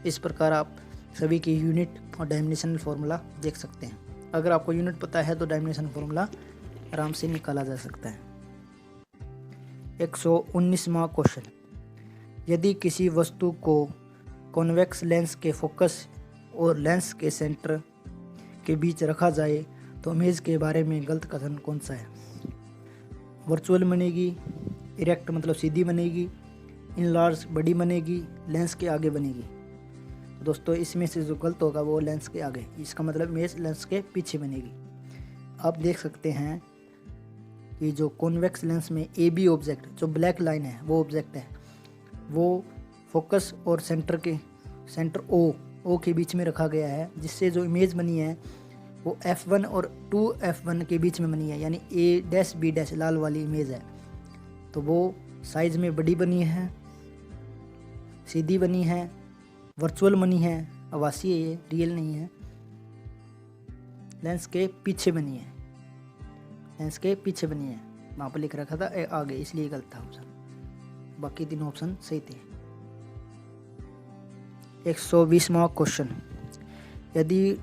इस प्रकार आप सभी की यूनिट और डायमेंशनल फार्मूला देख सकते हैं। अगर आपको यूनिट पता है तो डायमेंशनल फार्मूला आराम से निकाला जा सकता है। 119वां क्वेश्चन, यदि किसी वस्तु को कॉन्वेक्स लेंस के फोकस और लेंस के सेंटर के बीच रखा जाए तो इमेज के बारे में गलत कथन कौन सा है? वर्चुअल बनेगी, इरेक्ट मतलब सीधी बनेगी, इनलार्ज बड़ी बनेगी, लेंस के आगे बनेगी। दोस्तों इसमें से जो गलत होगा वो लेंस के आगे, इसका मतलब इमेज लेंस के पीछे बनेगी। आप देख सकते हैं कि जो कॉन्वेक्स लेंस में AB ऑब्जेक्ट, जो ब्लैक लाइन है वो ऑब्जेक्ट है, वो फोकस और सेंटर O के बीच में रखा गया है, जिससे जो इमेज बनी है वो F1 और 2F1 के बीच में बनी है, यानी A-B- लाल वाली इमेज है। तो वो साइज में बड़ी बनी है, सीधी बनी है, वर्चुअल बनी है, आभासी है, ये रियल नहीं है, लेंस के पीछे बनी है, लेंस के पीछे बनी है। वहाँ पर लिख रखा था आगे, इसलिए गलत था ऑप्शन, बाकी तीनों ऑप्शन सही थे। 120वां क्वेश्चन, यदि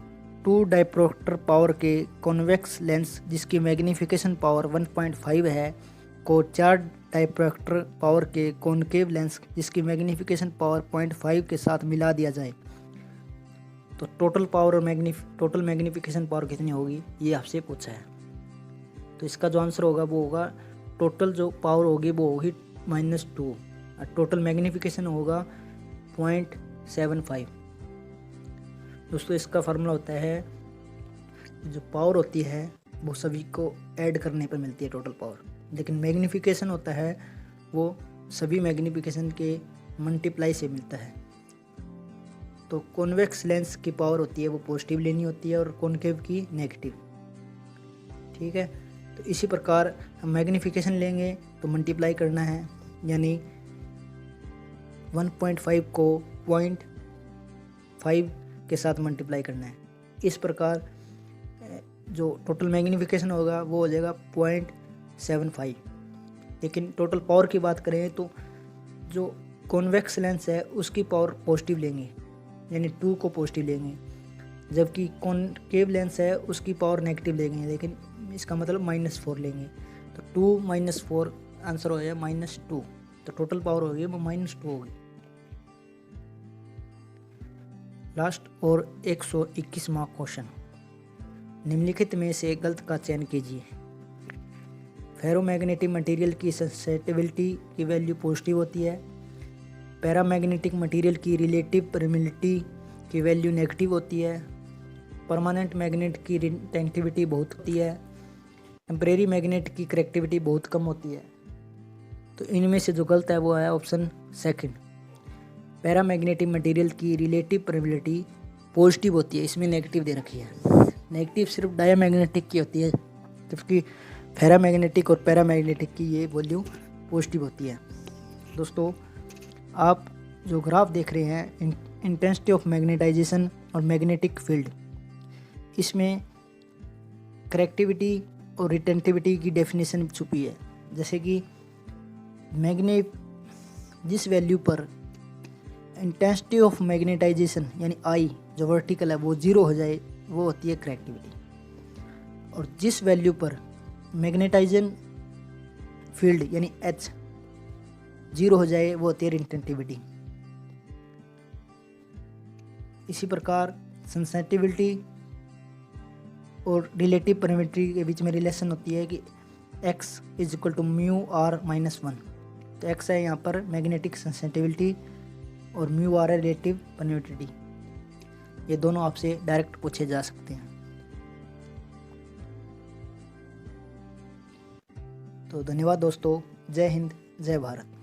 2 डायप्रोक्टर पावर के कॉन्वेक्स लेंस जिसकी मैग्नीफिकेशन पावर 1.5 है को 4 डायप्रोक्टर पावर के कॉनकेव लेंस जिसकी मैग्नीफिकेशन पावर 0.5 के साथ मिला दिया जाए तो टोटल पावर और टोटल मैग्नीफिकेशन पावर कितनी होगी, ये आपसे पूछा है। तो इसका जो आंसर होगा वो होगा, टोटल जो पावर होगी वो होगी -2 और टोटल मैग्नीफिकेशन होगा 0.75। दोस्तों इसका फार्मूला होता है, जो पावर होती है वो सभी को ऐड करने पर मिलती है टोटल पावर, लेकिन मैग्नीफिकेशन होता है वो सभी मैग्नीफिकेशन के मल्टीप्लाई से मिलता है। तो कॉन्वेक्स लेंस की पावर होती है वो पॉजिटिव लेनी होती है और कॉनकेव की नेगेटिव। ठीक है, तो इसी प्रकार हम मैग्नीफिकेशन लेंगे तो मल्टीप्लाई करना है, यानी 1.5 को 0.5 के साथ मल्टीप्लाई करना है। इस प्रकार जो टोटल मैग्नीफिकेशन होगा वो हो जाएगा 0.75। लेकिन टोटल पावर की बात करें तो जो कॉन्वेक्स लेंस है उसकी पावर पॉजिटिव लेंगे, यानी 2 को पॉजिटिव लेंगे, जबकि कॉनकेव लेंस है उसकी पावर नेगेटिव लेंगे, लेकिन इसका मतलब -4 लेंगे। तो 2 - 4 आंसर हो जाएगा -2, तो टोटल पावर होगी वो -2 होगी। लास्ट और 121वां क्वेश्चन, निम्नलिखित में से गलत का चयन कीजिए। फेरोमैग्नेटिक मटेरियल की सेंसिटिविटी की वैल्यू पॉजिटिव होती है, पैरामैग्नेटिक मटेरियल की रिलेटिव परमिटिविटी की वैल्यू नेगेटिव होती है, परमानेंट मैग्नेट की रिटेंटिविटी बहुत होती है, टेम्परेरी मैग्नेट की करेक्टिविटी बहुत कम होती है। तो इनमें से जो गलत है वो है ऑप्शन सेकंड, पैरामैग्नेटिक मटेरियल की रिलेटिव परमिटिविटी पॉजिटिव होती है, इसमें नेगेटिव दे रखी है। नेगेटिव सिर्फ डायमैग्नेटिक की होती है, जबकि फेरामैग्नेटिक और पैरामैग्नेटिक की ये वैल्यू पॉजिटिव होती है। दोस्तों आप जो ग्राफ देख रहे हैं इंटेंसिटी ऑफ मैग्नेटाइजेशन और मैग्नेटिक फील्ड, इसमें करेक्टिविटी और रिटेंटिविटी की डेफिनेशन छुपी है। जैसे कि मैग्नेट जिस वैल्यू पर इंटेंसिटी ऑफ मैग्नेटाइजेशन यानी I जो वर्टिकल है वो 0 हो जाए वो होती है करेक्टिविटी, और जिस वैल्यू पर मैग्नेटाइजेशन फील्ड यानी H जीरो हो जाए वो होती है इंटेंसिटी। इसी प्रकार सेंसिटिविटी और रिलेटिव परमिटिविटी के बीच में रिलेशन होती है कि x is equal to mu r minus 1। तो x है यहाँ पर मैग्नेटिक सेंसिटिविटी और म्यू आर है रिलेटिव परमिटिविटी। ये दोनों आपसे डायरेक्ट पूछे जा सकते हैं। तो धन्यवाद दोस्तों। जय हिंद, जय भारत।